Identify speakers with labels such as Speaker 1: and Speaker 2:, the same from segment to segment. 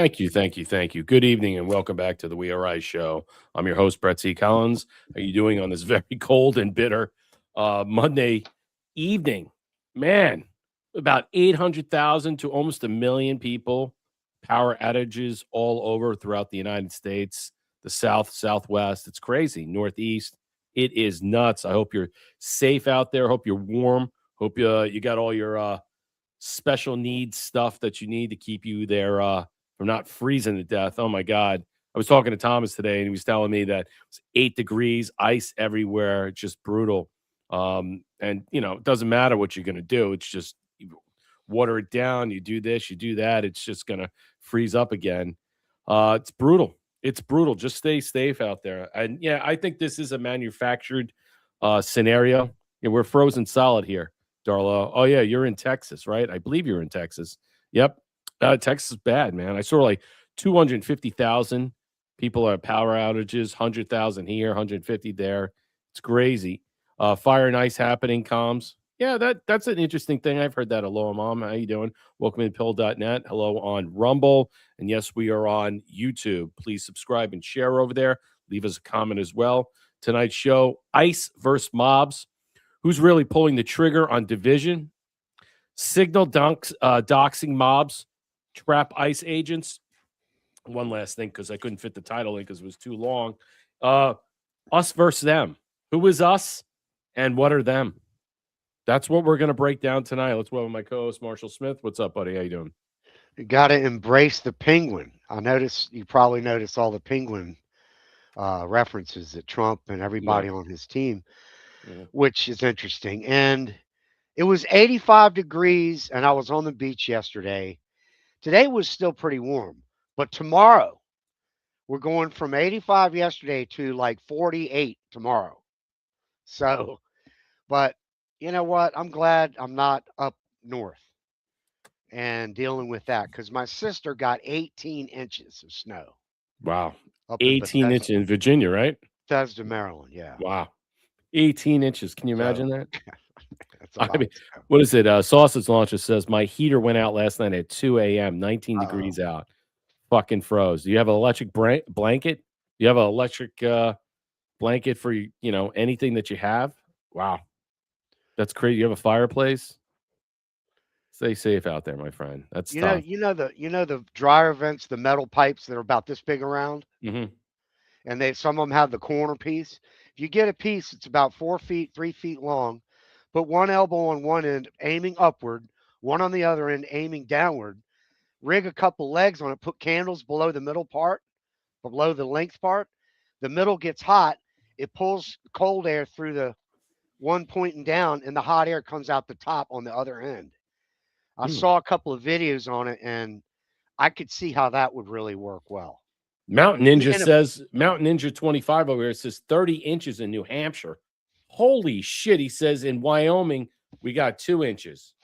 Speaker 1: Thank you, thank you, thank you. Good evening and welcome back to the We Are Rise show. I'm your host, Brett C. Collins. How are you doing on this very cold and bitter Monday evening? Man, about 800,000 to almost a million people. Power outages all over throughout the United States, the South, Southwest. It's crazy. Northeast. It is nuts. I hope you're safe out there. Hope you're warm. Hope you got all your special needs stuff that you need to keep you there from not freezing to death. Oh my God. I was talking to Thomas today and he was telling me that it's 8 degrees, ice everywhere. It's just brutal. And it doesn't matter what you're going to do. It's just you water it down. You do this, you do that. It's just going to freeze up again. It's brutal. It's brutal. Just stay safe out there. And yeah, I think this is a manufactured scenario. We're frozen solid here. Darla. Oh, yeah, you're in Texas, right? I believe you're in Texas. Yep. Texas is bad, man. I saw like 250,000 people are power outages, 100,000 here, 150 there. It's crazy. Fire and ice happening, comms. Yeah, that's an interesting thing. I've heard that. Hello, Mom. How you doing? Welcome in pill.net. Hello on Rumble. And yes, we are on YouTube. Please subscribe and share over there. Leave us a comment as well. Tonight's show, ICE versus mobs. Who's really pulling the trigger on division? Signal doxing mobs, trap ICE agents. One last thing, because I couldn't fit the title in because it was too long. Us versus them. Who is us and what are them? That's what we're going to break down tonight. Let's welcome my co-host, Marshall Smith. What's up, buddy? How you doing?
Speaker 2: You got to embrace the penguin. I noticed you probably noticed all the penguin references that Trump and everybody on his team, which is interesting. And it was 85 degrees, and I was on the beach yesterday. Today was still pretty warm, but tomorrow we're going from 85 yesterday to like 48 tomorrow. So, but you know what? I'm glad I'm not up north and dealing with that because my sister got 18 inches of snow
Speaker 1: Wow.
Speaker 2: up in
Speaker 1: 18 inches in Virginia, right?
Speaker 2: Bethesda, Maryland. Yeah.
Speaker 1: Wow. 18 inches. Can you imagine
Speaker 2: So
Speaker 1: that?
Speaker 2: that's a lot.
Speaker 1: What is it? Sausage Launcher says, my heater went out last night at 2 a.m., 19 degrees out. Fucking froze. Do you have an electric blanket? Do you have an electric blanket for, anything that you have? Wow. That's crazy. You have a fireplace? Stay safe out there, my friend. That's tough.
Speaker 2: The dryer vents, the metal pipes that are about this big around,
Speaker 1: Mm-hmm.
Speaker 2: and some of them have the corner piece. If you get a piece, it's about 4 feet, 3 feet long. Put one elbow on one end, aiming upward, one on the other end, aiming downward. Rig a couple legs on it. Put candles below the middle part, below the length part. The middle gets hot. It pulls cold air through the one pointing down, and the hot air comes out the top on the other end. I saw a couple of videos on it, and I could see how that would really work well.
Speaker 1: Mountain Ninja 25 over here says 30 inches in New Hampshire. Holy shit. He says in Wyoming, we got 2 inches.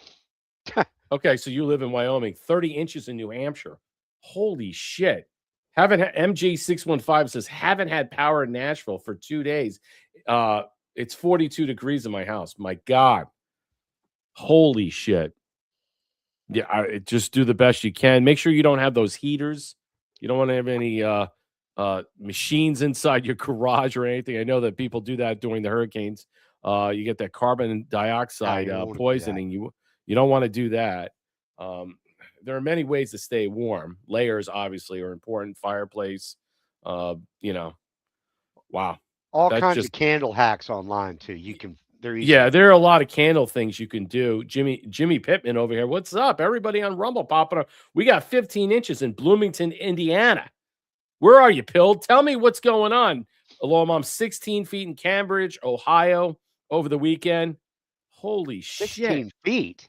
Speaker 1: Okay, so you live in Wyoming, 30 inches in New Hampshire. Holy shit. MJ615 says, haven't had power in Nashville for 2 days. It's 42 degrees in my house. My God. Holy shit. Yeah, just do the best you can. Make sure you don't have those heaters. You don't want to have any machines inside your garage or anything. I know that people do that during the hurricanes. You get that carbon dioxide poisoning. You don't want to do that. There are many ways to stay warm. Layers, obviously, are important. Fireplace, wow.
Speaker 2: All kinds of candle hacks online, too. You can...
Speaker 1: Yeah, there are a lot of candle things you can do. Jimmy Pittman over here. What's up? Everybody on Rumble popping up. We got 15 inches in Bloomington, Indiana. Where are you, Pill? Tell me what's going on. Hello, Mom. 16 feet in Cambridge, Ohio over the weekend. Holy
Speaker 2: 16
Speaker 1: shit.
Speaker 2: feet?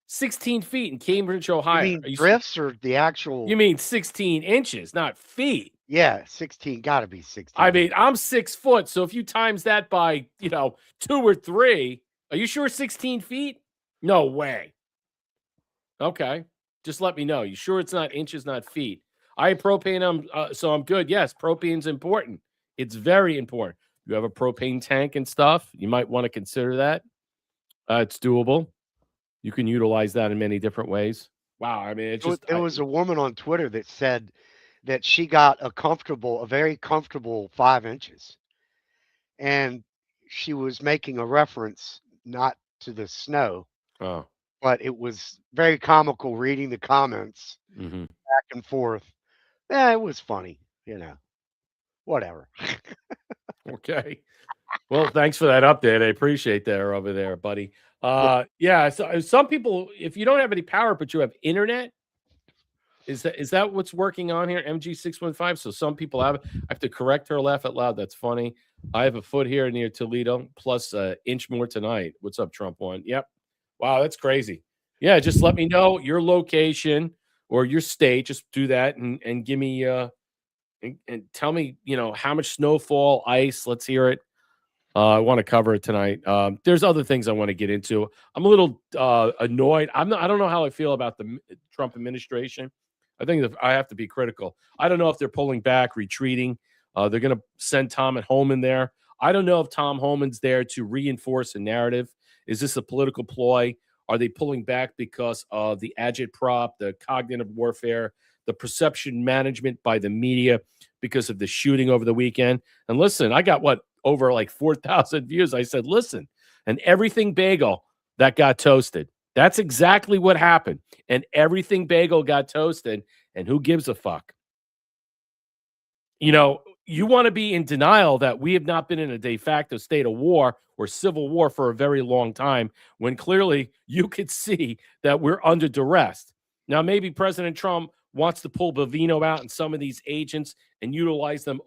Speaker 1: 16 feet in Cambridge, Ohio.
Speaker 2: You mean drifts or the actual...
Speaker 1: You mean 16 inches, not feet.
Speaker 2: Yeah, 16. Got to be 16.
Speaker 1: I mean, I'm 6 foot, so if you times that by, 2 or 3, are you sure 16 feet? No way. Okay. Just let me know. You sure it's not inches, not feet? I have propane, so I'm good. Yes, propane's important. It's very important. You have a propane tank and stuff, you might want to consider that. It's doable. You can utilize that in many different ways. Wow. I mean, it just,
Speaker 2: There was a woman on Twitter that said that she got a very comfortable 5 inches, and she was making a reference not to the snow,
Speaker 1: oh,
Speaker 2: but it was very comical reading the comments
Speaker 1: hmm
Speaker 2: back and forth. Yeah, it was funny, whatever.
Speaker 1: okay. Well, thanks for that update. I appreciate that over there, buddy.
Speaker 2: Yeah.
Speaker 1: Yeah. So some people, if you don't have any power, but you have internet, is that what's working on here? MG615. So some people have. I have to correct her. Laugh out loud. That's funny. I have a foot here near Toledo, plus an inch more tonight. What's up, Trump one? Yep. Wow, that's crazy. Yeah, just let me know your location or your state. Just do that and give me and tell me how much snowfall, ice. Let's hear it. I want to cover it tonight. There's other things I want to get into. I'm a little annoyed. I don't know how I feel about the Trump administration. I think that I have to be critical. I don't know if they're pulling back, retreating. They're going to send Tom Homan there. I don't know if Tom Homan's there to reinforce a narrative. Is this a political ploy? Are they pulling back because of the agitprop, the cognitive warfare, the perception management by the media because of the shooting over the weekend? And listen, I got over like 4,000 views. I said, listen, and everything bagel that got toasted. That's exactly what happened. And everything bagel got toasted. And who gives a fuck? You want to be in denial that we have not been in a de facto state of war or civil war for a very long time, when clearly you could see that we're under duress. Now, maybe President Trump wants to pull Bovino out and some of these agents and utilize them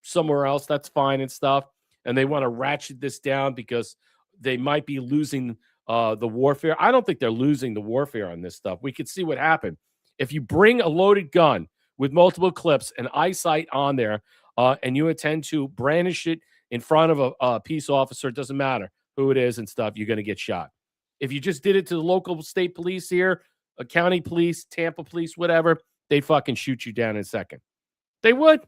Speaker 1: somewhere else. That's fine and stuff. And they want to ratchet this down because they might be losing the warfare. I don't think they're losing the warfare on this stuff. We could see what happened. If you bring a loaded gun with multiple clips and eyesight on there, and you intend to brandish it in front of a peace officer, it doesn't matter who it is and stuff, you're going to get shot. If you just did it to the local state police here, a county police, Tampa police, whatever, they fucking shoot you down in a second. They would.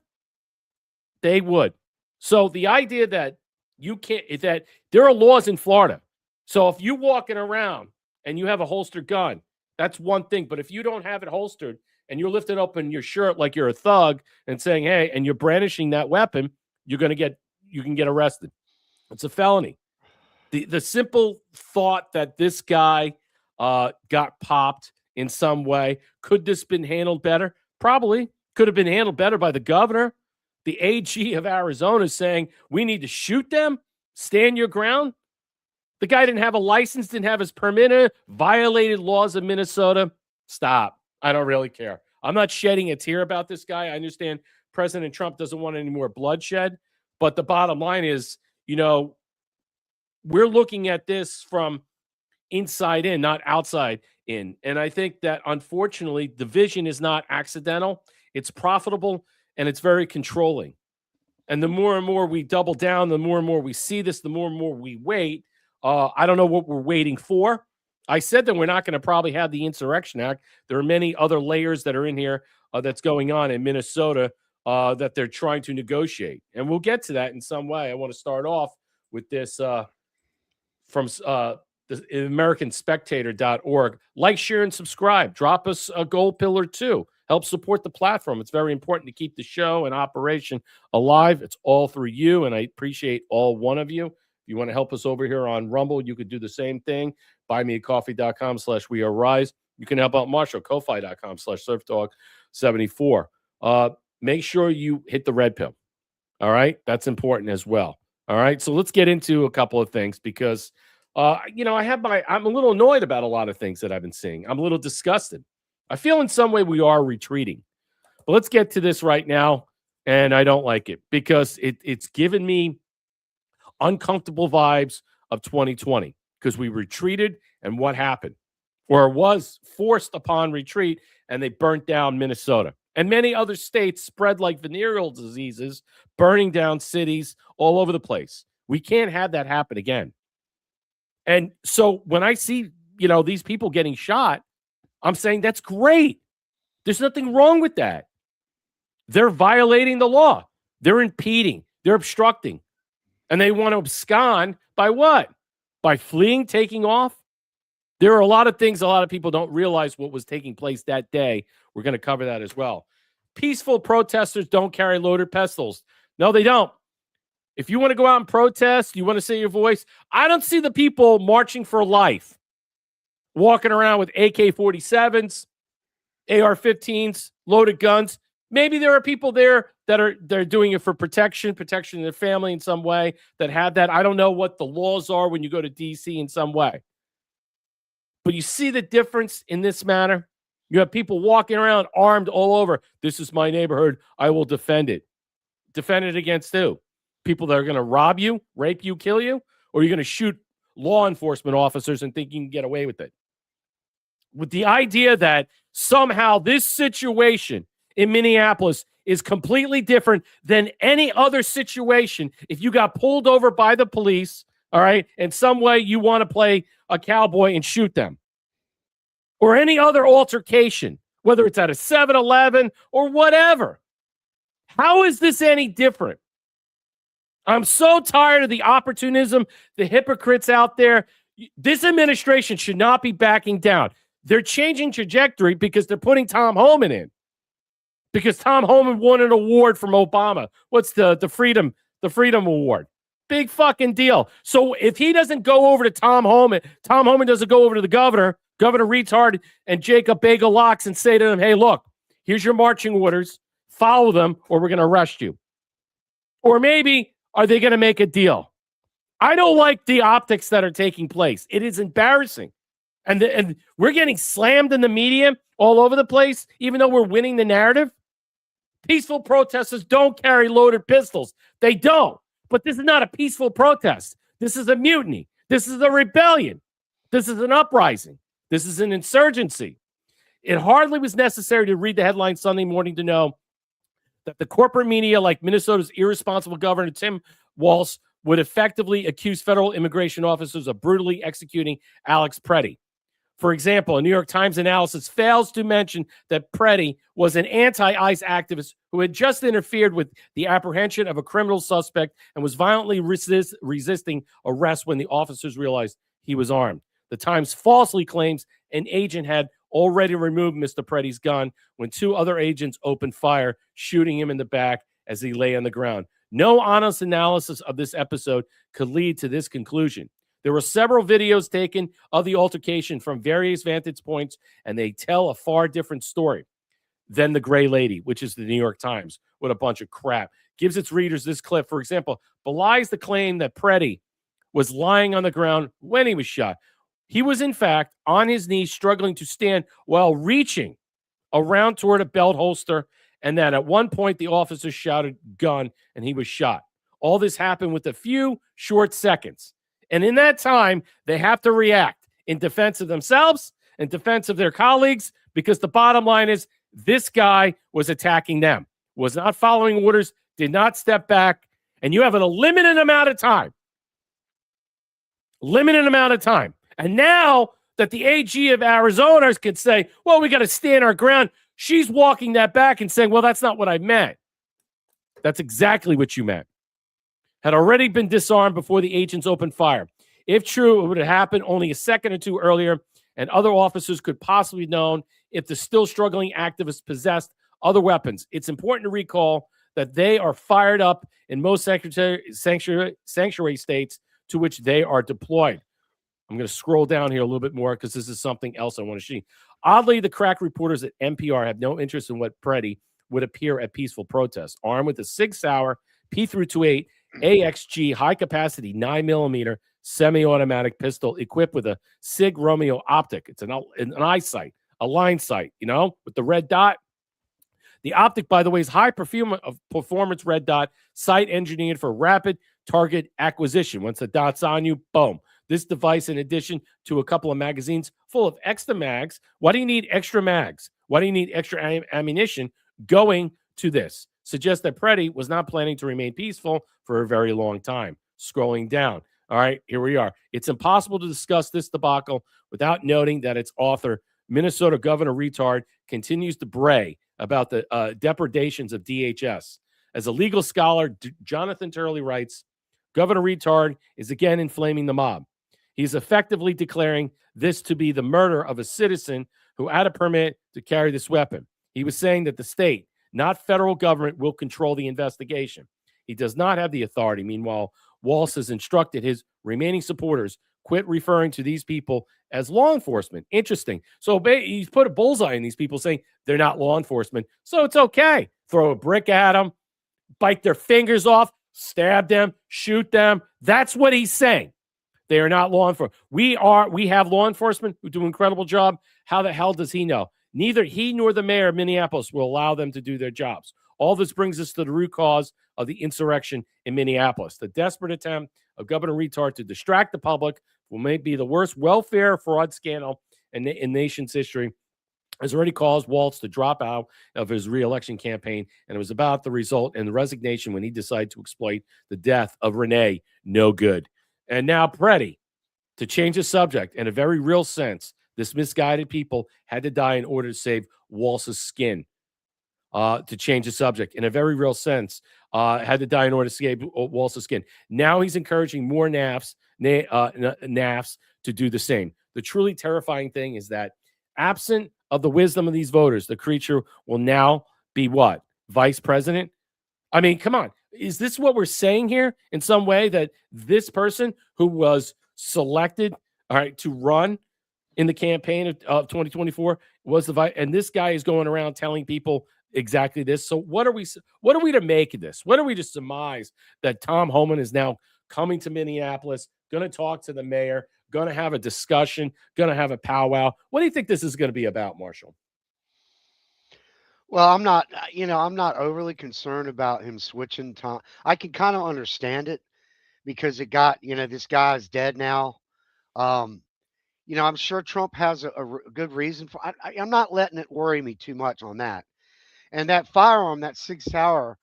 Speaker 1: They would. So the idea that you can't, that there are laws in Florida. So if you're walking around and you have a holstered gun, that's one thing. But if you don't have it holstered and you're lifting open your shirt like you're a thug and saying, hey, and you're brandishing that weapon, you can get arrested. It's a felony. The simple thought that this guy got popped in some way, could this been handled better? Probably. Could have been handled better by the governor. The AG of Arizona saying, we need to shoot them, stand your ground. The guy didn't have a license, didn't have his permit, violated laws of Minnesota. Stop. I don't really care. I'm not shedding a tear about this guy. I understand President Trump doesn't want any more bloodshed. But the bottom line is, we're looking at this from inside in, not outside in. And I think that, unfortunately, division is not accidental. It's profitable, and it's very controlling. And the more and more we double down, the more and more we see this, the more and more we wait. I don't know what we're waiting for. I said that we're not going to probably have the Insurrection Act. There are many other layers that are in here that's going on in Minnesota that they're trying to negotiate. And we'll get to that in some way. I want to start off with this from the AmericanSpectator.org. Like, share, and subscribe. Drop us a gold pillar too. Help support the platform. It's very important to keep the show and operation alive. It's all through you, and I appreciate all one of you. If you want to help us over here on Rumble, you could do the same thing. BuyMeACoffee.com/WeAreRise. You can help out Marshall, Ko-Fi.com/SurfDog74. Make sure you hit the red pill. All right? That's important as well. All right? So let's get into a couple of things because, I'm a little annoyed about a lot of things that I've been seeing. I'm a little disgusted. I feel in some way we are retreating. But let's get to this right now, and I don't like it because it's given me uncomfortable vibes of 2020 because we retreated, and what happened? Or was forced upon retreat, and they burnt down Minnesota. And many other states spread like venereal diseases, burning down cities all over the place. We can't have that happen again. And so when I see, these people getting shot, I'm saying that's great. There's nothing wrong with that. They're violating the law. They're impeding. They're obstructing. And they want to abscond by what? By fleeing, taking off? There are a lot of things a lot of people don't realize what was taking place that day. We're going to cover that as well. Peaceful protesters don't carry loaded pistols. No, they don't. If you want to go out and protest, you want to say your voice, I don't see the people marching for life, walking around with AK-47s, AR-15s, loaded guns. Maybe there are people there they're doing it for protection of their family in some way that have that. I don't know what the laws are when you go to D.C. in some way. But you see the difference in this matter? You have people walking around armed all over. This is my neighborhood. I will defend it. Defend it against who? People that are going to rob you, rape you, kill you? Or are you going to shoot law enforcement officers and think you can get away with it? With the idea that somehow this situation in Minneapolis is completely different than any other situation. If you got pulled over by the police, all right, in some way you want to play a cowboy and shoot them, or any other altercation, whether it's at a 7-Eleven or whatever. How is this any different? I'm so tired of the opportunism, the hypocrites out there. This administration should not be backing down. They're changing trajectory because they're putting Tom Homan in. Because Tom Homan won an award from Obama. What's the Freedom Award? Big fucking deal. So if he doesn't go over to Tom Homan doesn't go over to the Governor Retard and Jacob Bagel Locks and say to them, hey, look, here's your marching orders. Follow them or we're going to arrest you. Or maybe are they going to make a deal? I don't like the optics that are taking place. It is embarrassing. And we're getting slammed in the media all over the place, even though we're winning the narrative. Peaceful protesters don't carry loaded pistols. They don't. But this is not a peaceful protest. This is a mutiny. This is a rebellion. This is an uprising. This is an insurgency. It hardly was necessary to read the headline Sunday morning to know that the corporate media, like Minnesota's irresponsible governor, Tim Walz, would effectively accuse federal immigration officers of brutally executing Alex Preddy. For example, a New York Times analysis fails to mention that Preddy was an anti-ICE activist who had just interfered with the apprehension of a criminal suspect and was violently resisting arrest when the officers realized he was armed. The Times falsely claims an agent had already removed Mr. Preddy's gun when two other agents opened fire, shooting him in the back as he lay on the ground. No honest analysis of this episode could lead to this conclusion. There were several videos taken of the altercation from various vantage points, and they tell a far different story than the Gray Lady, which is the New York Times. What a bunch of crap. Gives its readers this clip, for example, belies the claim that Preddy was lying on the ground when he was shot. He was, in fact, on his knees, struggling to stand while reaching around toward a belt holster, and that at one point the officer shouted gun, and he was shot. All this happened with a few short seconds. And in that time, they have to react in defense of themselves, in defense of their colleagues, because the bottom line is this guy was attacking them, was not following orders, did not step back, and you have a limited amount of time. Limited amount of time. And now that the AG of Arizona can say, well, we got to stand our ground, she's walking that back and saying, well, that's not what I meant. That's exactly what you meant. Had already been disarmed before the agents opened fire. If true, it would have happened only a second or two earlier, and other officers could possibly have known if the still struggling activists possessed other weapons. It's important to recall that they are fired up in most sanctuary states to which they are deployed. I'm going to scroll down here a little bit more because this is something else I want to see. Oddly, the crack reporters at NPR have no interest in what Preddy would appear at peaceful protests. Armed with a Sig Sauer P328 AXG high-capacity 9mm semi-automatic pistol equipped with a Sig Romeo optic. It's an eye sight, a line sight, with the red dot. The optic, by the way, is high-performance red dot sight engineered for rapid target acquisition. Once the dot's on you, boom. This device, in addition to a couple of magazines full of extra mags. Why do you need extra mags? Why do you need extra ammunition going to this? Suggests that Preddy was not planning to remain peaceful for a very long time. Scrolling down. All right, here we are. It's impossible to discuss this debacle without noting that its author, Minnesota Governor Retard, continues to bray about the depredations of DHS. As a legal scholar, Jonathan Turley writes, Governor Retard is again inflaming the mob. He's effectively declaring this to be the murder of a citizen who had a permit to carry this weapon. He was saying that the state, not federal government, will control the investigation. He does not have the authority. Meanwhile, Walz has instructed his remaining supporters quit referring to these people as law enforcement. Interesting. So he's put a bullseye in these people saying they're not law enforcement. So it's okay. Throw a brick at them, bite their fingers off, stab them, shoot them. That's what he's saying. They are not law enforcement. We have law enforcement who do an incredible job. How the hell does he know? Neither he nor the mayor of Minneapolis will allow them to do their jobs. All this brings us to the root cause of the insurrection in Minneapolis. The desperate attempt of Governor Retard to distract the public from may be the worst welfare fraud scandal in nation's history has already caused Walz to drop out of his re-election campaign, and it was about the result and the resignation when he decided to exploit the death of Renee No Good. And now Preddy, to change the subject, in a very real sense, this misguided people had to die in order to save Walz's skin. To change the subject, in a very real sense, had to die in order to save Walz's skin. Now he's encouraging more NAFs to do the same. The truly terrifying thing is that absent of the wisdom of these voters, the creature will now be what? Vice president? I mean, come on. Is this what we're saying here in some way, that this person who was selected, all right, to run in the campaign of 2024 was the vice, and this guy is going around telling people exactly this? So what are we to make of this? What are we to surmise that Tom Homan is now coming to Minneapolis, going to talk to the mayor, going to have a discussion, going to have a powwow? What do you think this is going to be about, Marshall?
Speaker 2: Well, I'm not overly concerned about him switching Tom. I can kind of understand it because it got, this guy's dead now. I'm sure Trump has a good reason for. I'm not letting it worry me too much on that. And that firearm, that Sig Sauer,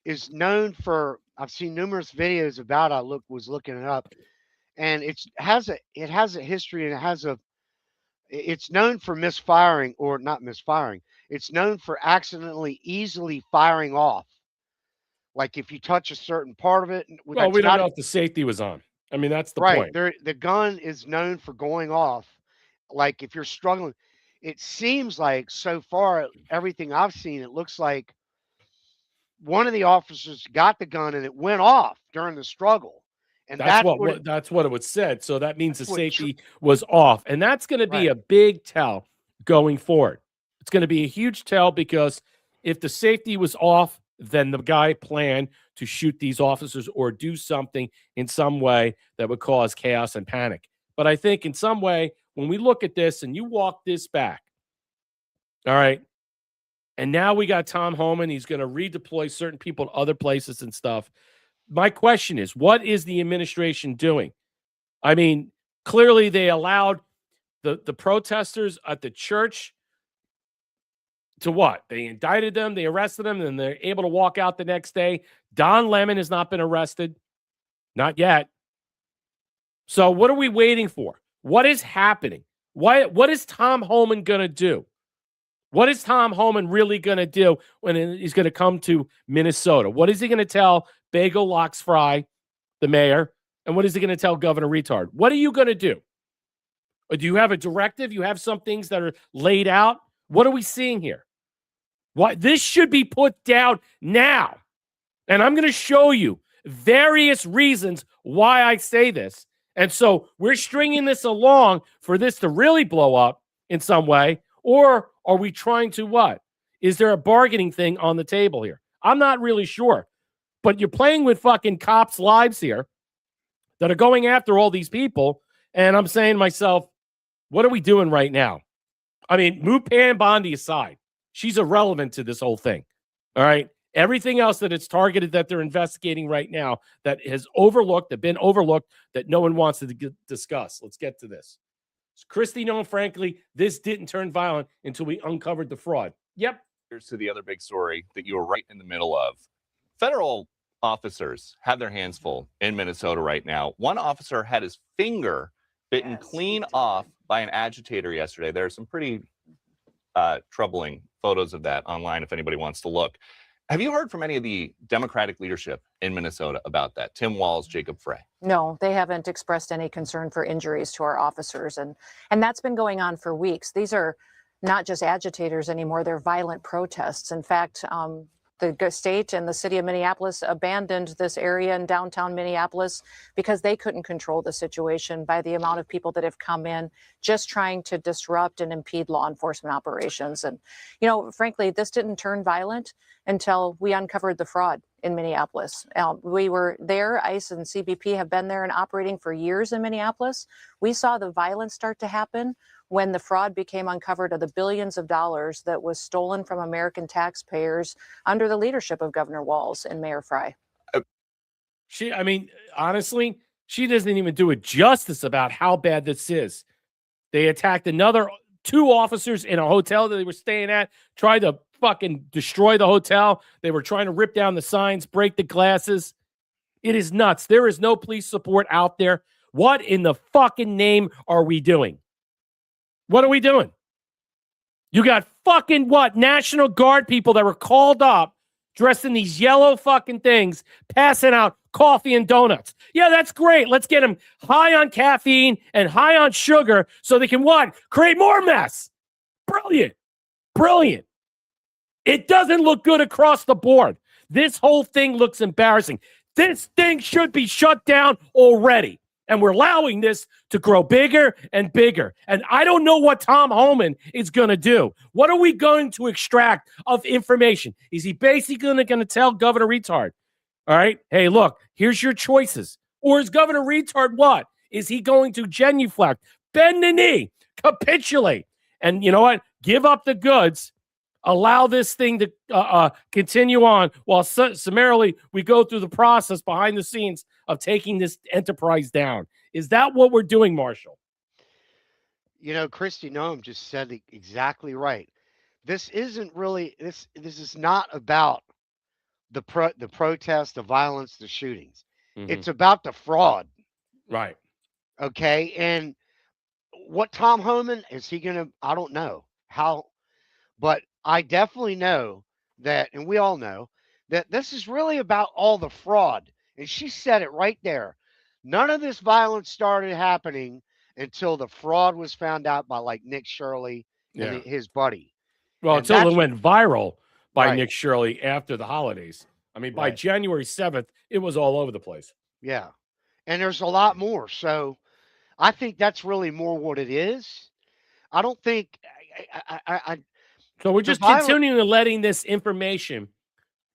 Speaker 2: is known for. I've seen numerous videos about. Was looking it up, and it has a history, and it's known for misfiring, or not misfiring. It's known for accidentally easily firing off. Like if you touch a certain part of it.
Speaker 1: Well, we don't know if the safety was on. I mean, that's the point.
Speaker 2: The gun is known for going off. Like if you're struggling, it seems like so far everything I've seen, it looks like one of the officers got the gun and it went off during the struggle. And that's
Speaker 1: what it was said. So that means the safety was off. And that's going to be a big tell going forward. It's going to be a huge tell, because if the safety was off, then the guy planned to shoot these officers or do something in some way that would cause chaos and panic. But I think in some way, when we look at this and you walk this back, all right, and now we got Tom Homan, he's going to redeploy certain people to other places and stuff. My question is, what is the administration doing? I mean, clearly they allowed the protesters at the church to what? They indicted them, they arrested them, and they're able to walk out the next day. Don Lemon has not been arrested. Not yet. So what are we waiting for? What is happening? What is Tom Homan going to do? What is Tom Homan really going to do when he's going to come to Minnesota? What is he going to tell Bagel Locks Fry, the mayor? And what is he going to tell Governor Retard? What are you going to do? Or do you have a directive? You have some things that are laid out? What are we seeing here? This should be put down now. And I'm going to show you various reasons why I say this. And so we're stringing this along for this to really blow up in some way. Or are we trying to what? Is there a bargaining thing on the table here? I'm not really sure. But you're playing with fucking cops' lives here that are going after all these people. And I'm saying to myself, what are we doing right now? I mean, Mupan Bondi aside, she's irrelevant to this whole thing. All right. Everything else that it's targeted, that they're investigating right now, that has been overlooked, that no one wants to discuss. Let's get to this. Christy known, frankly, this didn't turn violent until we uncovered the fraud. Yep.
Speaker 3: Here's to the other big story that you were right in the middle of. Federal officers have their hands full in Minnesota right now. One officer had his finger bitten clean off by an agitator yesterday. There are some pretty troubling photos of that online if anybody wants to look. Have you heard from any of the Democratic leadership in Minnesota about that? Tim Walz, Jacob Frey.
Speaker 4: No, they haven't expressed any concern for injuries to our officers. And that's been going on for weeks. These are not just agitators anymore. They're violent protests. In fact, the state and the city of Minneapolis abandoned this area in downtown Minneapolis because they couldn't control the situation by the amount of people that have come in just trying to disrupt and impede law enforcement operations. And, you know, frankly, this didn't turn violent until we uncovered the fraud in Minneapolis. We were there. ICE and CBP have been there and operating for years in Minneapolis. We saw the violence start to happen when the fraud became uncovered of the billions of dollars that was stolen from American taxpayers under the leadership of Governor Walz and Mayor Frey.
Speaker 1: I mean, honestly, she doesn't even do it justice about how bad this is. They attacked another 2 officers in a hotel that they were staying at, tried to fucking destroy the hotel. They were trying to rip down the signs, break the glasses. It is nuts. There is no police support out there. What in the fucking name are we doing? What are we doing? You got fucking what? National Guard people that were called up dressed in these yellow fucking things, passing out coffee and donuts. Yeah, that's great. Let's get them high on caffeine and high on sugar so they can what? Create more mess. Brilliant. Brilliant. It doesn't look good across the board. This whole thing looks embarrassing. This thing should be shut down already. And we're allowing this to grow bigger and bigger. And I don't know what Tom Homan is going to do. What are we going to extract of information? Is he basically going to tell Governor Retard, all right, hey, look, here's your choices? Or is Governor Retard what? Is he going to genuflect, bend the knee, capitulate, and you know what? Give up the goods, allow this thing to continue on while summarily we go through the process behind the scenes of taking this enterprise down. Is that what we're doing, Marshall?
Speaker 2: You know, Christy Noem just said it exactly right. This isn't really this is not about the protest, the violence, the shootings.
Speaker 1: Mm-hmm.
Speaker 2: It's about the fraud.
Speaker 1: Right.
Speaker 2: Okay. And what Tom Homan is he gonna I don't know how, but I definitely know that, and we all know that this is really about all the fraud. And she said it right there. None of this violence started happening until the fraud was found out by like Nick Shirley and his buddy.
Speaker 1: Well,
Speaker 2: and
Speaker 1: until it went viral by
Speaker 2: Right.
Speaker 1: Nick Shirley after the holidays. I mean, by
Speaker 2: Right.
Speaker 1: January 7th, it was all over the place.
Speaker 2: Yeah. And there's a lot more. So I think that's really more what it is. I don't think
Speaker 1: So we're just continuing to letting this information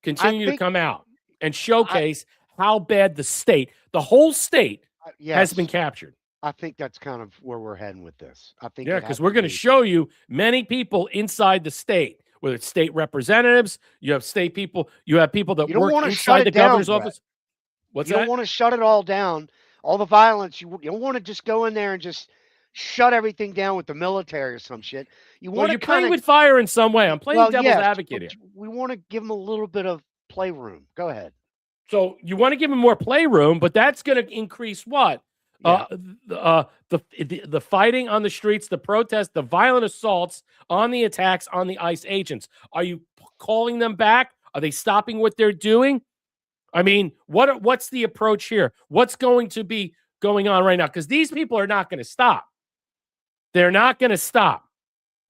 Speaker 1: continue to come out and showcase how bad the whole state has been captured.
Speaker 2: I think that's kind of where we're heading with this. I think
Speaker 1: because we're going to show you many people inside the state, whether it's state representatives, you have state people, you have people that work inside the governor's office. What's that?
Speaker 2: You don't want to shut it all down, all the violence. You don't want to just go in there and just shut everything down with the military or some shit.
Speaker 1: You're playing with fire in some way. I'm playing devil's advocate here.
Speaker 2: We want to give them a little bit of playroom. Go ahead.
Speaker 1: So you want to give them more playroom, but that's going to increase what?
Speaker 2: Yeah.
Speaker 1: The fighting on the streets, the protests, the violent assaults on the attacks on the ICE agents. Are you calling them back? Are they stopping what they're doing? I mean, what's the approach here? What's going to be going on right now? Because these people are not going to stop. They're not going to stop.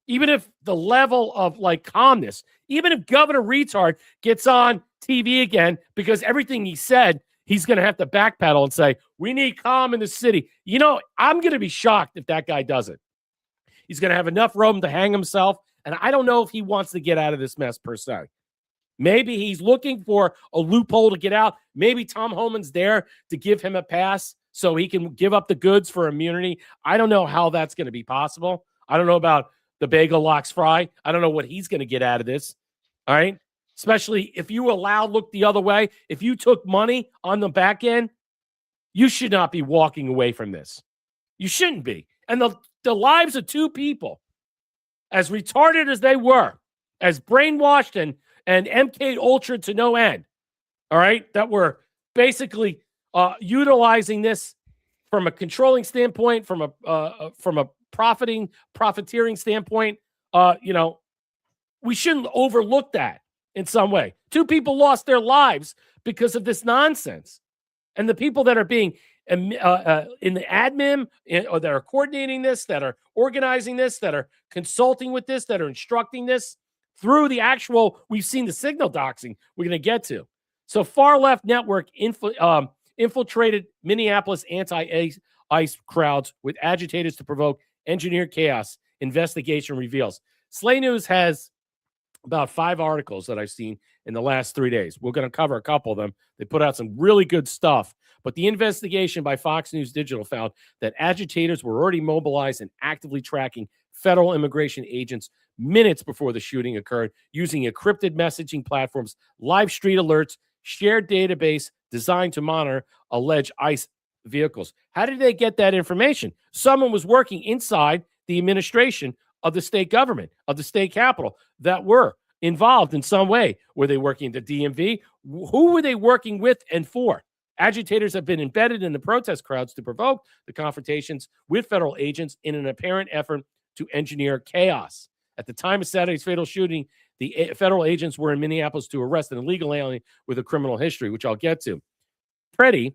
Speaker 1: Even if the level of like calmness, even if Governor Retard gets on TV again, because everything he said, he's going to have to backpedal and say, we need calm in the city. You know, I'm going to be shocked if that guy does it. He's going to have enough room to hang himself. And I don't know if he wants to get out of this mess per se. Maybe he's looking for a loophole to get out. Maybe Tom Homan's there to give him a pass so he can give up the goods for immunity. I don't know how that's going to be possible. I don't know about the bagel locks fry. I don't know what he's going to get out of this. All right. Especially if you look the other way. If you took money on the back end, you should not be walking away from this. You shouldn't be. And the lives of 2 people, as retarded as they were, as brainwashed and MK Ultra to no end, all right, that were basically utilizing this from a controlling standpoint, from a profiteering standpoint, we shouldn't overlook that. in some way. 2 people lost their lives because of this nonsense. And the people that are being in the admin or that are coordinating this, that are organizing this, that are consulting with this, that are instructing this through the actual, we've seen the signal doxing we're going to get to. So far left network infiltrated Minneapolis anti-ICE crowds with agitators to provoke engineered chaos. Investigation reveals. Slay News has about 5 articles that I've seen in the last 3 days. We're going to cover a couple of them. They put out some really good stuff. But the investigation by Fox News Digital found that agitators were already mobilized and actively tracking federal immigration agents minutes before the shooting occurred, using encrypted messaging platforms, live street alerts, shared database designed to monitor alleged ICE vehicles. How did they get that information? Someone was working inside the administration of the state government, of the state capitol, that were involved in some way. Were they working at the DMV? Who were they working with and for? Agitators have been embedded in the protest crowds to provoke the confrontations with federal agents in an apparent effort to engineer chaos. At the time of Saturday's fatal shooting, the federal agents were in Minneapolis to arrest an illegal alien with a criminal history, which I'll get to. Preddy,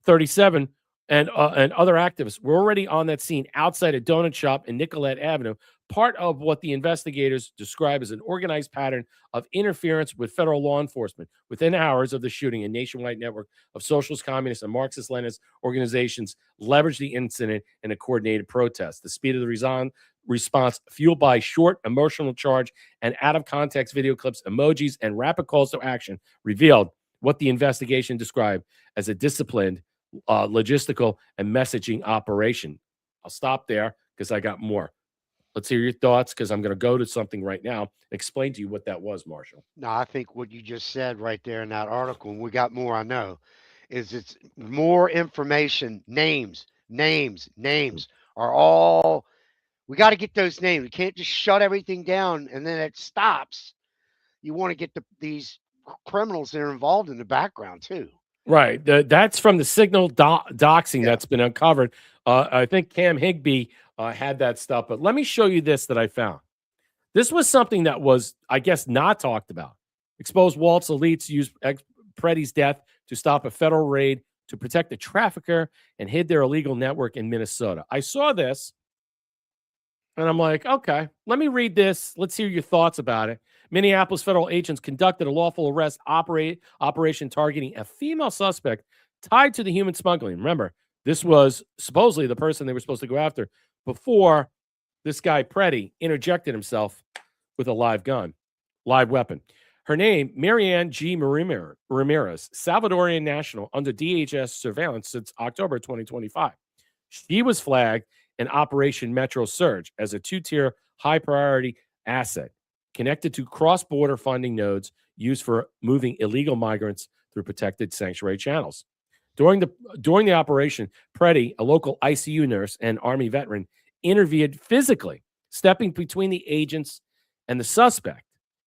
Speaker 1: 37, and other activists were already on that scene outside a donut shop in Nicollet Avenue, part of what the investigators describe as an organized pattern of interference with federal law enforcement. Within hours of the shooting, a nationwide network of socialist, communist, and Marxist-Leninist organizations leveraged the incident in a coordinated protest. The speed of the response, fueled by short emotional charge and out-of-context video clips, emojis, and rapid calls to action, revealed what the investigation described as a disciplined logistical and messaging operation. I'll stop there because I got more. Let's hear your thoughts, because I'm going to go to something right now. Explain to you what that was, Marshall.
Speaker 2: No, I think what you just said right there in that article, and we got more, I know, is it's more information, names are all, we got to get those names. We can't just shut everything down and then it stops. You want to get these criminals that are involved in the background too.
Speaker 1: Right. That's from the signal doxing that's been uncovered. I think Cam Higbee had that stuff. But let me show you this that I found. This was something that was, I guess, not talked about. Exposed Walt's elites used Preddy's death to stop a federal raid to protect the trafficker and hid their illegal network in Minnesota. I saw this, and I'm like, okay, let me read this. Let's hear your thoughts about it. Minneapolis federal agents conducted a lawful arrest operation targeting a female suspect tied to the human smuggling. Remember, this was supposedly the person they were supposed to go after before this guy, Preddy, interjected himself with a live weapon. Her name, Marianne G. Ramirez, Salvadorian national under DHS surveillance since October 2025. She was flagged in Operation Metro Surge as a 2-tier high-priority asset connected to cross-border funding nodes used for moving illegal migrants through protected sanctuary channels. During the operation, Preddy, a local ICU nurse and Army veteran, intervened physically, stepping between the agents and the suspect.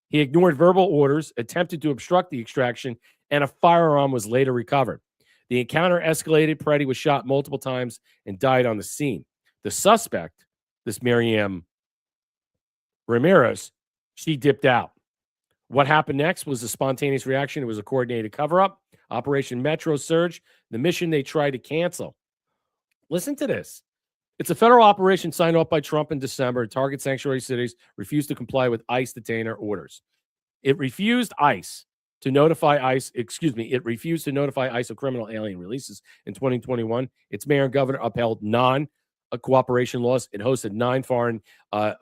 Speaker 1: He ignored verbal orders, attempted to obstruct the extraction, and a firearm was later recovered. The encounter escalated. Preddy was shot multiple times and died on the scene. The suspect, this Marianne Ramirez, she dipped out. What happened next was a spontaneous reaction. It was a coordinated cover-up. Operation Metro Surge, the mission they tried to cancel. Listen to this. It's a federal operation signed off by Trump in December. Target sanctuary cities refused to comply with ICE detainer orders. It refused to notify ICE of criminal alien releases in 2021. Its mayor and governor upheld non-cooperation laws. It hosted 9 foreign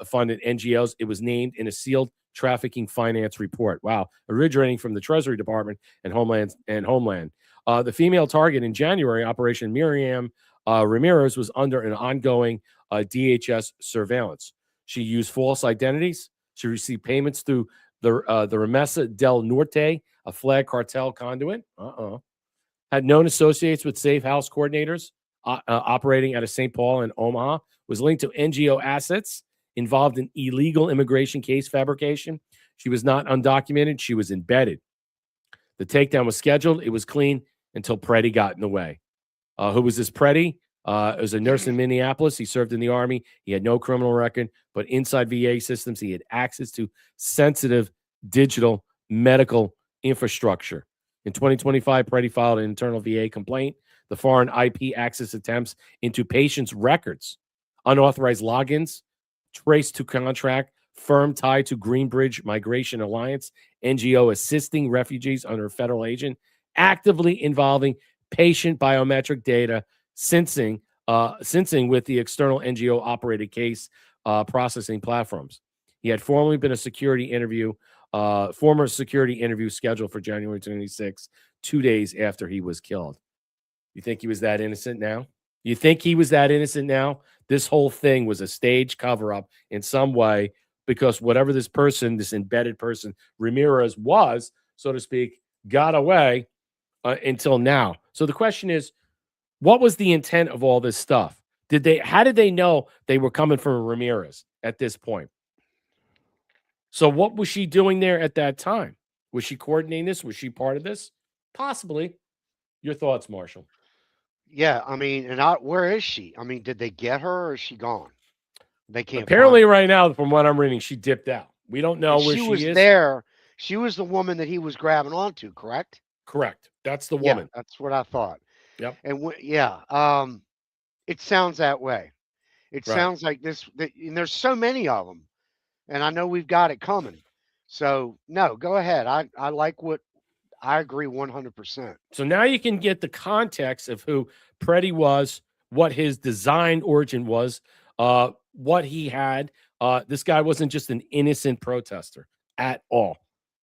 Speaker 1: funded NGOs. It was named in a sealed trafficking finance report. Wow. Originating from the Treasury Department and Homeland. The female target in January, Operation Miriam Ramirez, was under an ongoing DHS surveillance. She used false identities. She received payments through the Remesa del Norte, a flag cartel conduit. Had known associates with safe house coordinators operating out of St. Paul and Omaha. Was linked to NGO assets involved in illegal immigration case fabrication. She was not undocumented. She was embedded. The takedown was scheduled. It was clean until Preddy got in the way. Who was this Preddy? It was a nurse in Minneapolis. He served in the Army. He had no criminal record, but inside VA systems, he had access to sensitive digital medical infrastructure. In 2025, Preddy filed an internal VA complaint. The foreign IP access attempts into patients' records, unauthorized logins, traced to contract, firm tied to Greenbridge Migration Alliance, NGO assisting refugees under a federal agent, actively involving patient biometric data, sensing with the external NGO operated case processing platforms. He had formerly been a former security interview scheduled for January 26, 2 days after he was killed. You think he was that innocent now? You think he was that innocent now? This whole thing was a stage cover-up in some way because whatever this person, this embedded person, Ramirez was, so to speak, got away until now. So the question is, what was the intent of all this stuff? How did they know they were coming from Ramirez at this point? So what was she doing there at that time? Was she coordinating this? Was she part of this? Possibly. Your thoughts, Marshall?
Speaker 2: Yeah, I mean, where is she? I mean, did they get her or is she gone? They can't.
Speaker 1: Apparently, right now, from what I'm reading, she dipped out. We don't know where she is.
Speaker 2: There. She was the woman that he was grabbing onto, correct?
Speaker 1: Correct. That's the woman.
Speaker 2: Yeah, that's what I thought.
Speaker 1: Yep.
Speaker 2: And it sounds that way. It
Speaker 1: Right.
Speaker 2: sounds like this. And there's so many of them, and I know we've got it coming. So no, go ahead. I like what. I agree 100%.
Speaker 1: So now you can get the context of who Preddy was, what his design origin was, what he had. This guy wasn't just an innocent protester at all.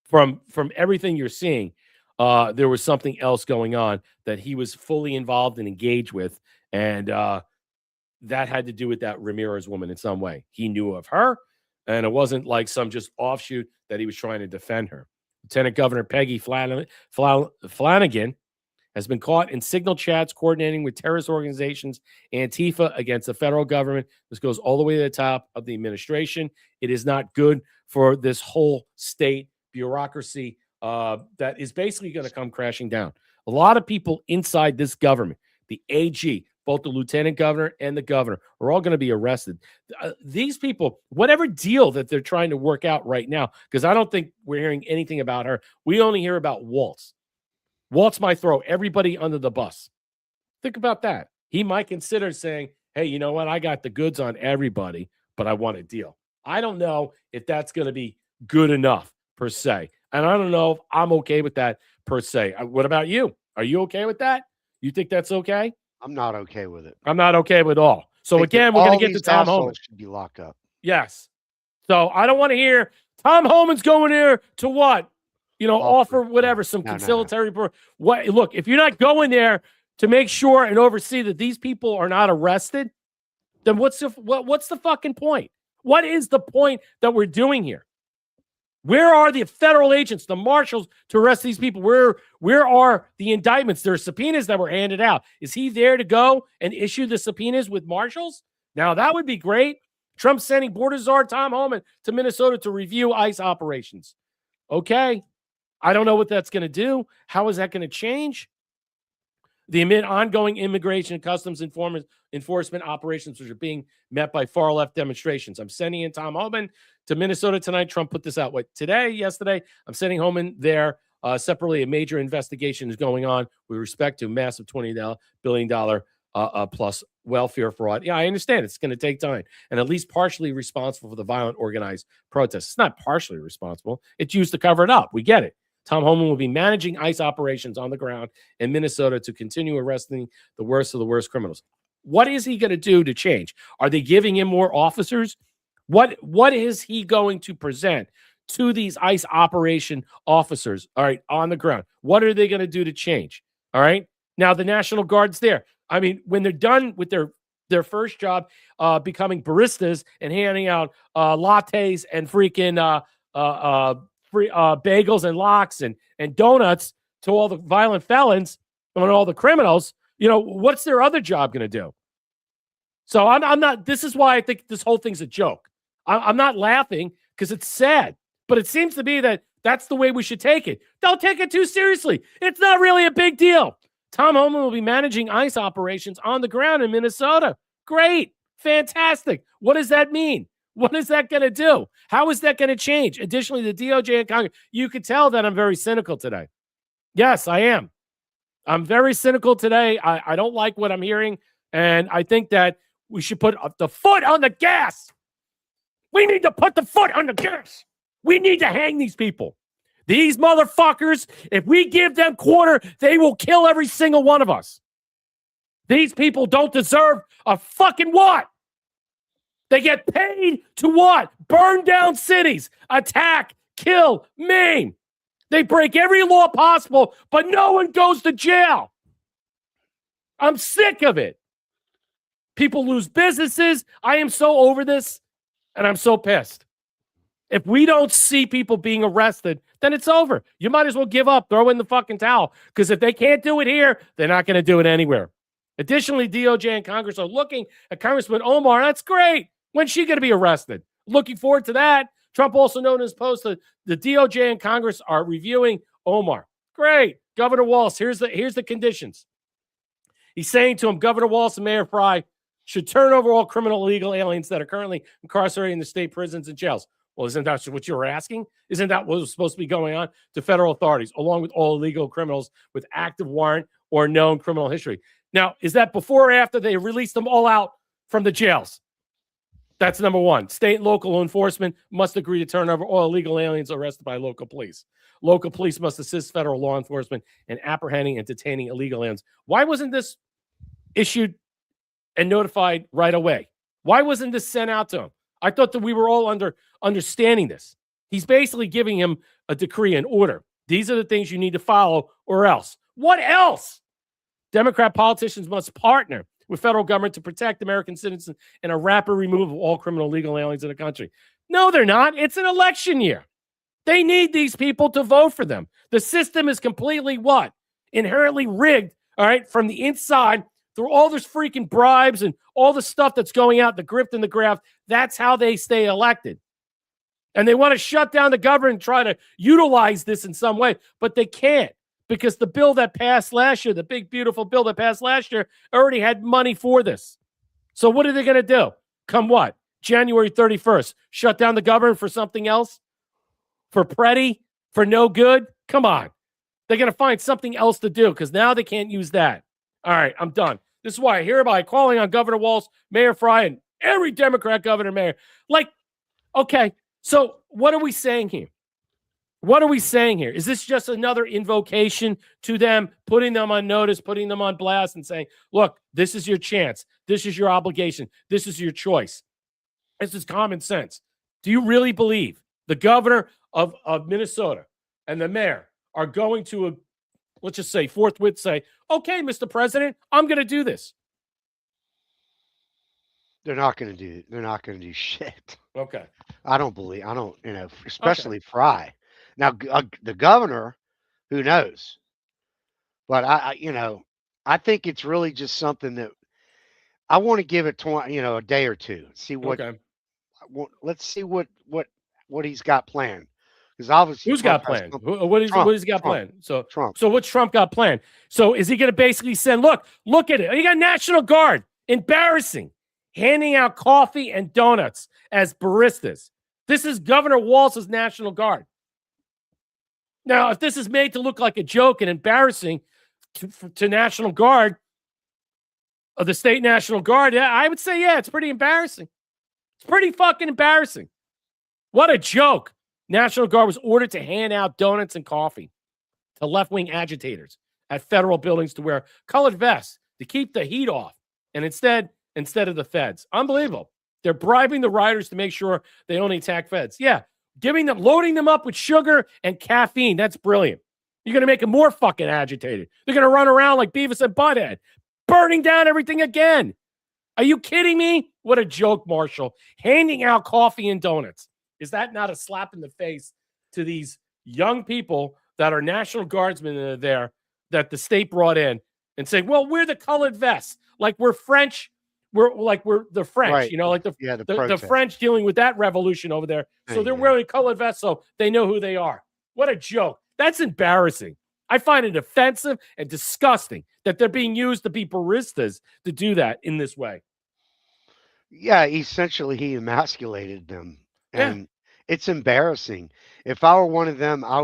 Speaker 1: From everything you're seeing, there was something else going on that he was fully involved and engaged with, and that had to do with that Ramirez woman in some way. He knew of her, and it wasn't like some just offshoot that he was trying to defend her. Lieutenant Governor Peggy Flanagan has been caught in signal chats coordinating with terrorist organizations, Antifa, against the federal government. This goes all the way to the top of the administration. It is not good for this whole state bureaucracy that is basically going to come crashing down. A lot of people inside this government, the AG, both the lieutenant governor and the governor, are all going to be arrested. These people, whatever deal that they're trying to work out right now, because I don't think we're hearing anything about her. We only hear about Waltz. Waltz might throw everybody under the bus. Think about that. He might consider saying, hey, you know what? I got the goods on everybody, but I want a deal. I don't know if that's going to be good enough per se. And I don't know if I'm okay with that per se. What about you? Are you okay with that? You think that's okay?
Speaker 2: I'm not okay with it.
Speaker 1: I'm not okay with all. So again, we're going to get to Tom Homan.
Speaker 2: Should be locked up.
Speaker 1: Yes. So I don't want to hear Tom Homan's going there to what? Offer whatever, some conciliatory. What? Look, if you're not going there to make sure and oversee that these people are not arrested, then what's the fucking point? What is the point that we're doing here? Where are the federal agents, the marshals, to arrest these people? Where are the indictments? There are subpoenas that were handed out. Is he there to go and issue the subpoenas with marshals? Now, that would be great. Trump's sending Border Czar Tom Homan to Minnesota to review ICE operations. Okay. I don't know what that's going to do. How is that going to change? The amid ongoing immigration and customs enforcement operations, which are being met by far-left demonstrations. I'm sending in Tom Homan to Minnesota tonight. Trump put this out yesterday. I'm sending Homan there. Separately, a major investigation is going on with respect to massive $20 billion plus welfare fraud. Yeah, I understand it's going to take time, and at least partially responsible for the violent organized protests. It's not partially responsible. It's used to cover it up. We get it. Tom Homan will be managing ICE operations on the ground in Minnesota to continue arresting the worst of the worst criminals. What is he going to do to change? Are they giving him more officers? What is he going to present to these ICE operation officers, all right, on the ground? What are they going to do to change? All right. Now, the National Guard's there. I mean, when they're done with their first job, becoming baristas and handing out lattes and freaking free bagels and lox and donuts to all the violent felons and all the criminals, what's their other job going to do? So I'm not, this is why I think this whole thing's a joke. I'm not laughing because it's sad, but it seems to be that that's the way we should take it. Don't take it too seriously. It's not really a big deal. Tom Homan will be managing ICE operations on the ground in Minnesota. Great. Fantastic. What does that mean? What is that going to do? How is that going to change? Additionally, the DOJ and Congress, you could tell that I'm very cynical today. Yes, I am. I'm very cynical today. I don't like what I'm hearing. And I think that we should put the foot on the gas. We need to put the foot on the gas. We need to hang these people. These motherfuckers, if we give them quarter, they will kill every single one of us. These people don't deserve a fucking what? They get paid to what? Burn down cities, attack, kill, maim. They break every law possible, but no one goes to jail. I'm sick of it. People lose businesses. I am so over this, and I'm so pissed. If we don't see people being arrested, then it's over. You might as well give up, throw in the fucking towel, because if they can't do it here, they're not going to do it anywhere. Additionally, DOJ and Congress are looking at Congressman Omar. That's great. When's she going to be arrested? Looking forward to that. Trump also known as post the DOJ and Congress are reviewing Omar. Great. Governor Walz, here's the conditions. He's saying to him, Governor Walz and Mayor Fry should turn over all criminal illegal aliens that are currently incarcerated in the state prisons and jails. Well, isn't that what you were asking? Isn't that what was supposed to be going on to federal authorities, along with all illegal criminals with active warrant or known criminal history? Now, is that before or after they released them all out from the jails? That's number one. State and local enforcement must agree to turn over all illegal aliens arrested by local police. Local police must assist federal law enforcement in apprehending and detaining illegal aliens. Why wasn't this issued and notified right away? Why wasn't this sent out to him? I thought that we were all understanding this. He's basically giving him a decree and order. These are the things you need to follow or else. What else? Democrat politicians must partner with federal government to protect American citizens and a rapid removal of all criminal legal aliens in the country. No, they're not. It's an election year. They need these people to vote for them. The system is completely what? Inherently rigged, all right, from the inside through all this freaking bribes and all the stuff that's going out, the grift and the graft. That's how they stay elected. And they want to shut down the government and try to utilize this in some way, but they can't. Because the bill that passed last year, the big, beautiful bill that passed last year, already had money for this. So what are they going to do? Come what? January 31st. Shut down the government for something else? For Preddy? For no good? Come on. They're going to find something else to do because now they can't use that. All right, I'm done. This is why I hereby calling on Governor Walz, Mayor Fry, and every Democrat governor, mayor. Like, okay, so what are we saying here? What are we saying here? Is this just another invocation to them, putting them on notice, putting them on blast and saying, look, this is your chance. This is your obligation. This is your choice. This is common sense. Do you really believe the governor of Minnesota and the mayor are going to, let's just say, forthwith say, okay, Mr. President, I'm going to do this?
Speaker 2: They're not going to do shit.
Speaker 1: Okay.
Speaker 2: Especially Fry. Now, the governor, who knows? But I think it's really just something that I want to give it a day or two. See what. Okay. Let's see what he's got planned. Because obviously,
Speaker 1: who's got planned? What has he got planned? So Trump. So what's Trump got planned? So is he going to basically send? Look at it. You got National Guard. Embarrassing. Handing out coffee and donuts as baristas. This is Governor Walz's National Guard. Now, if this is made to look like a joke and embarrassing to National Guard, of the state National Guard, yeah, I would say, yeah, it's pretty embarrassing. It's pretty fucking embarrassing. What a joke. National Guard was ordered to hand out donuts and coffee to left-wing agitators at federal buildings to wear colored vests to keep the heat off. And instead of the feds. Unbelievable. They're bribing the rioters to make sure they only attack feds. Yeah. Loading them up with sugar and caffeine. That's brilliant. You're going to make them more fucking agitated. They're going to run around like Beavis and Butthead, burning down everything again. Are you kidding me? What a joke, Marshall. Handing out coffee and donuts. Is that not a slap in the face to these young people that are National Guardsmen that are there that the state brought in and saying, well, we're the colored vests. Like we're French. We're the French, right. Like the French dealing with that revolution over there. So they're wearing colored vests so they know who they are. What a joke. That's embarrassing. I find it offensive and disgusting that they're being used to be baristas to do that in this way.
Speaker 2: Yeah, essentially he emasculated them,
Speaker 1: Yeah.
Speaker 2: and it's embarrassing. If I were one of them, I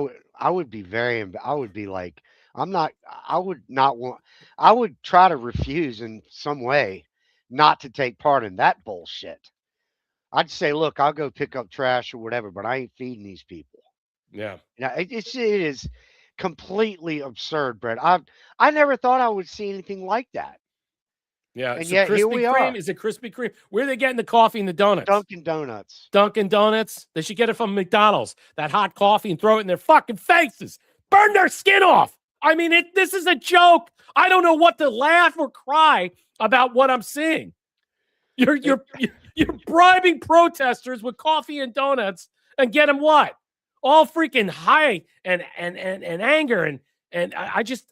Speaker 2: would be I would be like, I'm not I would not want I would try to refuse in some way not to take part in that bullshit. I'd say, look, I'll go pick up trash or whatever, but I ain't feeding these people.
Speaker 1: Yeah.
Speaker 2: It is completely absurd, Brett. I never thought I would see anything like that,
Speaker 1: Yeah.
Speaker 2: and
Speaker 1: So
Speaker 2: yet here
Speaker 1: Krispy
Speaker 2: we
Speaker 1: Kreme,
Speaker 2: are.
Speaker 1: is it Krispy Kreme? Where are they getting the coffee and the donuts?
Speaker 2: Dunkin' Donuts.
Speaker 1: Dunkin' Donuts. They should get it from McDonald's. That hot coffee and throw it in their fucking faces. Burn their skin off. I mean, this is a joke. I don't know what to laugh or cry about what I'm seeing. You're bribing protesters with coffee and donuts and get them what? All freaking high and anger and I just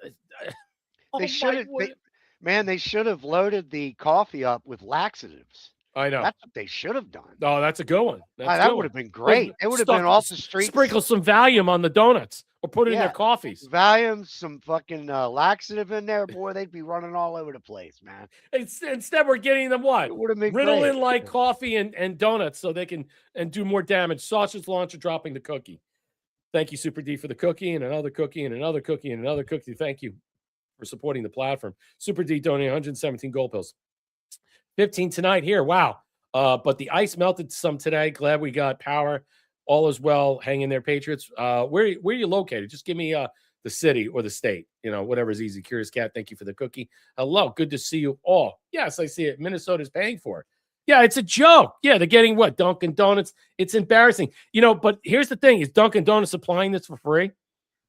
Speaker 1: oh
Speaker 2: They
Speaker 1: my
Speaker 2: should have,
Speaker 1: word.
Speaker 2: man. They should have loaded the coffee up with laxatives.
Speaker 1: I know.
Speaker 2: That's what they should have done.
Speaker 1: Oh, that's a good one. That's a
Speaker 2: That
Speaker 1: good
Speaker 2: would
Speaker 1: one.
Speaker 2: have been great. It would have been off the streets.
Speaker 1: Sprinkle some Valium on the donuts or put it in
Speaker 2: Yeah.
Speaker 1: their coffees.
Speaker 2: Valium, some fucking laxative in there, boy. They'd be running all over the place, man.
Speaker 1: Instead, we're getting them what?
Speaker 2: It would have been
Speaker 1: Riddle
Speaker 2: great.
Speaker 1: in like coffee and donuts so they can do more damage. Sausage launcher dropping the cookie. Thank you, Super D, for the cookie and another cookie and another cookie and another cookie. Thank you for supporting the platform. Super D donated 117 gold pills. 15 tonight here. Wow. But the ice melted some today. Glad we got power. All is well. Hang in there, Patriots. Where are you located? Just give me the city or the state. Whatever is easy. Curious Cat, thank you for the cookie. Hello. Good to see you all. Yes, I see it. Minnesota's paying for it. Yeah, it's a joke. Yeah, they're getting what? Dunkin' Donuts. It's embarrassing. But here's the thing. Is Dunkin' Donuts supplying this for free?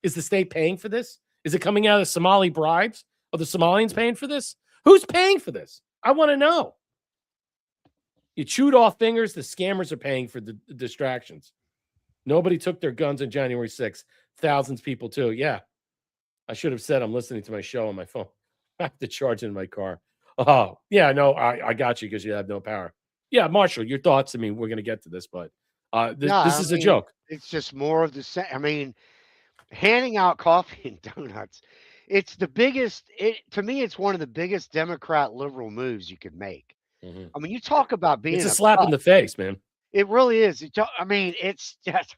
Speaker 1: Is the state paying for this? Is it coming out of Somali bribes? Are the Somalians paying for this? Who's paying for this? I want to know. You chewed off fingers. The scammers are paying for the distractions. Nobody took their guns on January 6th. Thousands of people too. Yeah. I should have said I'm listening to my show on my phone. I have to charge it in my car. Oh, yeah, no, I got you because you have no power. Yeah, Marshall, your thoughts. I mean, we're going to get to this, but this is a joke.
Speaker 2: It's just more of the same. I mean, handing out coffee and donuts, it's the biggest, to me, it's one of the biggest Democrat liberal moves you could make.
Speaker 1: Mm-hmm.
Speaker 2: I mean, you talk about being
Speaker 1: it's a slap in the face, man.
Speaker 2: It really is. It's just,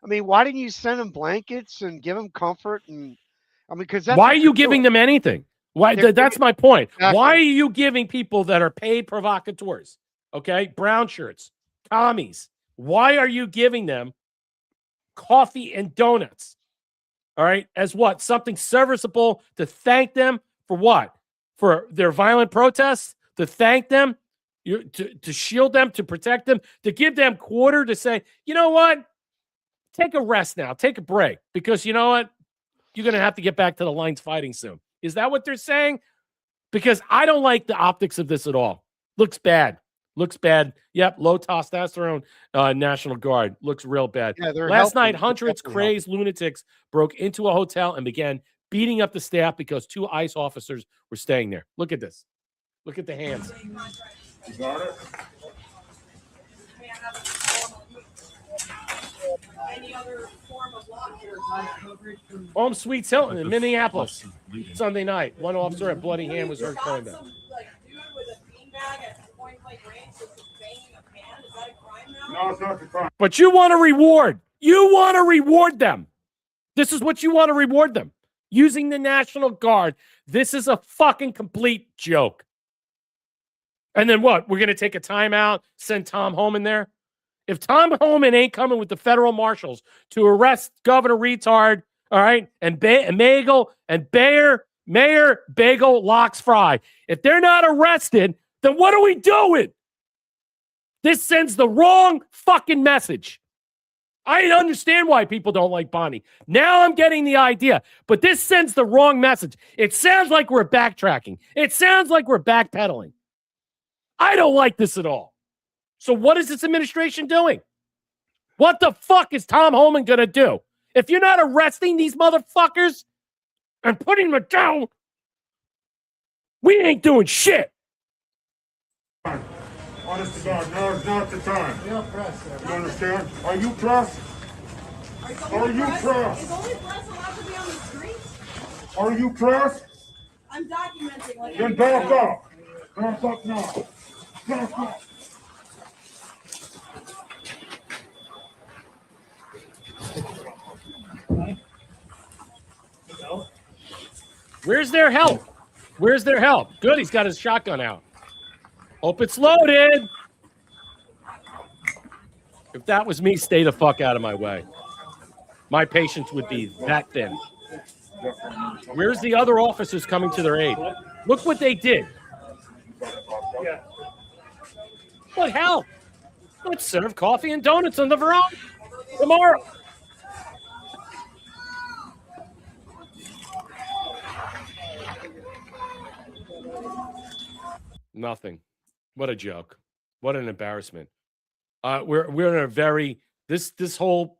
Speaker 2: why didn't you send them blankets and give them comfort? Because
Speaker 1: why are you giving them anything? Why? That's my point.
Speaker 2: Exactly.
Speaker 1: Why are you giving people that are paid provocateurs, okay, brown shirts, commies? Why are you giving them coffee and donuts? All right, as what? Something serviceable to thank them for what? For their violent protests? To thank them? To shield them? To protect them? To give them quarter to say, you know what? Take a rest now. Take a break. Because you know what? You're going to have to get back to the lines fighting soon. Is that what they're saying? Because I don't like the optics of this at all. Looks bad. Looks bad. Yep, low testosterone National Guard. Looks real bad.
Speaker 2: Yeah,
Speaker 1: Last night, hundreds crazed lunatics broke into a hotel and began beating up the staff because 2 ICE officers were staying there. Look at this. Look at the hands.
Speaker 5: You got it? Any other form of law enforcement?
Speaker 1: Home Sweet Hilton in Minneapolis. Sunday night. 1 officer at bloody hand was hurt going down.
Speaker 5: No, it's not the crime.
Speaker 1: But you want to reward. You want to reward them. This is what you want to reward them. Using the National Guard. This is a fucking complete joke. And then what? We're going to take a timeout, send Tom Homan there? If Tom Homan ain't coming with the federal marshals to arrest Governor Retard, all right, and Bagel and Mayor Bagel Locks Fry, if they're not arrested, then what are we doing? This sends the wrong fucking message. I understand why people don't like Bonnie. Now I'm getting the idea, but this sends the wrong message. It sounds like we're backtracking. It sounds like we're backpedaling. I don't like this at all. So what is this administration doing? What the fuck is Tom Homan going to do? If you're not arresting these motherfuckers and putting them down, we ain't doing shit.
Speaker 5: Honest to God, now is not the time.
Speaker 6: We don't press, sir.
Speaker 5: You understand? Are you pressed? Are you pressed?
Speaker 6: Is only press allowed to be on the street?
Speaker 5: Are you pressed?
Speaker 6: I'm documenting. Like
Speaker 5: Then back up. Back up now.
Speaker 1: Where's their help? Where's their help? Good, he's got his shotgun out. Hope it's loaded. If that was me, stay the fuck out of my way. My patience would be that thin. Where's the other officers coming to their aid? Look what they did. What hell? Let's serve coffee and donuts on the veranda tomorrow. Nothing. What a joke. What an embarrassment. We're in a very this whole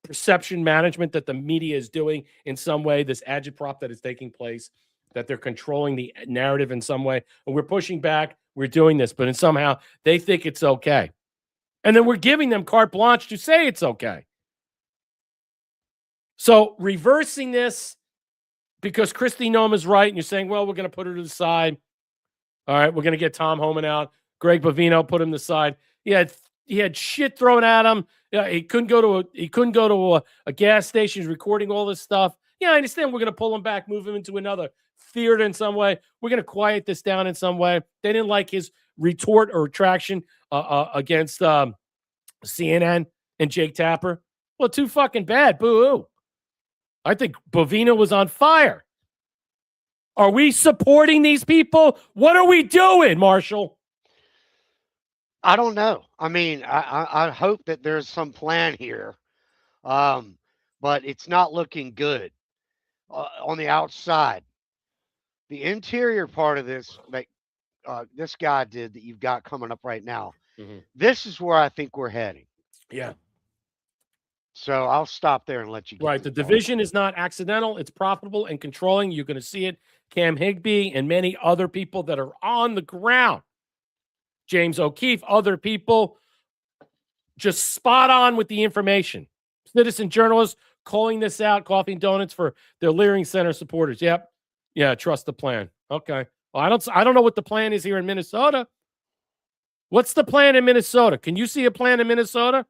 Speaker 1: perception management that the media is doing in some way, this agitprop that is taking place, that they're controlling the narrative in some way. And we're pushing back. We're doing this, but somehow they think it's okay. And then we're giving them carte blanche to say it's okay. So reversing this because Kristi Noem is right, and you're saying, well, we're going to put her to the side. All right, we're going to get Tom Homan out. Greg Bovino put him to the side. He had shit thrown at him. Yeah, he couldn't go to a gas station. He's recording all this stuff. Yeah, I understand. We're going to pull him back, move him into another theater in some way. We're going to quiet this down in some way. They didn't like his retort or retraction against CNN and Jake Tapper. Well, too fucking bad. Boo-hoo. I think Bovino was on fire. Are we supporting these people? What are we doing, Marshall?
Speaker 2: I don't know. I mean, I hope that there's some plan here, but it's not looking good on the outside. The interior part of this, like this guy did that you've got coming up right now, this is where I think we're heading.
Speaker 1: Yeah.
Speaker 2: So I'll stop there and let you get
Speaker 1: right. The division is not accidental. It's profitable and controlling. You're going to see it. Cam Higbee and many other people that are on the ground. James O'Keefe, other people, just spot on with the information. Citizen journalists calling this out, Coffee and Donuts for their Leering Center supporters. Yep. Yeah, trust the plan. Okay. Well, I don't know what the plan is here in Minnesota. What's the plan in Minnesota? Can you see a plan in Minnesota?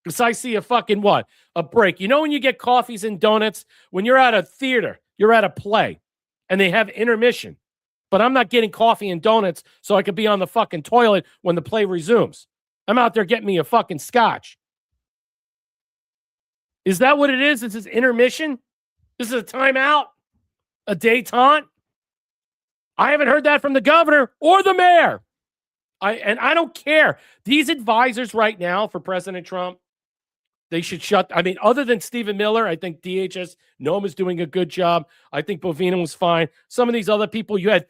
Speaker 1: Because I see a fucking what? A break. You know when you get coffees and donuts? When you're at a theater, you're at a play, and they have intermission. But I'm not getting coffee and donuts so I could be on the fucking toilet when the play resumes. I'm out there getting me a fucking scotch. Is that what it is? This is intermission? This is a timeout? A détente? I haven't heard that from the governor or the mayor. I don't care. These advisors right now for President Trump, they should shut. I mean, other than Stephen Miller, I think DHS Noem is doing a good job. I think Bovino was fine. Some of these other people, you got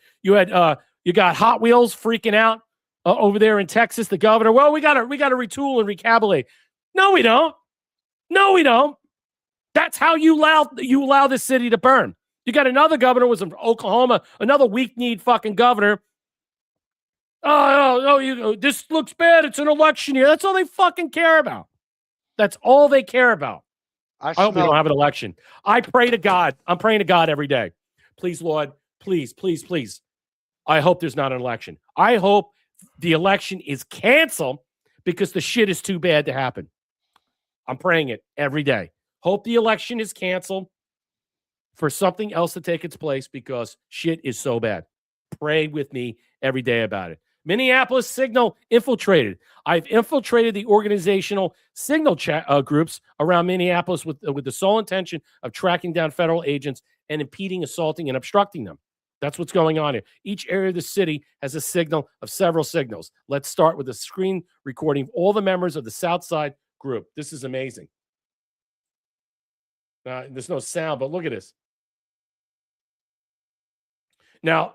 Speaker 1: Hot Wheels freaking out over there in Texas. The governor, well, we got to retool and recalibrate. No, we don't. No, we don't. That's how you allow this city to burn. You got another governor was from Oklahoma, another weak-kneed fucking governor. This looks bad. It's an election year. That's all they fucking care about. That's all they care about. I hope we don't have an election. I pray to God. I'm praying to God every day. Please, Lord, please, please, please. I hope there's not an election. I hope the election is canceled because the shit is too bad to happen. I'm praying it every day. Hope the election is canceled for something else to take its place because shit is so bad. Pray with me every day about it. Minneapolis Signal infiltrated. I've infiltrated the organizational signal groups around Minneapolis with the sole intention of tracking down federal agents and impeding, assaulting, and obstructing them. That's what's going on here. Each area of the city has a signal of several signals. Let's start with a screen recording of all the members of the Southside group. This is amazing. There's no sound, but look at this. Now,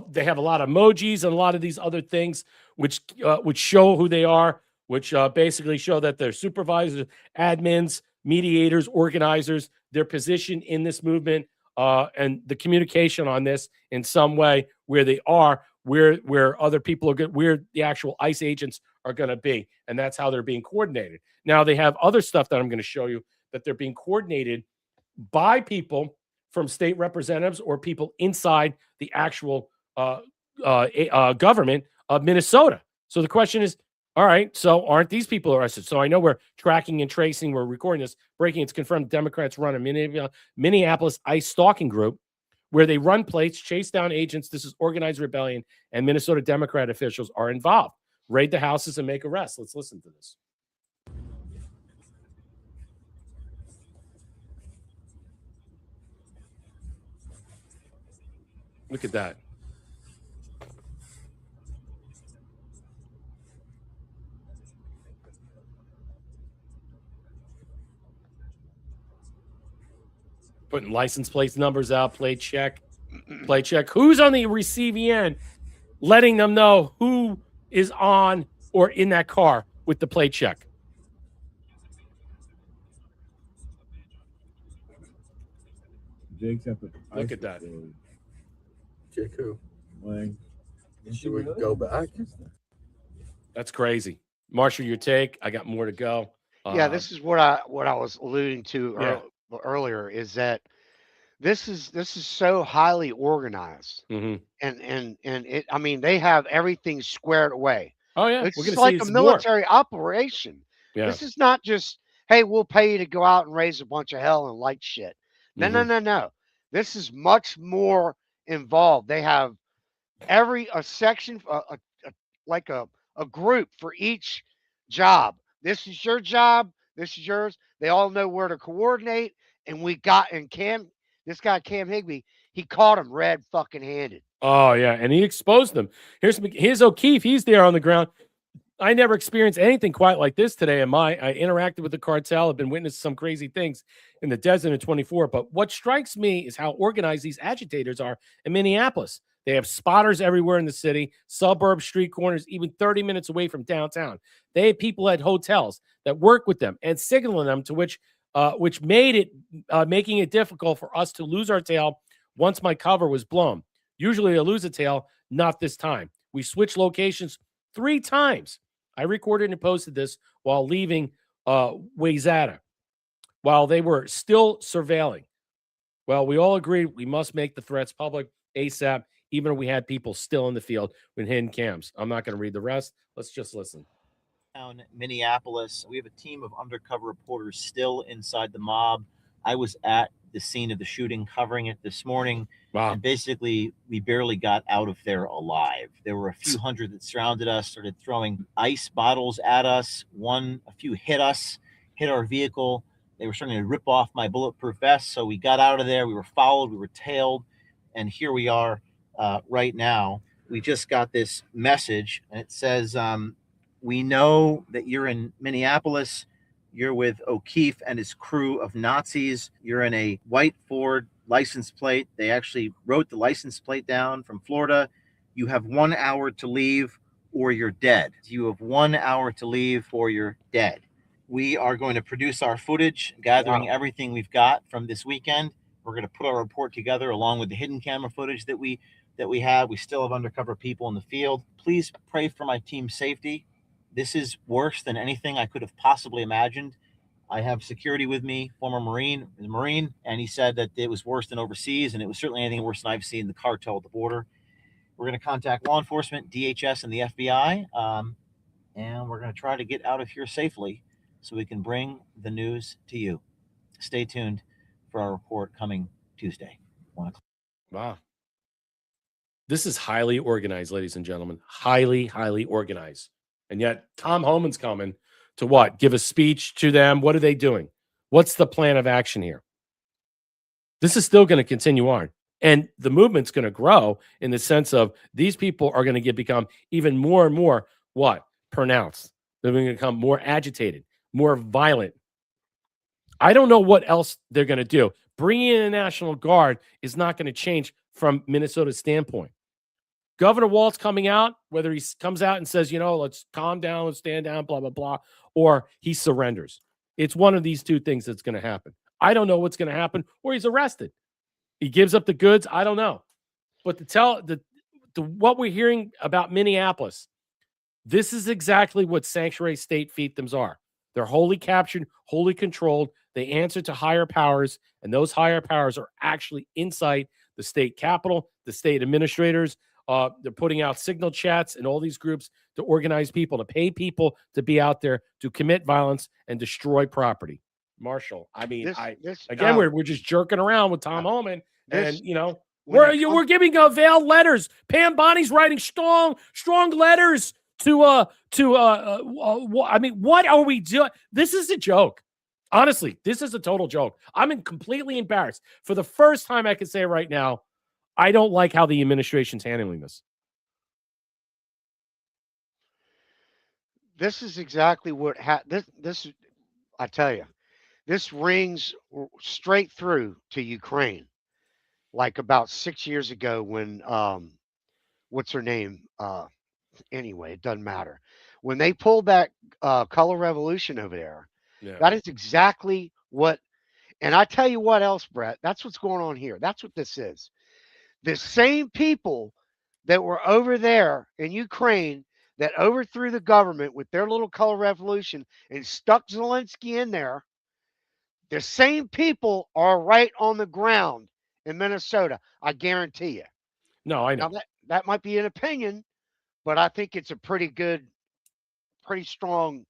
Speaker 1: they have a lot of emojis and a lot of these other things which show who they are, which basically show that they're supervisors, admins, mediators, organizers, their position in this movement, and the communication on this in some way where they are, where other people are good, where the actual ICE agents are going to be. And that's how they're being coordinated. Now, they have other stuff that I'm going to show you that they're being coordinated by people from state representatives or people inside the actual government of Minnesota. So the question is, all right, so aren't these people arrested? So I know we're tracking and tracing. We're recording this. Breaking, it's confirmed Democrats run a Minneapolis ICE stalking group where they run plates, chase down agents. This is organized rebellion, and Minnesota Democrat officials are involved. Raid the houses and make arrests. Let's listen to this. Look at that. Putting license plate numbers out, plate check. Who's on the receiving end, letting them know who is on or in that car with the plate check?
Speaker 5: Jake's at the
Speaker 1: Look at that.
Speaker 7: Jake who?
Speaker 5: Lang.
Speaker 7: Should we go back?
Speaker 1: That's crazy. Marshall, your take. I got more to go.
Speaker 2: Yeah, this is what I was alluding to
Speaker 1: Yeah.
Speaker 2: earlier, is that this is so highly organized,
Speaker 1: Mhm.
Speaker 2: and it. I mean, they have everything squared away.
Speaker 1: Oh yeah,
Speaker 2: It's
Speaker 1: we're gonna
Speaker 2: like
Speaker 1: see
Speaker 2: a
Speaker 1: some more.
Speaker 2: military operation.
Speaker 1: Yeah.
Speaker 2: This is not just, hey, we'll pay you to go out and raise a bunch of hell and light shit. No,
Speaker 1: Mhm.
Speaker 2: no. This is much more involved. They have a section, like a group for each job. This is your job. This is yours. They all know where to coordinate. And this guy Cam Higbee, he caught him red fucking handed.
Speaker 1: Oh yeah, and he exposed them. Here's O'Keefe. He's there on the ground. I never experienced anything quite like this today. I interacted with the cartel. I've been witnessing some crazy things in the desert in 24. But what strikes me is how organized these agitators are in Minneapolis. They have spotters everywhere in the city, suburb street corners, even 30 minutes away from downtown. They have people at hotels that work with them and signaling them, to which making it difficult for us to lose our tail once my cover was blown. Usually I lose a tail, not this time. We switched locations 3 times. I recorded and posted this while leaving Wayzata, while they were still surveilling. Well, we all agreed we must make the threats public ASAP, even if we had people still in the field with hidden cams. I'm not going to read the rest. Let's just listen.
Speaker 8: Down Minneapolis, we have a team of undercover reporters still inside the mob. I was at the scene of the shooting, covering it this morning.
Speaker 1: Wow.
Speaker 8: And basically, we barely got out of there alive. There were a few hundred that surrounded us, started throwing ice bottles at us. A few hit us, hit our vehicle. They were starting to rip off my bulletproof vest. So we got out of there. We were followed. We were tailed. And here we are right now. We just got this message, and it says, we know that you're in Minneapolis. You're with O'Keefe and his crew of Nazis. You're in a white Ford license plate. They actually wrote the license plate down from Florida. You have 1 hour to leave or you're dead. You have 1 hour to leave or you're dead. We are going to produce our footage, gathering everything we've got from this weekend. We're going to put our report together along with the hidden camera footage that we have. We still have undercover people in the field. Please pray for my team's safety. This is worse than anything I could have possibly imagined. I have security with me, former Marine, and he said that it was worse than overseas, and it was certainly anything worse than I've seen the cartel at the border. We're going to contact law enforcement, DHS, and the FBI, and we're going to try to get out of here safely so we can bring the news to you. Stay tuned for our report coming Tuesday. 1 o'clock.
Speaker 1: Wow. This is highly organized, ladies and gentlemen. Highly, highly organized. And yet Tom Homan's coming to what? Give a speech to them. What are they doing? What's the plan of action here? This is still going to continue on. And the movement's going to grow in the sense of these people are going to become even more and more what? Pronounced. They're going to become more agitated, more violent. I don't know what else they're going to do. Bringing in a National Guard is not going to change from Minnesota's standpoint. Governor Walz coming out, whether he comes out and says, let's calm down, let's stand down, blah, blah, blah, or he surrenders. It's one of these two things that's going to happen. I don't know what's going to happen, or he's arrested. He gives up the goods. I don't know. But what we're hearing about Minneapolis, this is exactly what sanctuary state fiefdoms are. They're wholly captured, wholly controlled. They answer to higher powers, and those higher powers are actually inside the state capitol, the state administrators, They're putting out signal chats in all these groups to organize people, to pay people to be out there to commit violence and destroy property. Marshall, I mean, we're just jerking around with Tom Homan, and we're giving veiled letters. Pam Bonnie's writing strong letters to I mean, what are we doing? This is a joke. Honestly, this is a total joke. I'm completely embarrassed. For the first time, I can say right now, I don't like how the administration's handling this.
Speaker 2: This is exactly what this. I tell you, this rings straight through to Ukraine. Like about 6 years ago, when what's her name? Anyway, it doesn't matter. When they pulled that color revolution over there, that is exactly what. And I tell you what else, Brett. That's what's going on here. That's what this is. The same people that were over there in Ukraine that overthrew the government with their little color revolution and stuck Zelensky in there, the same people are right on the ground in Minnesota. I guarantee you.
Speaker 1: No, I know.
Speaker 2: Now that might be an opinion, but I think it's a pretty strong.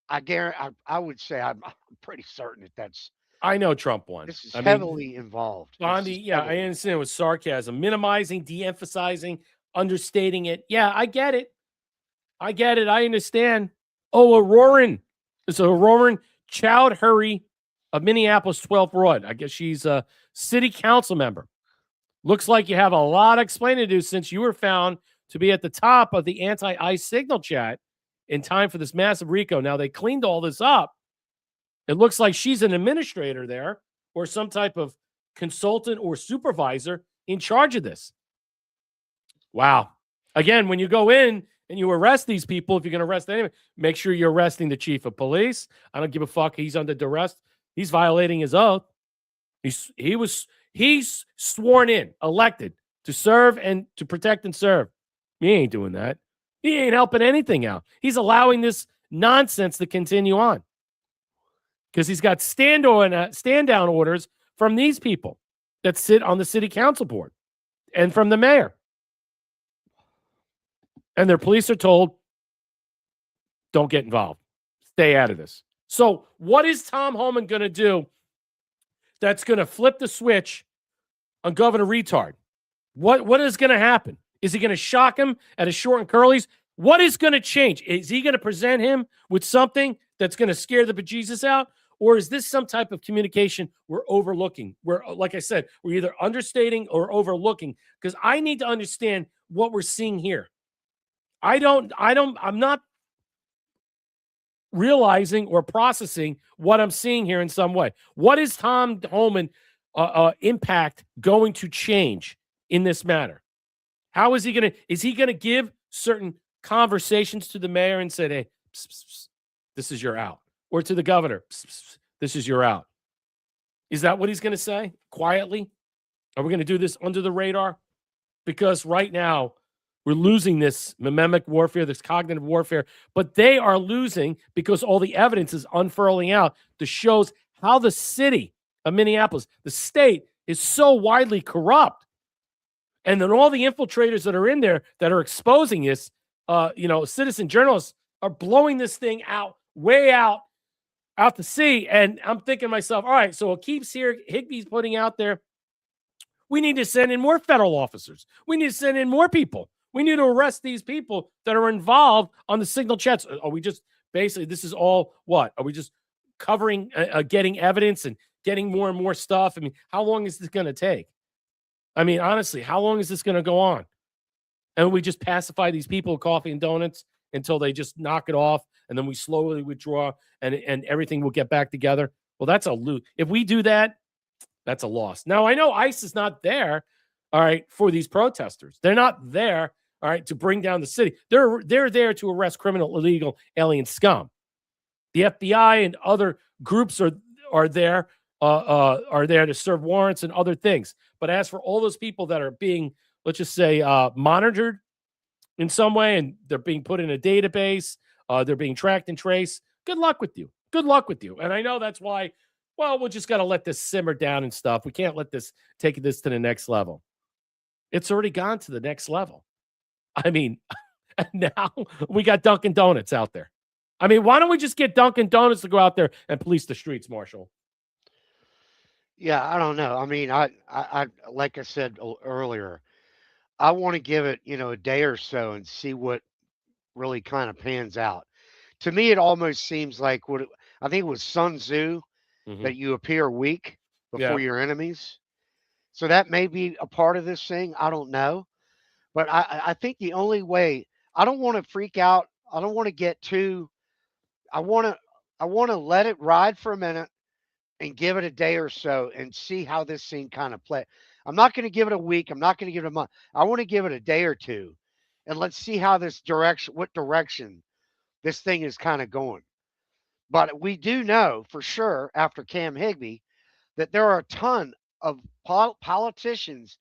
Speaker 2: I would say I'm pretty certain that's.
Speaker 1: I know Trump won.
Speaker 2: This is heavily involved.
Speaker 1: Bondi, I understand it was sarcasm, minimizing, de-emphasizing, understating it. Yeah, I get it. I understand. Oh, Auroran. It's Auroran Chowdhury of Minneapolis 12th Ward. I guess she's a city council member. Looks like you have a lot of explaining to do since you were found to be at the top of the anti-ICE signal chat in time for this massive RICO. Now, they cleaned all this up. It looks like she's an administrator there or some type of consultant or supervisor in charge of this. Wow. Again, when you go in and you arrest these people, if you're going to arrest anyone, make sure you're arresting the chief of police. I don't give a fuck. He's under duress. He's violating his oath. He's sworn in, elected to serve and to protect and serve. He ain't doing that. He ain't helping anything out. He's allowing this nonsense to continue on because he's got stand down orders from these people that sit on the city council board and from the mayor. And their police are told, don't get involved. Stay out of this. So what is Tom Homan going to do that's going to flip the switch on Governor Retard? What is going to happen? Is he going to shock him at his short and curlies? What is going to change? Is he going to present him with something that's going to scare the bejesus out? Or is this some type of communication we're overlooking? Like I said, we're either understating or overlooking, because I need to understand what we're seeing here. I'm not realizing or processing what I'm seeing here in some way. What is Tom Homan impact going to change in this matter? How is he going to give certain conversations to the mayor and say, hey, pss, pss, pss, this is your out? Or to the governor, pss, pss, pss, this is your out? Is that what he's going to say quietly? Are we going to do this under the radar? Because right now, we're losing this mimemic warfare, this cognitive warfare, but they are losing because all the evidence is unfurling out that shows how the city of Minneapolis, the state, is so widely corrupt. And then all the infiltrators that are in there that are exposing this, citizen journalists are blowing this thing out, way out to sea. And I'm thinking to myself, all right, so it keeps here. Higbee's putting out there, we need to send in more federal officers. We need to send in more people. We need to arrest these people that are involved on the signal chats. Are we just basically, this is all what? Are we just covering, getting evidence and getting more and more stuff? I mean, how long is this going to take? I mean, honestly, how long is this going to go on? And we just pacify these people with coffee and donuts until they just knock it off, and then we slowly withdraw, and everything will get back together. Well, that's a lose. If we do that, that's a loss. Now, I know ICE is not there, all right, for these protesters. They're not there, all right, to bring down the city. They're there to arrest criminal, illegal, alien scum. The FBI and other groups are there to serve warrants and other things. But as for all those people that are being, let's just say, monitored in some way, and they're being put in a database, they're being tracked and traced, good luck with you. Good luck with you. And I know that's why, well, we're just got to let this simmer down and stuff. We can't let this take this to the next level. It's already gone to the next level. I mean, now we got Dunkin' Donuts out there. I mean, why don't we just get Dunkin' Donuts to go out there and police the streets, Marshall?
Speaker 2: Yeah, I don't know. I mean, like I said earlier, I want to give it, a day or so and see what really kind of pans out. To me, it almost seems like I think it was Sun Tzu
Speaker 1: Mhm.
Speaker 2: that you appear weak before
Speaker 1: Yeah.
Speaker 2: your enemies. So that may be a part of this thing. I don't know. But I think the only way, I don't want to freak out. I don't want to get too, I want to, I want to let it ride for a minute and give it a day or so and see how this thing kind of play. I'm not going to give it a week. I'm not going to give it a month. I want to give it a day or two and let's see how what direction this thing is kind of going. But we do know for sure after Cam Higbee that there are a ton of politicians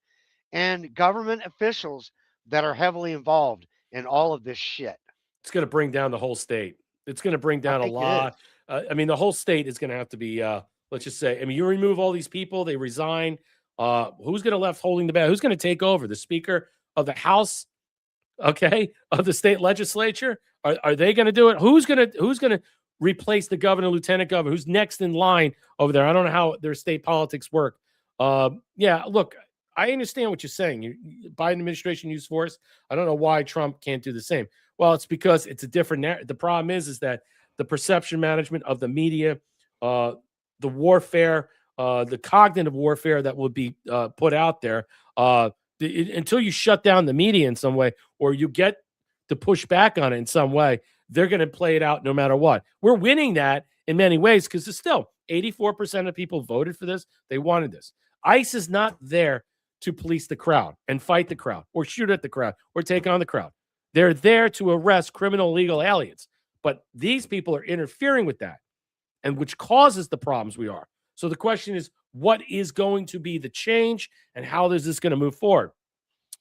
Speaker 2: and government officials that are heavily involved in all of this shit.
Speaker 1: It's going to bring down the whole state. It's going to bring
Speaker 2: I
Speaker 1: down a
Speaker 2: think it
Speaker 1: lot.
Speaker 2: is.
Speaker 1: I mean, the whole state is going to have to be, let's just say, I mean, you remove all these people, they resign. Who's going to left holding the bag? Who's going to take over? The Speaker of the House, okay, of the state legislature? Are they going to do it? Who's going to replace the governor, lieutenant governor? Who's next in line over there? I don't know how their state politics work. Yeah, look, I understand what you're saying. Biden administration used force. I don't know why Trump can't do the same. Well, it's because it's a different narrative. The problem is that the perception management of the media, the warfare, the cognitive warfare that will be put out there, until you shut down the media in some way or you get to push back on it in some way, they're going to play it out no matter what. We're winning that in many ways because it's still 84% of people voted for this. They wanted this. ICE is not there to police the crowd and fight the crowd or shoot at the crowd or take on the crowd. They're there to arrest criminal illegal aliens. But these people are interfering with that, and which causes the problems we are. So the question is, what is going to be the change and how is this going to move forward?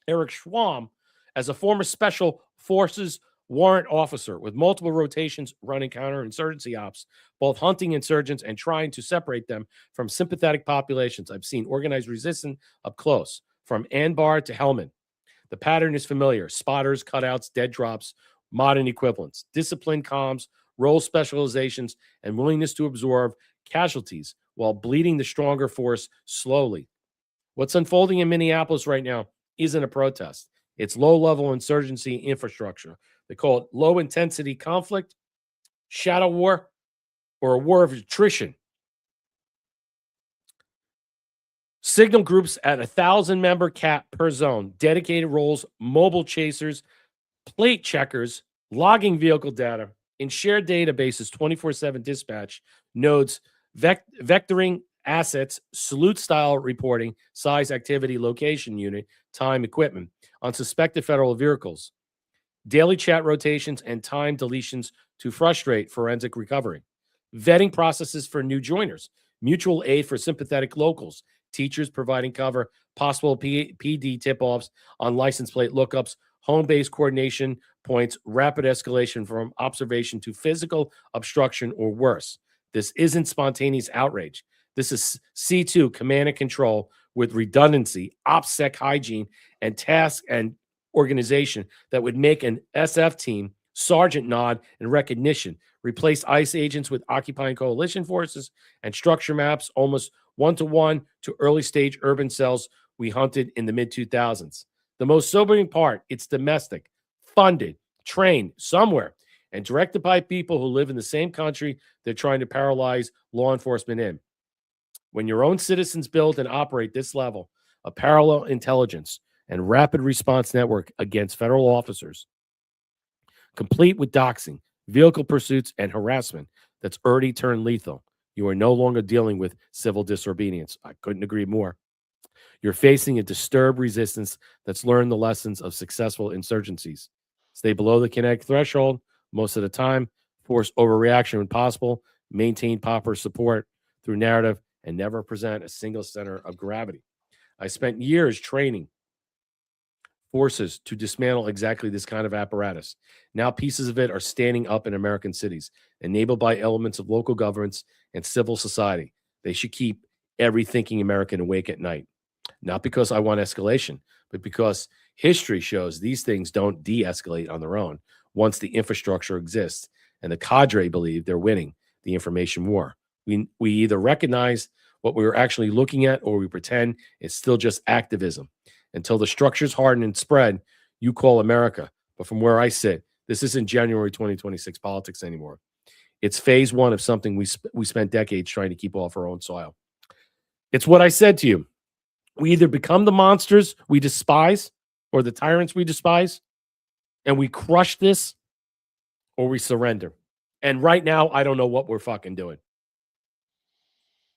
Speaker 1: Eric Schwam, as a former special forces warrant officer with multiple rotations running counterinsurgency ops, both hunting insurgents and trying to separate them from sympathetic populations. I've seen organized resistance up close, from Anbar to Helmand. The pattern is familiar: spotters, cutouts, dead drops, modern equivalents, disciplined comms, role specializations, and willingness to absorb casualties while bleeding the stronger force slowly. What's unfolding in Minneapolis right now isn't a protest. It's low-level insurgency infrastructure. They call it low-intensity conflict, shadow war, or a war of attrition. Signal groups at 1,000-member cap per zone, dedicated roles, mobile chasers, plate checkers, logging vehicle data, in shared databases, 24/7 dispatch, nodes, vectoring assets, salute-style reporting, size, activity, location unit, time, equipment, on suspected federal vehicles, daily chat rotations, and time deletions to frustrate forensic recovery, vetting processes for new joiners, mutual aid for sympathetic locals, teachers providing cover, possible PD tip-offs on license plate lookups, home-based coordination points, rapid escalation from observation to physical obstruction or worse. This isn't spontaneous outrage. This is C2, command and control, with redundancy, OPSEC hygiene, and task and organization that would make an SF team sergeant nod in recognition, replace ICE agents with occupying coalition forces, and structure maps almost one-to-one to early-stage urban cells we hunted in the mid-2000s. The most sobering part, it's domestic, funded, trained somewhere, and directed by people who live in the same country they're trying to paralyze law enforcement in. When your own citizens build and operate this level of parallel intelligence and rapid response network against federal officers, complete with doxing, vehicle pursuits, and harassment that's already turned lethal, you are no longer dealing with civil disobedience. I couldn't agree more. You're facing a disturbed resistance that's learned the lessons of successful insurgencies. Stay below the kinetic threshold most of the time, force overreaction when possible, maintain proper support through narrative, and never present a single center of gravity. I spent years training forces to dismantle exactly this kind of apparatus. Now pieces of it are standing up in American cities, enabled by elements of local governments and civil society. They should keep every thinking American awake at night. Not because I want escalation, but because History shows these things don't de-escalate on their own once the infrastructure exists and the cadre believe they're winning the information war. We either recognize what we were actually looking at or we pretend it's still just activism. Until the structures harden and spread, you call America. But from where I sit, this isn't January 2026 politics anymore. It's phase one of something we spent decades trying to keep off our own soil. It's what I said to you. We either become the monsters we despise or the tyrants we despise, and we crush this, or we surrender. And right now, I don't know what we're fucking doing.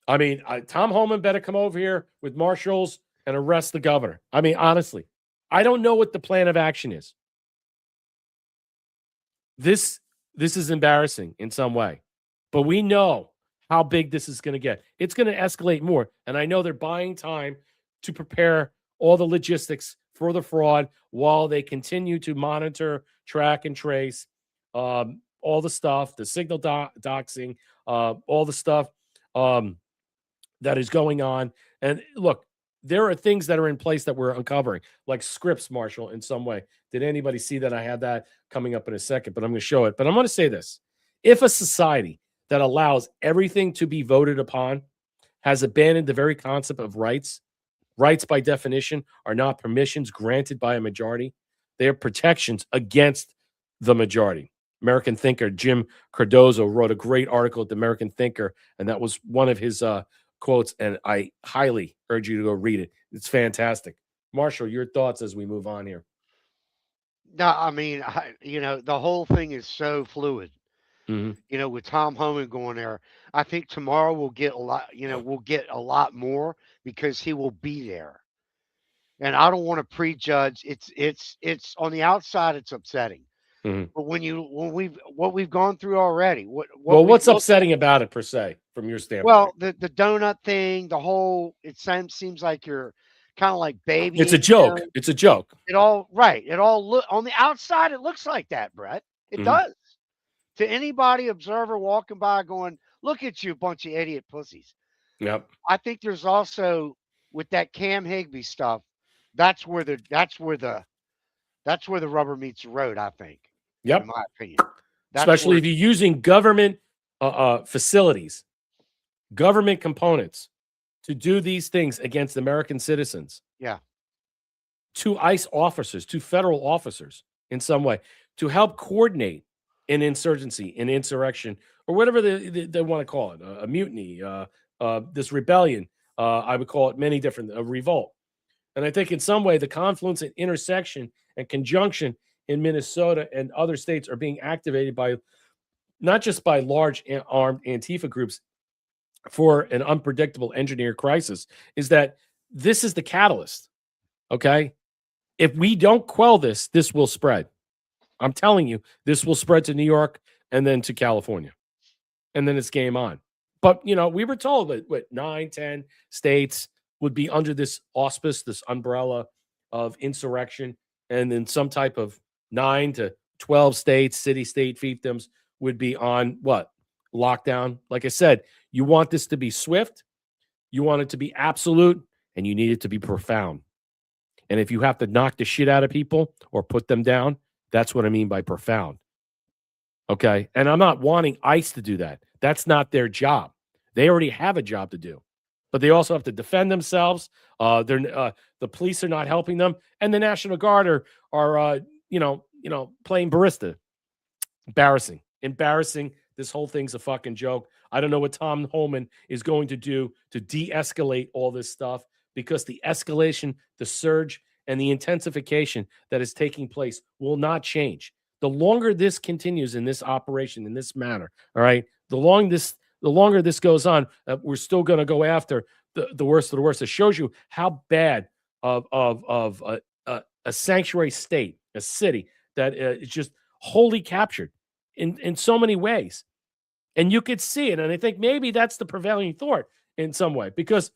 Speaker 1: I mean, Tom Homan better come over here with marshals and arrest the governor. I mean, honestly, I don't know what the plan of action is. This is embarrassing in some way, but we know how big this is going to get. It's going to escalate more, and I know they're buying time to prepare all the logistics for the fraud while they continue to monitor, track, and trace all the stuff, the signal doxing, all the stuff that is going on. And look, there are things that are in place that we're uncovering, like scripts, Marshall, in some way. Did anybody see that? I have that coming up in a second, but I'm going to show it. But I'm going to say this. If a society that allows everything to be voted upon has abandoned the very concept of rights, rights by definition are not permissions granted by a majority. They are protections against the majority. American thinker Jim Cardozo wrote a great article at the American Thinker, and that was one of his quotes, and I highly urge you to go read it. It's fantastic. Marshall, your thoughts as we move on here.
Speaker 2: No, I mean, the whole thing is so fluid. With Tom Homan going there, I think tomorrow we'll get a lot. We'll get a lot more because he will be there. And I don't want to prejudge. It's on the outside. It's upsetting. But what we've gone through already,
Speaker 1: what's upsetting about it per se from your standpoint?
Speaker 2: Well, the donut thing, the whole seems like you're kind of like baby.
Speaker 1: It's a joke. It's a joke.
Speaker 2: It all look on the outside. It looks like that, Brett. It does. To anybody observer walking by, going, "Look at you, bunch of idiot pussies."
Speaker 1: Yep.
Speaker 2: I think there's also with that Cam Higbee stuff. That's where the rubber meets the road. I think.
Speaker 1: Yep.
Speaker 2: In my opinion.
Speaker 1: Especially if you're using government facilities, government components to do these things against American citizens.
Speaker 2: Yeah.
Speaker 1: To ICE officers, to federal officers in some way, to help coordinate an insurgency, an insurrection, or whatever they want to call it, a mutiny, this rebellion. I would call it many different, a revolt. And I think in some way the confluence and intersection and conjunction in Minnesota and other states are being activated by not just by large armed Antifa groups for an unpredictable engineered crisis, is that this is the catalyst. Okay. If we don't quell this, this will spread. I'm telling you, this will spread to New York and then to California. And then it's game on. But, we were told that 9, 10 states would be under this auspice, this umbrella of insurrection, and then some type of 9 to 12 states, city-state fiefdoms would be on what? Lockdown. Like I said, you want this to be swift, you want it to be absolute, and you need it to be profound. And if you have to knock the shit out of people or put them down, that's what I mean by profound. Okay? And I'm not wanting ICE to do that. That's not their job. They already have a job to do. But they also have to defend themselves. The police are not helping them. And the National Guard are playing barista. Embarrassing. This whole thing's a fucking joke. I don't know what Tom Homan is going to do to de-escalate all this stuff, because the escalation, the surge, and the intensification that is taking place will not change. The longer this continues in this operation, in this manner, all right, the longer this goes on, we're still going to go after the worst of the worst. It shows you how bad of a sanctuary state, a city that is just wholly captured in so many ways. And you could see it. And I think maybe that's the prevailing thought in some way, because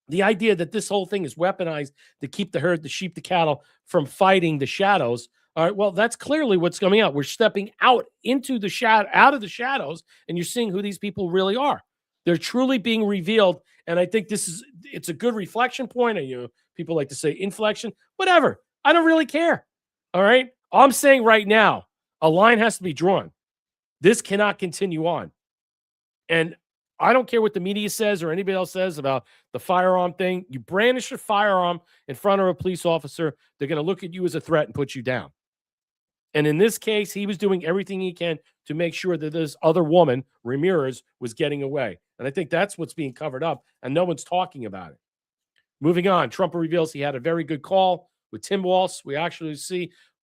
Speaker 1: the idea that this whole thing is weaponized to keep the herd, the sheep, the cattle from fighting the shadows. All right, well, that's clearly what's coming out. We're stepping out into the out of the shadows, and you're seeing who these people really are. They're truly being revealed, and I think it's a good reflection point. And people like to say inflection, whatever. I don't really care. All right. I'm saying right now, a line has to be drawn. This cannot continue on. And I don't care what the media says or anybody else says about the firearm thing. You brandish a firearm in front of a police officer, they're going to look at you as a threat and put you down. And in this case, he was doing everything he can to make sure that this other woman, Ramirez, was getting away. And I think that's what's being covered up, and no one's talking about it. Moving on, Trump reveals he had a very good call with Tim Walz. We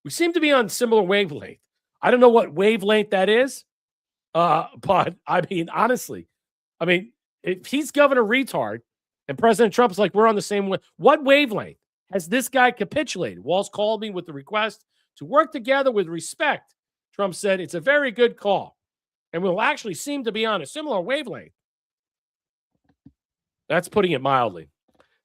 Speaker 1: seem to be on similar wavelength. I don't know what wavelength that is, but I mean, honestly, if he's governor retard and President Trump's like, we're on the same way, what wavelength has this guy capitulated? Walz called me with the request to work together with respect. Trump said, it's a very good call, and we'll actually seem to be on a similar wavelength. That's putting it mildly.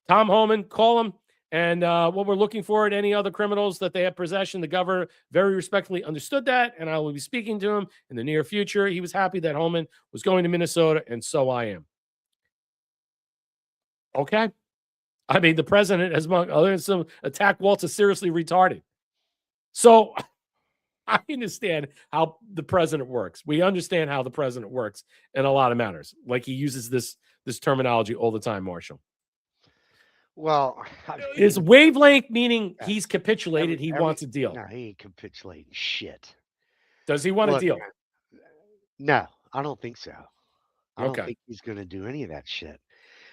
Speaker 1: Tom Homan, call him. And what we're looking for at any other criminals that they have possession, the governor very respectfully understood that, and I will be speaking to him in the near future. He was happy that Homan was going to Minnesota, and so I am. Okay. I mean, the president, as among other some attack Walz, is seriously retarded. So I understand how the president works. We understand how the president works in a lot of matters. Like he uses this terminology all the time, Marshall.
Speaker 2: Well,
Speaker 1: is wavelength meaning he's capitulated, he wants a deal?
Speaker 2: No, he ain't capitulating shit.
Speaker 1: Does he want a deal?
Speaker 2: No, I don't think so. I don't think he's going to do any of that shit.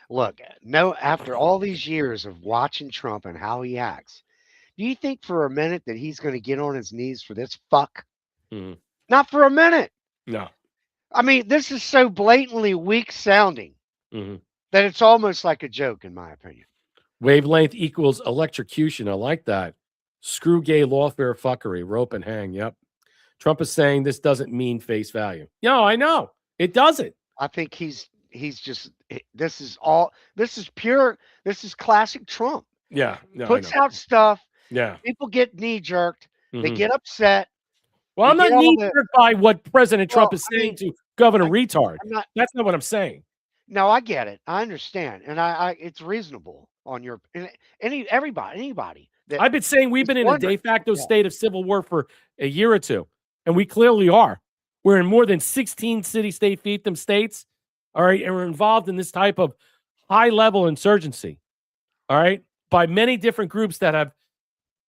Speaker 2: Look, no, after all these years of watching Trump and how he acts, do you think for a minute that he's going to get on his knees for this fuck?
Speaker 1: Mm-hmm.
Speaker 2: Not for a minute.
Speaker 1: No.
Speaker 2: I mean, this is so blatantly weak sounding that it's almost like a joke, in my opinion.
Speaker 1: Wavelength equals electrocution. I like that. Screw gay lawfare fuckery. Rope and hang. Yep. Trump is saying this doesn't mean face value. No, I know. It doesn't.
Speaker 2: I think he's just, this is pure, this is classic Trump.
Speaker 1: Yeah. No,
Speaker 2: puts out stuff.
Speaker 1: Yeah.
Speaker 2: People get knee jerked. They get upset.
Speaker 1: Well, I'm not knee jerked by what President Trump is saying to Governor Retard. That's not what I'm saying.
Speaker 2: No, I get it. I understand. And I it's reasonable on your anybody.
Speaker 1: I've been saying we've been in a de facto state of civil war for a year or two, and we clearly are. We're in more than 16 city-state fiefdom states, all right, and we're involved in this type of high-level insurgency, all right, by many different groups that have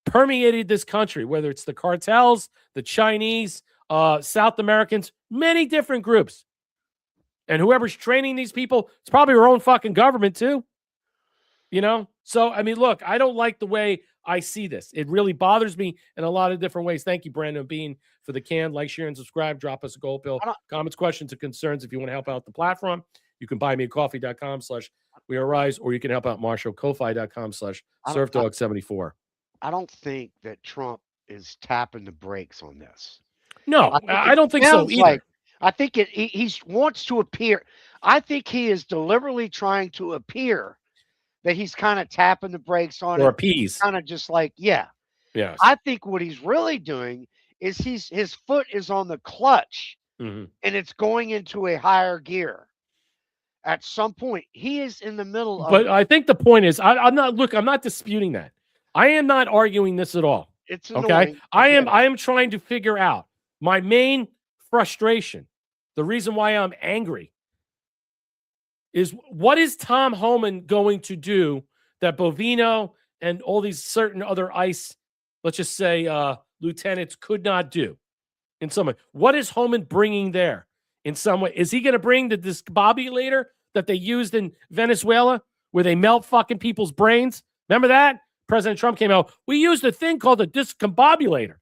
Speaker 1: permeated this country, whether it's the cartels, the Chinese, South Americans, many different groups. And whoever's training these people, it's probably our own fucking government too. You know? So, I mean, look, I don't like the way I see this. It really bothers me in a lot of different ways. Thank you, Brandon Bean, for the can. Like, share, and subscribe. Drop us a gold pill. Comments, questions, or concerns. If you want to help out the platform, you can buy me at coffee.com/wearerise, or you can help out Marshall, ko-fi.com/surfdog74.
Speaker 2: I don't think that Trump is tapping the brakes on this.
Speaker 1: No, I don't think so either.
Speaker 2: I think he wants to appear. I think he is deliberately trying to appear that he's kind of tapping the brakes on
Speaker 1: or appease.
Speaker 2: Kind of just like, yeah. I think what he's really doing is his foot is on the clutch and it's going into a higher gear. At some point, he is in the middle of.
Speaker 1: But I think the point is, I'm not disputing that. I am not arguing this at all.
Speaker 2: It's annoying.
Speaker 1: Okay. I am trying to figure out my main frustration. The reason why I'm angry is, what is Tom Homan going to do that Bovino and all these certain other ICE, let's just say, lieutenants could not do in some way? What is Homan bringing there in some way? Is he going to bring the discombobulator that they used in Venezuela where they melt fucking people's brains? Remember that? President Trump came out, we used a thing called a discombobulator.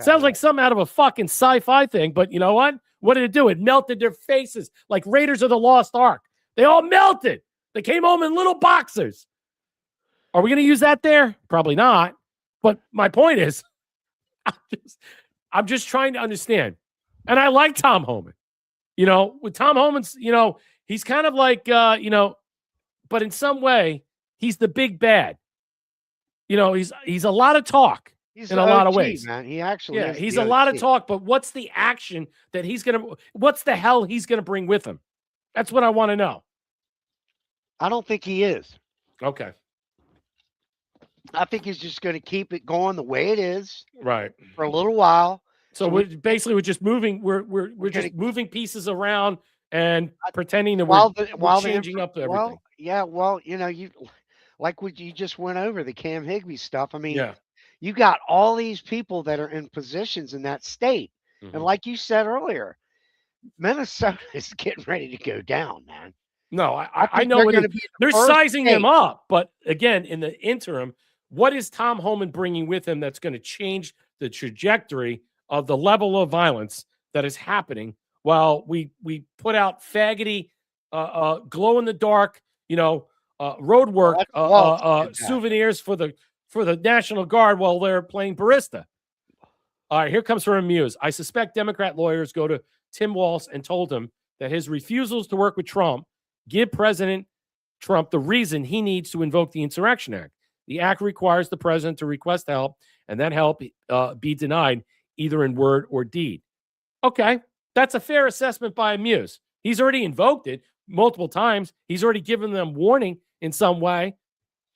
Speaker 1: Sounds like something out of a fucking sci-fi thing, but you know what? What did it do? It melted their faces like Raiders of the Lost Ark. They all melted. They came home in little boxers. Are we going to use that there? Probably not. But my point is, I'm just trying to understand. And I like Tom Homan. You know, with Tom Homan's, you know, he's kind of like, you know, but in some way, he's the big bad. You know, he's a lot of talk.
Speaker 2: He's
Speaker 1: in a lot of ways,
Speaker 2: man. He actually is.
Speaker 1: He's a lot of talk, but what's the action that what's the hell he's gonna bring with him? That's what I want to know.
Speaker 2: I don't think he is.
Speaker 1: Okay.
Speaker 2: I think he's just going to keep it going the way it is
Speaker 1: Right.
Speaker 2: for a little while.
Speaker 1: So we're just moving. We're
Speaker 2: We're
Speaker 1: just
Speaker 2: gonna
Speaker 1: moving pieces around and
Speaker 2: I-
Speaker 1: pretending that
Speaker 2: while
Speaker 1: we're changing up everything.
Speaker 2: well, yeah, well, you like what you just went over the Cam Higby stuff. I mean,
Speaker 1: Yeah.
Speaker 2: you got all these people that are in positions in that state, and
Speaker 1: Mhm.
Speaker 2: like you said earlier, Minnesota is getting ready to go down, man.
Speaker 1: No,
Speaker 2: I
Speaker 1: I
Speaker 2: think
Speaker 1: know
Speaker 2: they're
Speaker 1: it
Speaker 2: going
Speaker 1: is.
Speaker 2: to be the
Speaker 1: They're
Speaker 2: first
Speaker 1: sizing them
Speaker 2: state.
Speaker 1: up, but again, in the interim, what is Tom Homan bringing with him that's going to change the trajectory of the level of violence that is happening while we put out faggoty, glow in the dark, road work,
Speaker 2: Alex Waltz did that.
Speaker 1: souvenirs for the National Guard while they're playing barista. All right, here comes from Muse. I suspect Democrat lawyers go to Tim Walz and told him that his refusals to work with Trump give President Trump the reason he needs to invoke the Insurrection Act. The act requires the president to request help, and that help be denied either in word or deed. Okay, that's a fair assessment by Muse. He's already invoked it multiple times. He's already given them warning in some way.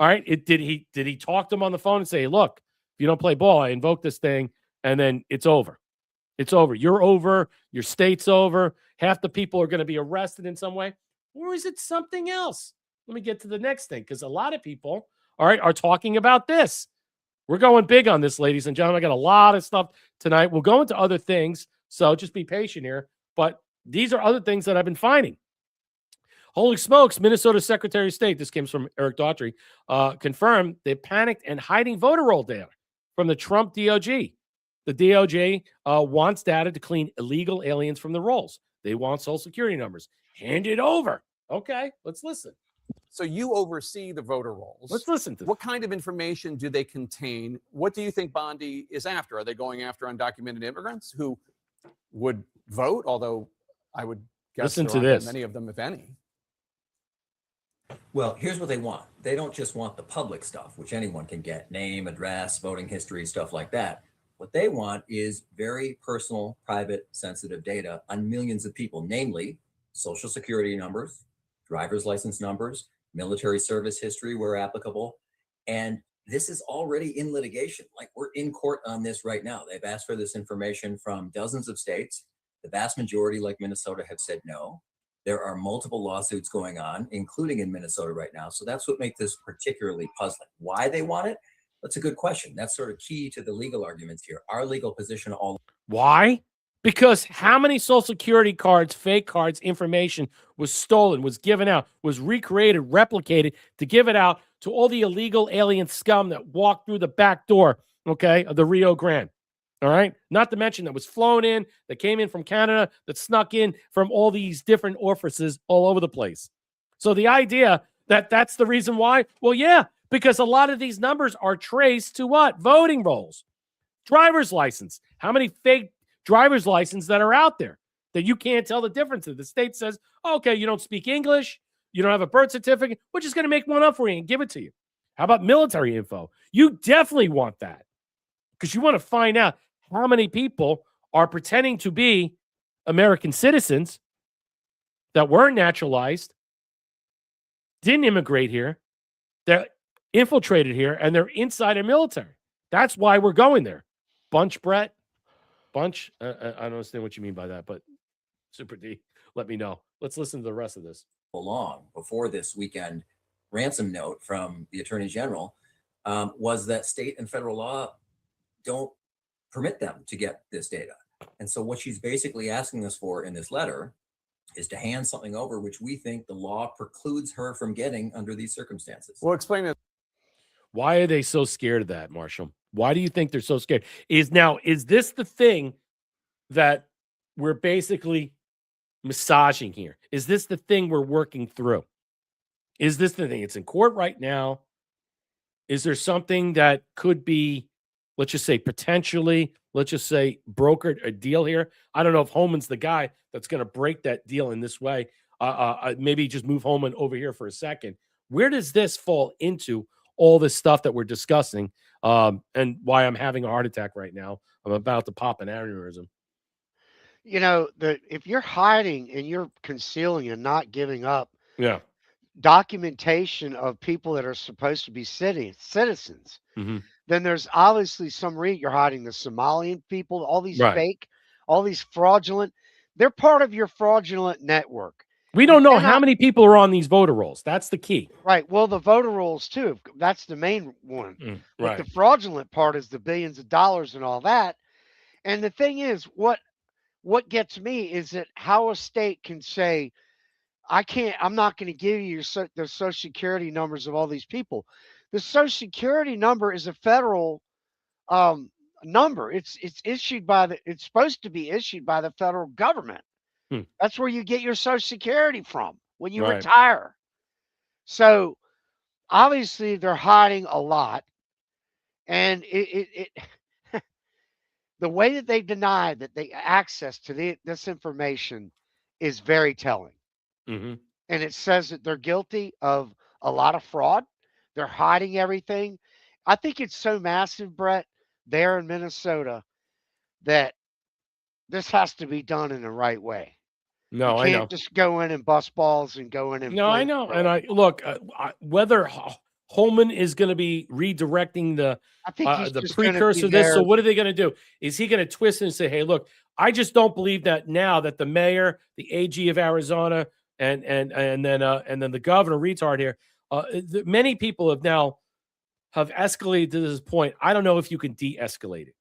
Speaker 1: All right, did he talk to them on the phone and say, "Look, if you don't play ball, I invoke this thing, and then it's over. It's over. You're over. Your state's over. Half the people are going to be arrested in some way." Or is it something else? Let me get to the next thing, because a lot of people, all right, are talking about this. We're going big on this, ladies and gentlemen. I got a lot of stuff tonight. We'll go into other things, so just be patient here. But these are other things that I've been finding. Holy smokes, Minnesota Secretary of State, this comes from Eric Daughtry, confirmed they panicked and hiding voter roll data from the Trump DOJ. The DOJ wants data to clean illegal aliens from the rolls. They want Social Security numbers. Hand it over. Okay, let's listen.
Speaker 9: So you oversee the voter rolls.
Speaker 1: Let's listen to
Speaker 9: what kind of information do they contain? What do you think Bondi is after? Are they going after undocumented immigrants who would vote? Although I would guess
Speaker 1: Listen
Speaker 9: there
Speaker 1: to
Speaker 9: aren't
Speaker 1: this.
Speaker 9: many of them, if any.
Speaker 10: Well, here's what they want. They don't just want the public stuff, which anyone can get, name, address, voting history, stuff like that. What they want is very personal, private, sensitive data on millions of people, namely social security numbers, driver's license numbers, military service history where applicable. And this is already in litigation. Like, we're in court on this right now. They've asked for this information from dozens of states. The vast majority, like Minnesota, have said no. There are multiple lawsuits going on, including in Minnesota right now. So that's what makes this particularly puzzling. Why they want it? That's a good question. That's sort of key to the legal arguments here. Our legal position all.
Speaker 1: Why? Because how many Social Security cards, fake cards, information was stolen, was given out, was recreated, replicated to give it out to all the illegal alien scum that walked through the back door, okay, of the Rio Grande. All right. Not to mention that was flown in, that came in from Canada, that snuck in from all these different orifices all over the place. So the idea that that's the reason why, well, yeah, because a lot of these numbers are traced to what? Voting rolls, driver's license. How many fake driver's license that are out there that you can't tell the difference of? The state says, okay, you don't speak English, you don't have a birth certificate, we're just going to make one up for you and give it to you. How about military info? You definitely want that because you want to find out how many people are pretending to be American citizens that weren't naturalized, didn't immigrate here, they're infiltrated here, and they're inside our military. That's why we're going there. Bunch, Brett. Bunch. I don't understand what you mean by that, but Super D, let me know. Let's listen to the rest of this.
Speaker 10: Along before this weekend ransom note from the Attorney General was that state and federal law don't permit them to get this data. And so what she's basically asking us for in this letter is to hand something over which we think the law precludes her from getting under these circumstances.
Speaker 9: Well, explain it.
Speaker 1: Why are they so scared of that, Marshall? Why do you think they're so scared? Is this the thing that we're basically massaging here? Is this the thing we're working through? Is this the thing? It's in court right now. Is there something that could be, let's just say potentially, let's just say brokered a deal here? I don't know if Homan's the guy that's going to break that deal in this way. Maybe just move Homan over here for a second. Where does this fall into all this stuff that we're discussing, and why I'm having a heart attack right now? I'm about to pop an aneurysm.
Speaker 2: If you're hiding and you're concealing and not giving up,
Speaker 1: Yeah,
Speaker 2: documentation of people that are supposed to be citizens,
Speaker 1: Mm-hmm.
Speaker 2: then there's obviously some reason you're hiding the Somalian people, all these
Speaker 1: Right.
Speaker 2: fake, all these fraudulent. They're part of your fraudulent network.
Speaker 1: We
Speaker 2: You
Speaker 1: don't know how
Speaker 2: cannot-
Speaker 1: many people are on these voter rolls. That's the key.
Speaker 2: Right. Well, the voter rolls too. That's the main one. But
Speaker 1: Right.
Speaker 2: the fraudulent part is the billions of dollars and all that. And the thing is, what gets me is that how a state can say, I'm not going to give you the social security numbers of all these people. The social security number is a federal number. It's supposed to be issued by the federal government. That's where you get your social security from when you
Speaker 1: Right.
Speaker 2: retire. So obviously they're hiding a lot, and the way that they deny that they access to this information is very telling.
Speaker 1: Mm-hmm.
Speaker 2: And it says that they're guilty of a lot of fraud. They're hiding everything. I think it's so massive, Brett, there in Minnesota, that this has to be done in the right way.
Speaker 1: No,
Speaker 2: you
Speaker 1: I
Speaker 2: can't
Speaker 1: know.
Speaker 2: just go in and bust balls and go in and
Speaker 1: No, I know. And I look, whether Holman is going to be redirecting the
Speaker 2: I think he's
Speaker 1: the
Speaker 2: just gonna
Speaker 1: precursor
Speaker 2: be
Speaker 1: of this. So
Speaker 2: there.
Speaker 1: what are they going to do? Is he going to twist it and say, "Hey, look, I just don't believe that now that the mayor, the AG of Arizona, and then the governor retard here, many people have escalated to this point. I don't know if you can de-escalate it.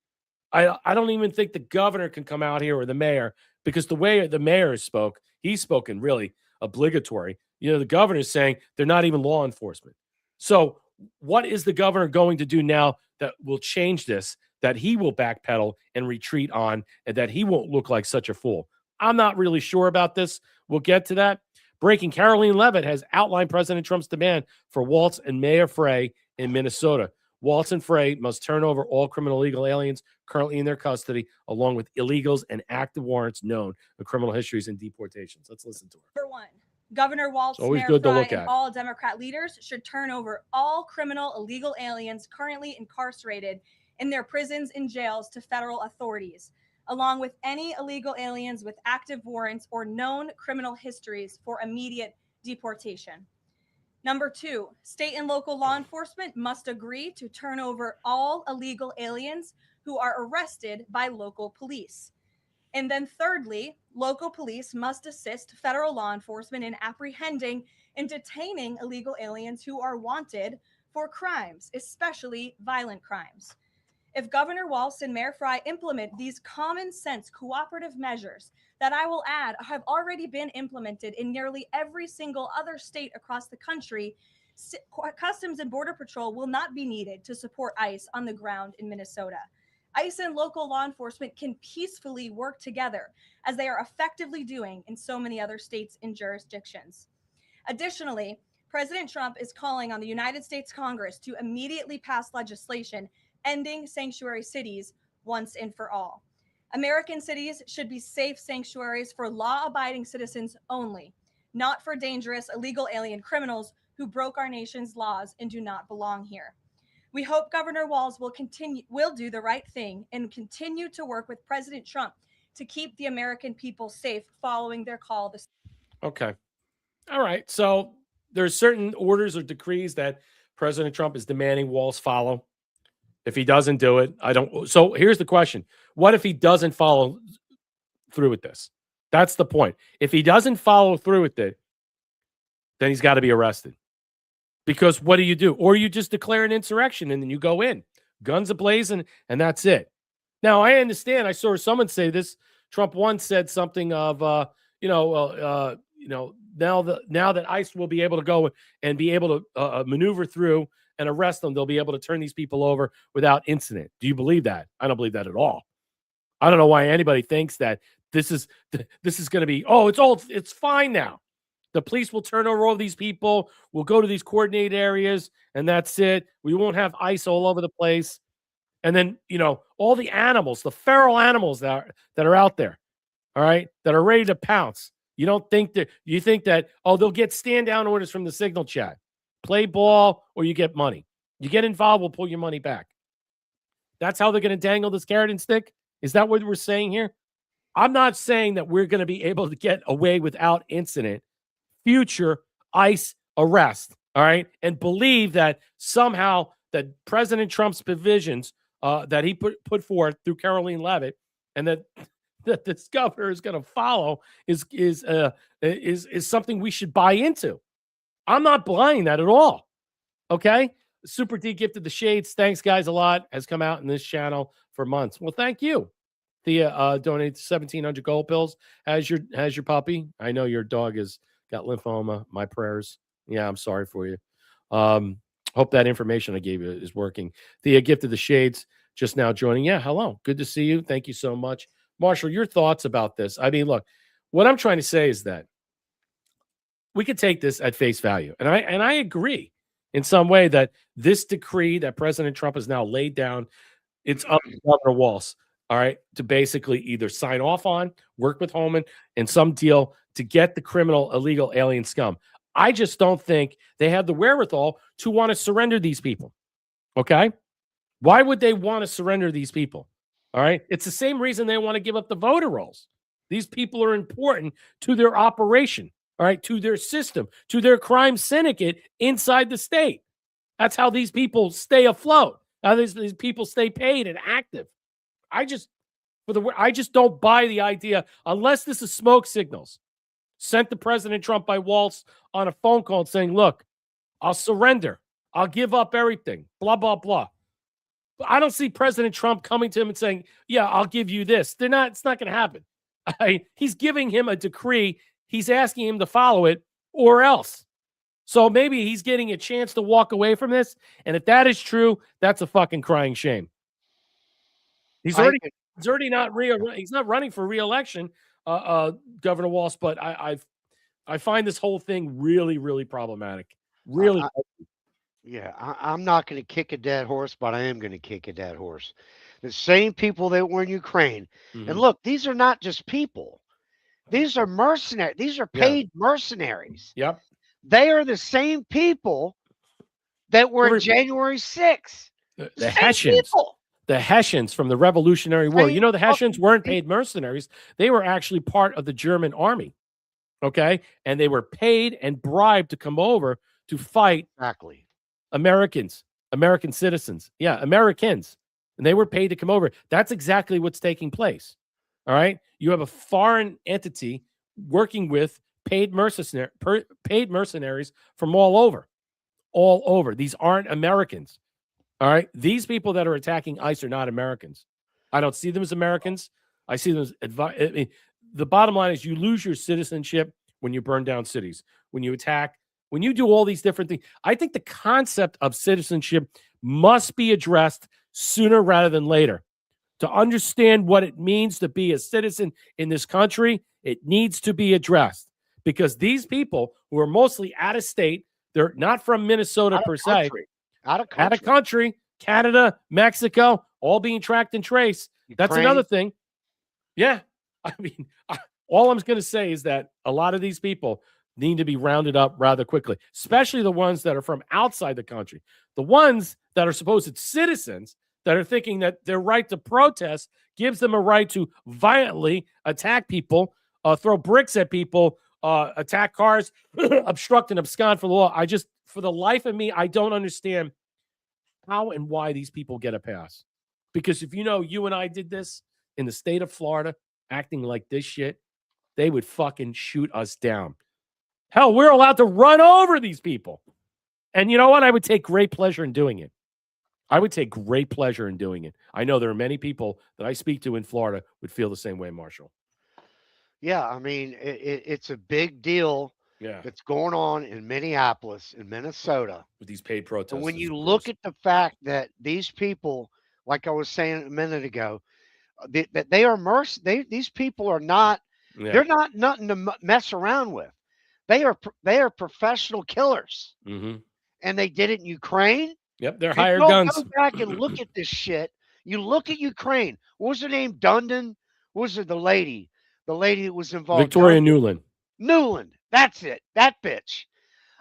Speaker 1: I don't even think the governor can come out here or the mayor, because the way the mayor spoke, he's spoken really obligatory. You know, the governor is saying they're not even law enforcement. So what is the governor going to do now that will change this, that he will backpedal and retreat on, and that he won't look like such a fool? I'm not really sure about this. We'll get to that. Breaking: Caroline Leavitt has outlined President Trump's demand for Waltz and Mayor Frey in Minnesota. Waltz and Frey must turn over all criminal illegal aliens currently in their custody, along with illegals and active warrants known of criminal histories and deportations. Let's listen to her.
Speaker 11: Number one, Governor Waltz,
Speaker 1: always
Speaker 11: Mayor
Speaker 1: good to
Speaker 11: Frey,
Speaker 1: look
Speaker 11: and
Speaker 1: at.
Speaker 11: all Democrat leaders should turn over all criminal illegal aliens currently incarcerated in their prisons and jails to federal authorities, along with any illegal aliens with active warrants or known criminal histories for immediate deportation. Number two, state and local law enforcement must agree to turn over all illegal aliens who are arrested by local police. And then thirdly, local police must assist federal law enforcement in apprehending and detaining illegal aliens who are wanted for crimes, especially violent crimes. If Governor Waltz and Mayor Frey implement these common sense cooperative measures that, I will add, have already been implemented in nearly every single other state across the country, Customs and Border Patrol will not be needed to support ICE on the ground in Minnesota. ICE and local law enforcement can peacefully work together, as they are effectively doing in so many other states and jurisdictions. Additionally, President Trump is calling on the United States Congress to immediately pass legislation ending sanctuary cities once and for all. American cities should be safe sanctuaries for law-abiding citizens only, not for dangerous illegal alien criminals who broke our nation's laws and do not belong here. We hope Governor Walz will do the right thing and continue to work with President Trump to keep the American people safe following their call.
Speaker 1: Okay. All right. So there's certain orders or decrees that President Trump is demanding Walz follow. If he doesn't do it, I don't. So here's the question. What if he doesn't follow through with this? That's the point. If he doesn't follow through with it, then he's got to be arrested. Because what do? Or you just declare an insurrection and then you go in, guns ablazing, and that's it. Now, I understand. I saw someone say this. Trump once said something of, now that ICE will be able to go and be able to maneuver through and arrest them, they'll be able to turn these people over without incident. Do you believe that? I don't believe that at all. I don't know why anybody thinks that this is going to be, it's fine now. The police will turn over all these people. We'll go to these coordinated areas, and that's it. We won't have ICE all over the place. And then, all the animals, the feral animals that are out there, all right, that are ready to pounce. You think that, they'll get stand-down orders from the signal chat. Play ball or you get money. You get involved, we'll pull your money back. That's how they're going to dangle this carrot and stick? Is that what we're saying here? I'm not saying that we're going to be able to get away without incident future ICE arrest, all right, and believe that somehow that President Trump's provisions that he put forth through Caroline Leavitt, and that this governor is going to follow is something we should buy into. I'm not buying that at all. Okay. Super D gifted the shades. Thanks, guys, a lot. Has come out in this channel for months. Well, thank you. Thea donated 1,700 gold pills. Has your puppy? I know your dog has got lymphoma. My prayers. Yeah, I'm sorry for you. Hope that information I gave you is working. Thea gifted the shades just now joining. Yeah, hello. Good to see you. Thank you so much. Marshall, your thoughts about this? I mean, look, what I'm trying to say is that we could take this at face value. And I agree in some way that this decree that President Trump has now laid down, it's up to Governor Walz, all right, to basically either sign off on, work with Holman, and some deal to get the criminal illegal alien scum. I just don't think they have the wherewithal to want to surrender these people. Okay? Why would they want to surrender these people? All right? It's the same reason they want to give up the voter rolls. These people are important to their operation, all right, to their system, to their crime syndicate inside the state. That's how these people stay afloat. How these people stay paid and active. I just don't buy the idea, unless this is smoke signals sent to President Trump by Walz on a phone call saying, look, I'll surrender. I'll give up everything, blah, blah, blah. But I don't see President Trump coming to him and saying, yeah, I'll give you this. It's not going to happen. He's giving him a decree. He's asking him to follow it or else. So maybe he's getting a chance to walk away from this. And if that is true, that's a fucking crying shame. He's already not he's not running for re-election, Governor Walz, but I find this whole thing really, really problematic. Really.
Speaker 2: I'm not going to kick a dead horse, but I am going to kick a dead horse. The same people that were in Ukraine. And look, these are not just people. These are mercenaries. These are paid mercenaries.
Speaker 1: Yep.
Speaker 2: They are the same people that were in January 6th.
Speaker 1: The Hessians. People. The Hessians from the Revolutionary War. You know, the Hessians weren't paid mercenaries. They were actually part of the German army. Okay? And they were paid and bribed to come over to fight Americans, American citizens. Yeah, Americans. And they were paid to come over. That's exactly what's taking place. All right? You have a foreign entity working with paid mercenaries from all over. All over. These aren't Americans. All right? These people that are attacking ICE are not Americans. I don't see them as Americans. I see them as the bottom line is you lose your citizenship when you burn down cities, when you attack, when you do all these different things. I think the concept of citizenship must be addressed sooner rather than later. To understand what it means to be a citizen in this country, it needs to be addressed, because these people who are mostly out of state, they're not from Minnesota per se, out of country, Canada, Mexico, all being tracked and traced. That's another thing. Yeah. I mean, all I'm going to say is that a lot of these people need to be rounded up rather quickly, especially the ones that are from outside the country. The ones that are supposed citizens that are thinking that their right to protest gives them a right to violently attack people, throw bricks at people, attack cars, obstruct and abscond for the law. For the life of me, I don't understand how and why these people get a pass. Because if you and I did this in the state of Florida, acting like this shit, they would fucking shoot us down. Hell, we're allowed to run over these people. And you know what? I would take great pleasure in doing it. I would take great pleasure in doing it. I know there are many people that I speak to in Florida would feel the same way, Marshall.
Speaker 2: Yeah, I mean, it's a big deal that's going on in Minneapolis, in Minnesota.
Speaker 1: With these paid protests.
Speaker 2: And when you look at the fact that these people, like I was saying a minute ago, that they are these people are not, they're not nothing to mess around with. They are professional killers. And they did it in Ukraine.
Speaker 1: Yep, they're hired guns.
Speaker 2: Go back and look at this shit. You look at Ukraine. What was her name? Dundon? What was it? The lady that was involved.
Speaker 1: Victoria Nuland.
Speaker 2: Nuland. That's it. That bitch.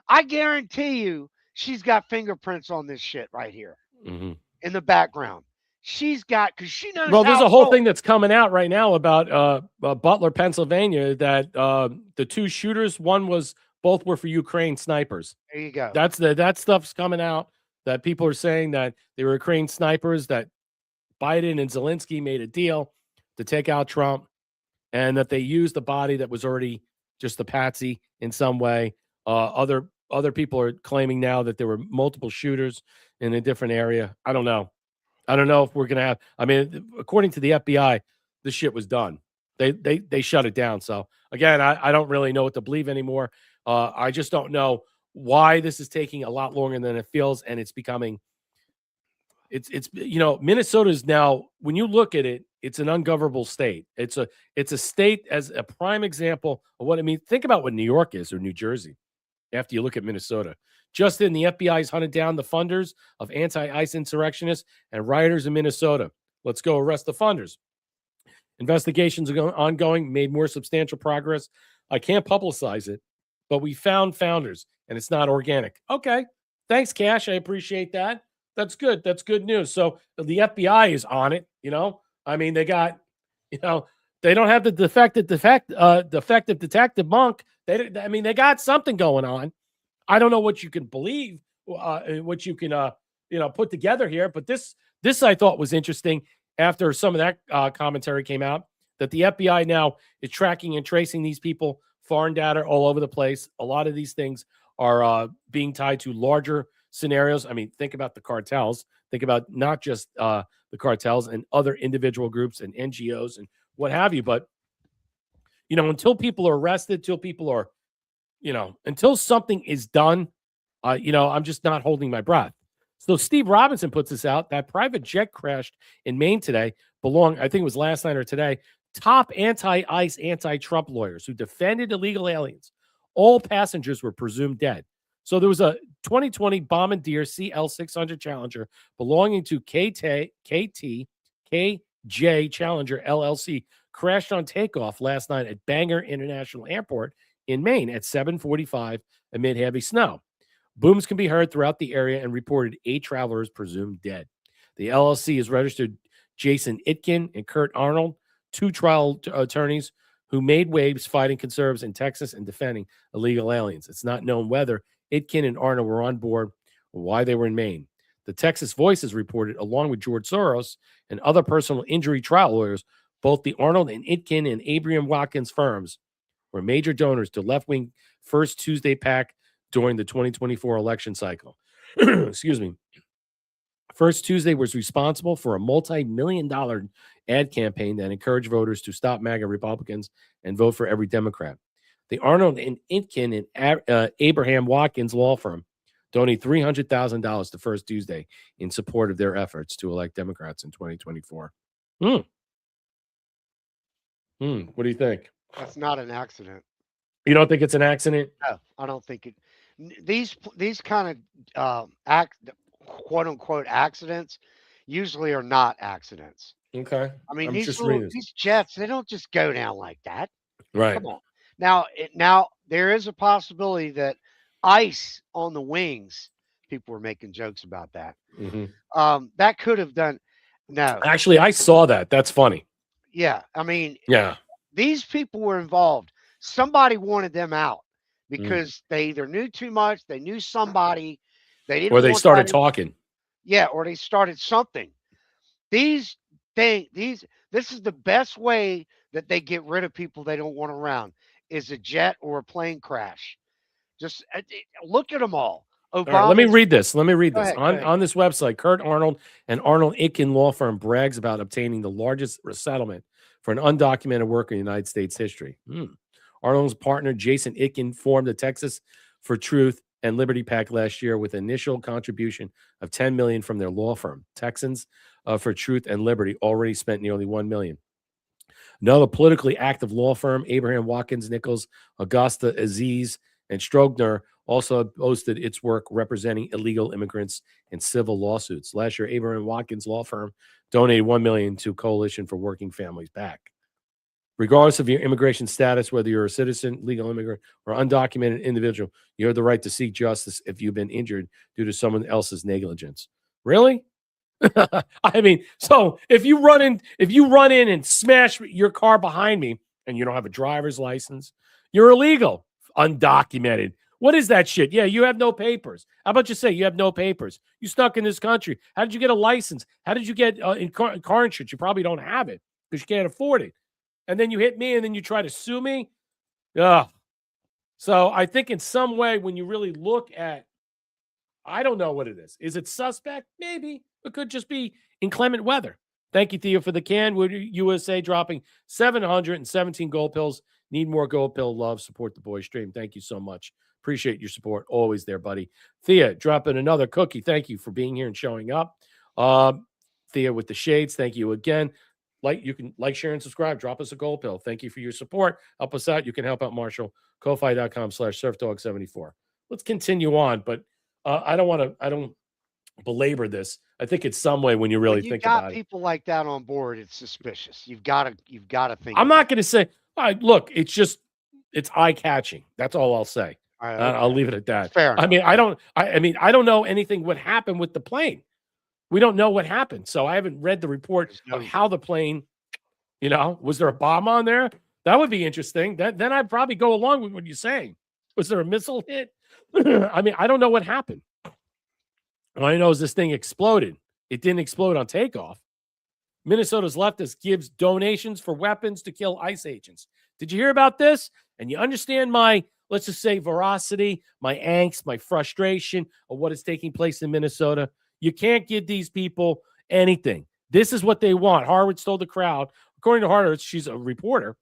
Speaker 2: I guarantee you she's got fingerprints on this shit right here in the background. She's got, because she knows.
Speaker 1: Well, there's a whole thing that's coming out right now about Butler, Pennsylvania, that the two shooters, one was both were for Ukraine snipers.
Speaker 2: There you go.
Speaker 1: That stuff's coming out, that people are saying that they were Ukraine snipers, that Biden and Zelensky made a deal to take out Trump, and that they used the body that was already just a patsy in some way. Other people are claiming now that there were multiple shooters in a different area. I don't know. I don't know if we're gonna have. I mean, according to the FBI, this shit was done. They shut it down. So again, I don't really know what to believe anymore. I just don't know why this is taking a lot longer than it feels, and it's becoming. It's Minnesota is now, when you look at it, it's an ungovernable state. It's a state as a prime example of what I mean. Think about what New York is or New Jersey after you look at Minnesota. Just in, the FBI's hunted down the funders of anti-ICE insurrectionists and rioters in Minnesota. Let's go arrest the funders. Investigations are ongoing, made more substantial progress. I can't publicize it, but we found founders, and it's not organic. Okay, thanks, Cash. I appreciate that. That's good. That's good news. So the FBI is on it. I mean, they got, they don't have the defective detective monk. They got something going on. I don't know what you can believe, what you can, put together here. But this I thought was interesting after some of that commentary came out, that the FBI now is tracking and tracing these people, foreign data all over the place. A lot of these things are being tied to larger scenarios. I mean, think about the cartels. Think about not just the cartels and other individual groups and NGOs and what have you. But, until people are arrested, until people are, until something is done, I'm just not holding my breath. So Steve Robinson puts this out. That private jet crashed in Maine today. I think it was last night or today. Top anti-ICE, anti-Trump lawyers who defended illegal aliens. All passengers were presumed dead. So there was a 2020 Bombardier CL600 Challenger belonging to KJ Challenger LLC crashed on takeoff last night at Bangor International Airport in Maine at 7:45 amid heavy snow. Booms can be heard throughout the area and reported 8 travelers presumed dead. The LLC has registered Jason Itkin and Kurt Arnold, 2 trial attorneys who made waves fighting conservatives in Texas and defending illegal aliens. It's not known whether Itkin and Arnold were on board or why they were in Maine. The Texas Voice has reported, along with George Soros and other personal injury trial lawyers, both the Arnold and Itkin and Abraham Watkins firms were major donors to left-wing First Tuesday PAC during the 2024 election cycle. Excuse me. First Tuesday was responsible for a multi-million-dollar ad campaign that encouraged voters to stop MAGA Republicans and vote for every Democrat. The Arnold and Itkin and Abraham Watkins law firm donated $300,000 to First Tuesday in support of their efforts to elect Democrats in 2024. What do you think?
Speaker 2: That's not an accident.
Speaker 1: You don't think it's an accident?
Speaker 2: No, I don't think it. These kind of quote unquote accidents usually are not accidents.
Speaker 1: Okay.
Speaker 2: I mean, these jets, they don't just go down like that.
Speaker 1: Right.
Speaker 2: Come on. Now there is a possibility that ice on the wings. People were making jokes about that.
Speaker 1: Mm-hmm.
Speaker 2: That could have done. No,
Speaker 1: actually, I saw that. That's funny.
Speaker 2: Yeah, I mean,
Speaker 1: yeah,
Speaker 2: these people were involved. Somebody wanted them out because they either knew too much, they knew somebody, they didn't,
Speaker 1: or they started talking.
Speaker 2: Yeah, or they started something. This is the best way that they get rid of people they don't want around, is a jet or a plane crash. Just look at them all.
Speaker 1: All right, let me read this.
Speaker 2: Go ahead.
Speaker 1: On this website, Kurt Arnold and Arnold Itkin law firm brags about obtaining the largest settlement for an undocumented worker in United States history. Arnold's partner, Jason Itkin, formed the Texas for Truth and Liberty PAC last year with initial contribution of $10 million from their law firm. Texans for Truth and Liberty already spent nearly $1 million. Another politically active law firm, Abraham Watkins Nichols, Augusta Aziz, and Strogner, also boasted its work representing illegal immigrants in civil lawsuits. Last year, Abraham Watkins law firm donated $1 million to Coalition for Working Families PAC. Regardless of your immigration status, whether you're a citizen, legal immigrant, or undocumented individual, you have the right to seek justice if you've been injured due to someone else's negligence. Really? I mean, so if you run in and smash your car behind me and you don't have a driver's license, you're illegal. undocumented. What is that shit? Yeah, you have no papers. How about you say you have no papers? You stuck in this country. How did you get a license? How did you get car insurance? You probably don't have it because you can't afford it. And then you hit me and then you try to sue me? Ugh. So I think in some way when you really look at, I don't know what it is. Is it suspect? Maybe. It could just be inclement weather. Thank you, Theo, for the can. USA dropping 717 gold pills. Need more gold pill love. Support the boy stream. Thank you so much. Appreciate your support. Always there, buddy. Thea, dropping another cookie. Thank you for being here and showing up. Thea with the shades. Thank you again. You can like, share, and subscribe. Drop us a gold pill. Thank you for your support. Help us out. You can help out Marshall. Ko-fi.com/surfdog74. Let's continue on, but I don't belabor this. I think it's some way when you really think about it.
Speaker 2: You got people like that on board, it's suspicious. You've got to think.
Speaker 1: I'm not going to say, look, it's eye-catching. That's all I'll say. I'll leave it at that.
Speaker 2: Fair enough.
Speaker 1: I don't know anything what happened with the plane. We don't know what happened. So I haven't read the report of how the plane, was there a bomb on there? That would be interesting. Then I'd probably go along with what you're saying. Was there a missile hit? I don't know what happened. All I know is this thing exploded. It didn't explode on takeoff. Minnesota's leftist gives donations for weapons to kill ICE agents. Did you hear about this? And you understand my, let's just say, veracity, my angst, my frustration of what is taking place in Minnesota. You can't give these people anything. This is what they want. Harwitz told the crowd. According to Harwitz, she's a reporter,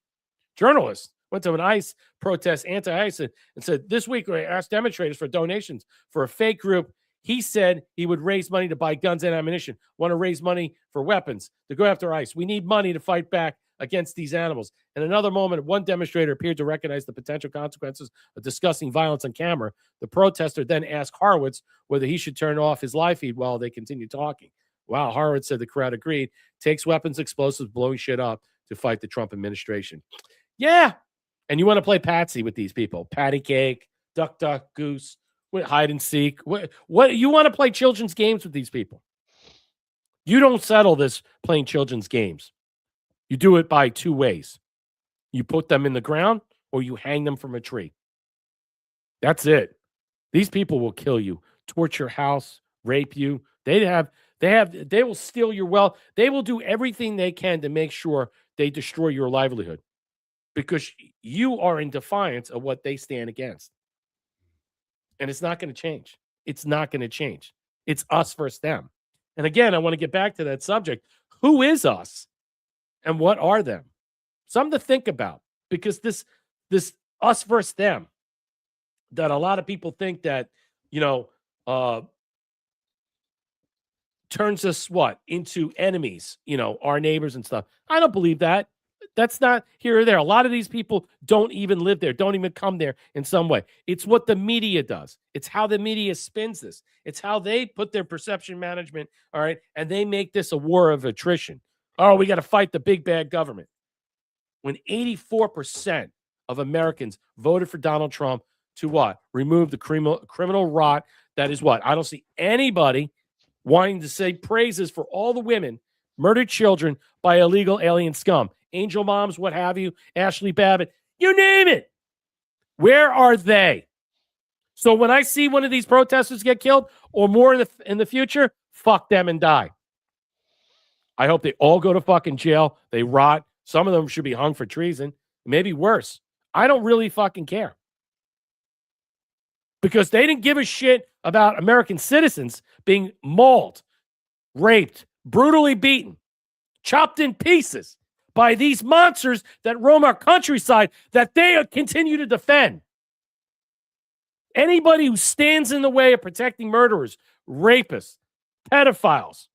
Speaker 1: journalist, went to an ICE protest, anti-ICE, and said, this week we asked demonstrators for donations for a fake group. He said he would raise money to buy guns and ammunition, want to raise money for weapons to go after ICE. We need money to fight back against these animals. In another moment, one demonstrator appeared to recognize the potential consequences of discussing violence on camera. The protester then asked Harwitz whether he should turn off his live feed while they continued talking. Wow, Harwitz said the crowd agreed. Takes weapons, explosives, blowing shit up to fight the Trump administration. Yeah. And you want to play patsy with these people. Patty cake, duck, goose, hide and seek. What you want to play children's games with these people. You don't settle this playing children's games. You do it by two ways. You put them in the ground or you hang them from a tree. That's it. These people will kill you, torch your house, rape you. They will steal your wealth. They will do everything they can to make sure they destroy your livelihood because you are in defiance of what they stand against. And it's not going to change. It's not going to change. It's us versus them. And again, I want to get back to that subject. Who is us? And what are them? Something to think about because this us versus them that a lot of people think that, turns us into enemies, our neighbors and stuff. I don't believe that. That's not here or there. A lot of these people don't even live there, don't even come there in some way. It's what the media does. It's how the media spins this. It's how they put their perception management, all right, and they make this a war of attrition. Oh, we got to fight the big bad government. When 84% of Americans voted for Donald Trump to what? Remove the criminal rot. That is what? I don't see anybody wanting to say praises for all the women, murdered children by illegal alien scum. Angel moms, what have you, Ashley Babbitt, you name it. Where are they? So when I see one of these protesters get killed or more in the future, fuck them and die. I hope they all go to fucking jail. They rot. Some of them should be hung for treason. Maybe worse. I don't really fucking care. Because they didn't give a shit about American citizens being mauled, raped, brutally beaten, chopped in pieces by these monsters that roam our countryside that they continue to defend. Anybody who stands in the way of protecting murderers, rapists, pedophiles,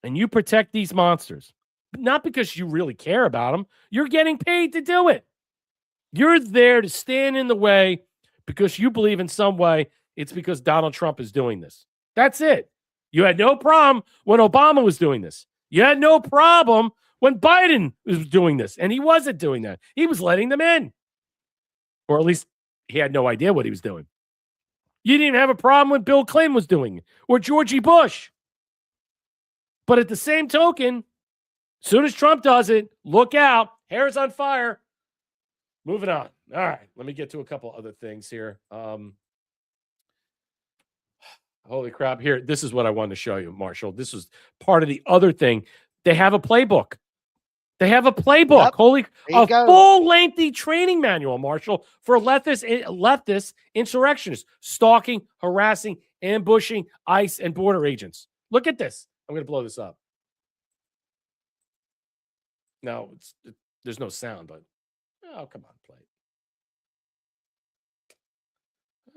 Speaker 1: and you protect these monsters, not because you really care about them, you're getting paid to do it. You're there to stand in the way because you believe in some way it's because Donald Trump is doing this. That's it. You had no problem when Obama was doing this. You had no problem when Biden was doing this, and he wasn't doing that. He was letting them in. Or at least he had no idea what he was doing. You didn't have a problem when Bill Clinton was doing it, or Georgie Bush. But at the same token, as soon as Trump does it, look out, hair's on fire. Moving on. All right. Let me get to a couple other things here. Holy crap. Here, this is what I wanted to show you, Marshall. This is part of the other thing. They have a playbook. They have a playbook.
Speaker 2: Yep.
Speaker 1: A full lengthy training manual, Marshall, for leftist insurrectionists, stalking, harassing, ambushing ICE and border agents. Look at this. I'm going to blow this up. No, there's no sound, but oh, come on, play it.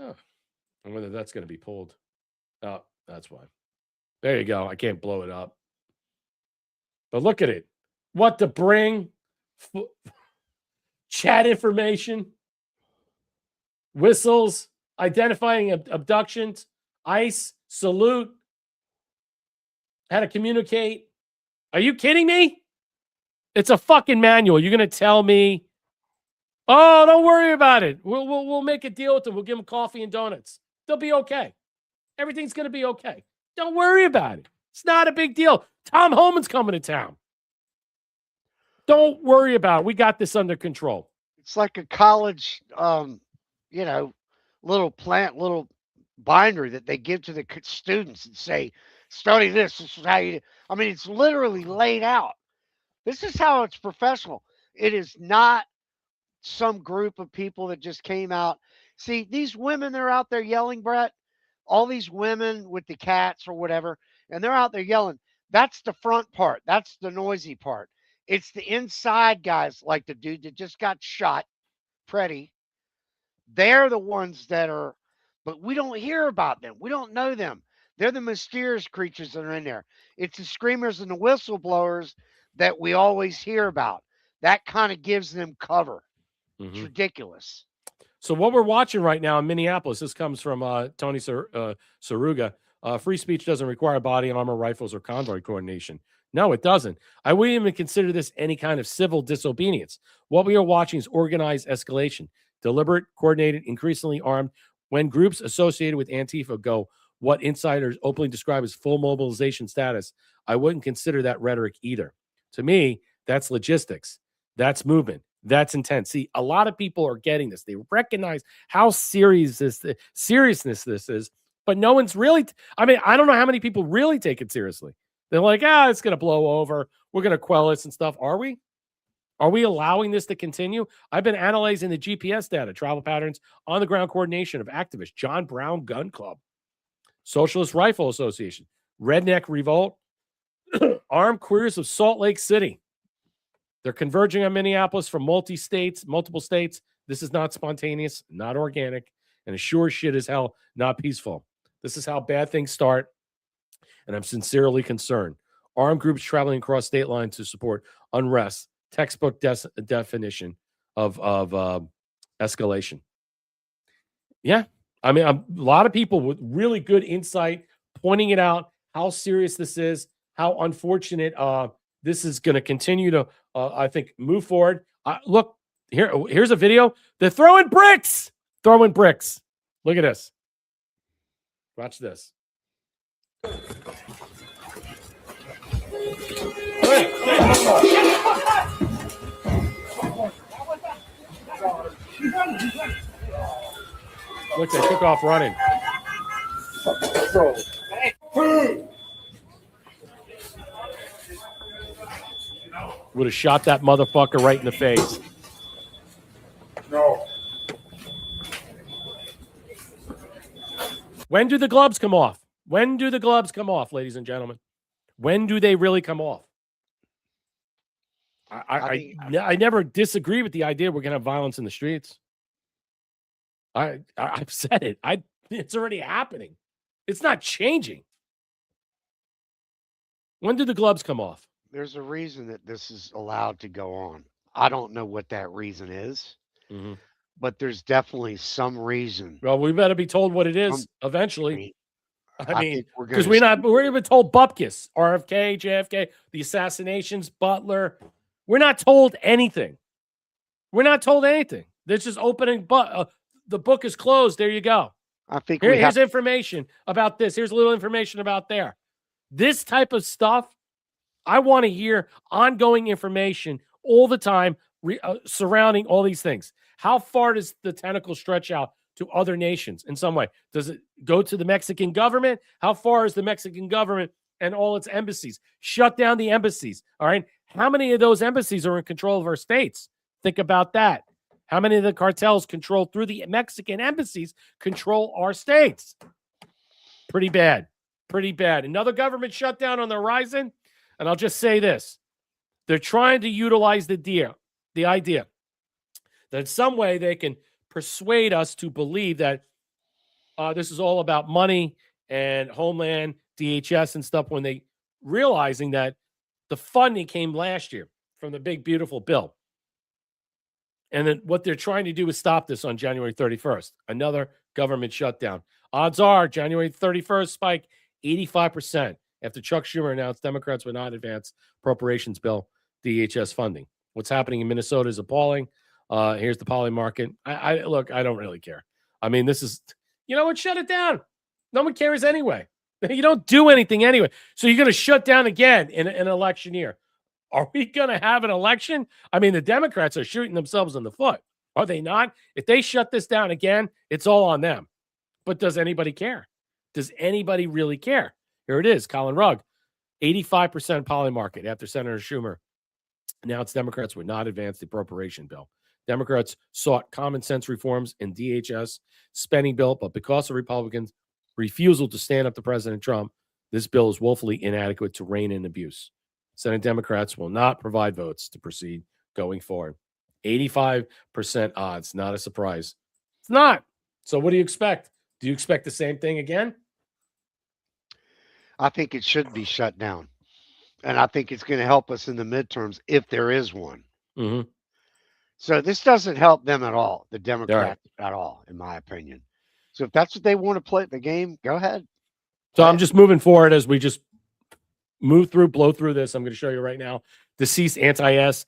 Speaker 1: Oh, I wonder if that's going to be pulled. Oh, that's why. There you go. I can't blow it up. But look at it. What to bring? Chat information, whistles, identifying abductions, ICE, salute, how to communicate. Are you kidding me? It's a fucking manual. You're going to tell me, oh, don't worry about it. We'll make a deal with them. We'll give them coffee and donuts. They'll be okay. Everything's going to be okay. Don't worry about it. It's not a big deal. Tom Homan's coming to town. Don't worry about it. We got this under control.
Speaker 2: It's like a college, little binder that they give to the students and say, study this. This is how you do. I mean, it's literally laid out. This is how it's professional. It is not some group of people that just came out. See, these women, they're out there yelling, Brett, all these women with the cats or whatever, and they're out there yelling. That's the front part. That's the noisy part. It's the inside guys, like the dude that just got shot, Pretty. They're the ones that are, but we don't hear about them. We don't know them. They're the mysterious creatures that are in there. It's the screamers and the whistleblowers that we always hear about. That kind of gives them cover. It's ridiculous.
Speaker 1: So what we're watching right now in Minneapolis, this comes from Tony Saruga. Free speech doesn't require body armor, rifles, or convoy coordination. No, it doesn't. I wouldn't even consider this any kind of civil disobedience. What we are watching is organized escalation, deliberate, coordinated, increasingly armed. When groups associated with Antifa go what insiders openly describe as full mobilization status, I wouldn't consider that rhetoric either. To me, that's logistics. That's movement. That's intent. See, a lot of people are getting this. They recognize how seriousness this is, but no one's really, I don't know how many people really take it seriously. They're like, it's going to blow over. We're going to quell this and stuff. Are we? Are we allowing this to continue? I've been analyzing the GPS data, travel patterns, on-the-ground coordination of activists, John Brown Gun Club, Socialist Rifle Association, Redneck Revolt, Armed Queers of Salt Lake City. They're converging on Minneapolis from multiple states. This is not spontaneous, not organic, and as sure as shit as hell, not peaceful. This is how bad things start, and I'm sincerely concerned. Armed groups traveling across state lines to support unrest, textbook definition of escalation. Yeah, a lot of people with really good insight pointing it out, how serious this is, how unfortunate this is going to continue to, I think, move forward. Look, here's a video. They're throwing bricks. Look at this. Watch this. Look, they took off running. Would have shot that motherfucker right in the face.
Speaker 5: No.
Speaker 1: When do the gloves come off? When do the gloves come off, ladies and gentlemen? When do they really come off? I never disagree with the idea we're going to have violence in the streets. I've said it. It's already happening. It's not changing. When do the gloves come off?
Speaker 2: There's a reason that this is allowed to go on. I don't know what that reason is, but there's definitely some reason.
Speaker 1: Well, we better be told what it is eventually. I mean, because we're even told Bupkis, RFK, JFK, the assassinations, Butler. We're not told anything. They're just opening, but the book is closed. There you go.
Speaker 2: I think
Speaker 1: here's information about this. Here's a little information about there. This type of stuff, I want to hear ongoing information all the time surrounding all these things. How far does the tentacle stretch out to other nations in some way? Does it go to the Mexican government? How far is the Mexican government and all its embassies? Shut down the embassies. All right. How many of those embassies are in control of our states? Think about that. How many of the cartels control through the Mexican embassies control our states? Pretty bad. Pretty bad. Another government shutdown on the horizon. And I'll just say this. They're trying to utilize the idea that in some way they can persuade us to believe that this is all about money and Homeland, DHS and stuff, when they realizing that the funding came last year from the big, beautiful bill. And then what they're trying to do is stop this on January 31st, another government shutdown. Odds are January 31st spike 85% after Chuck Schumer announced Democrats would not advance appropriations bill DHS funding. What's happening in Minnesota is appalling. Here's the poly market. Look, I don't really care. I mean, this is, you know what? Shut it down. No one cares anyway. You don't do anything anyway. So you're going to shut down again in an election year. Are we going to have an election? I mean, the Democrats are shooting themselves in the foot. Are they not? If they shut this down again, it's all on them. But does anybody care? Does anybody really care? Here it is, Colin Rugg, 85% poly market after Senator Schumer announced Democrats would not advance the appropriation bill. Democrats sought common sense reforms in DHS spending bill, but because of Republicans' refusal to stand up to President Trump, this bill is woefully inadequate to rein in abuse. Senate Democrats will not provide votes to proceed going forward. 85% odds, not a surprise. It's not. So what do you expect? Do you expect the same thing again?
Speaker 2: I think it should be shut down. And I think it's going to help us in the midterms if there is one.
Speaker 1: Mm-hmm.
Speaker 2: So this doesn't help them at all, the Democrats at all, in my opinion. So if that's what they want to play the game, go ahead.
Speaker 1: So I'm just moving forward as we just blow through this. I'm going to show you right now. Deceased anti-ICE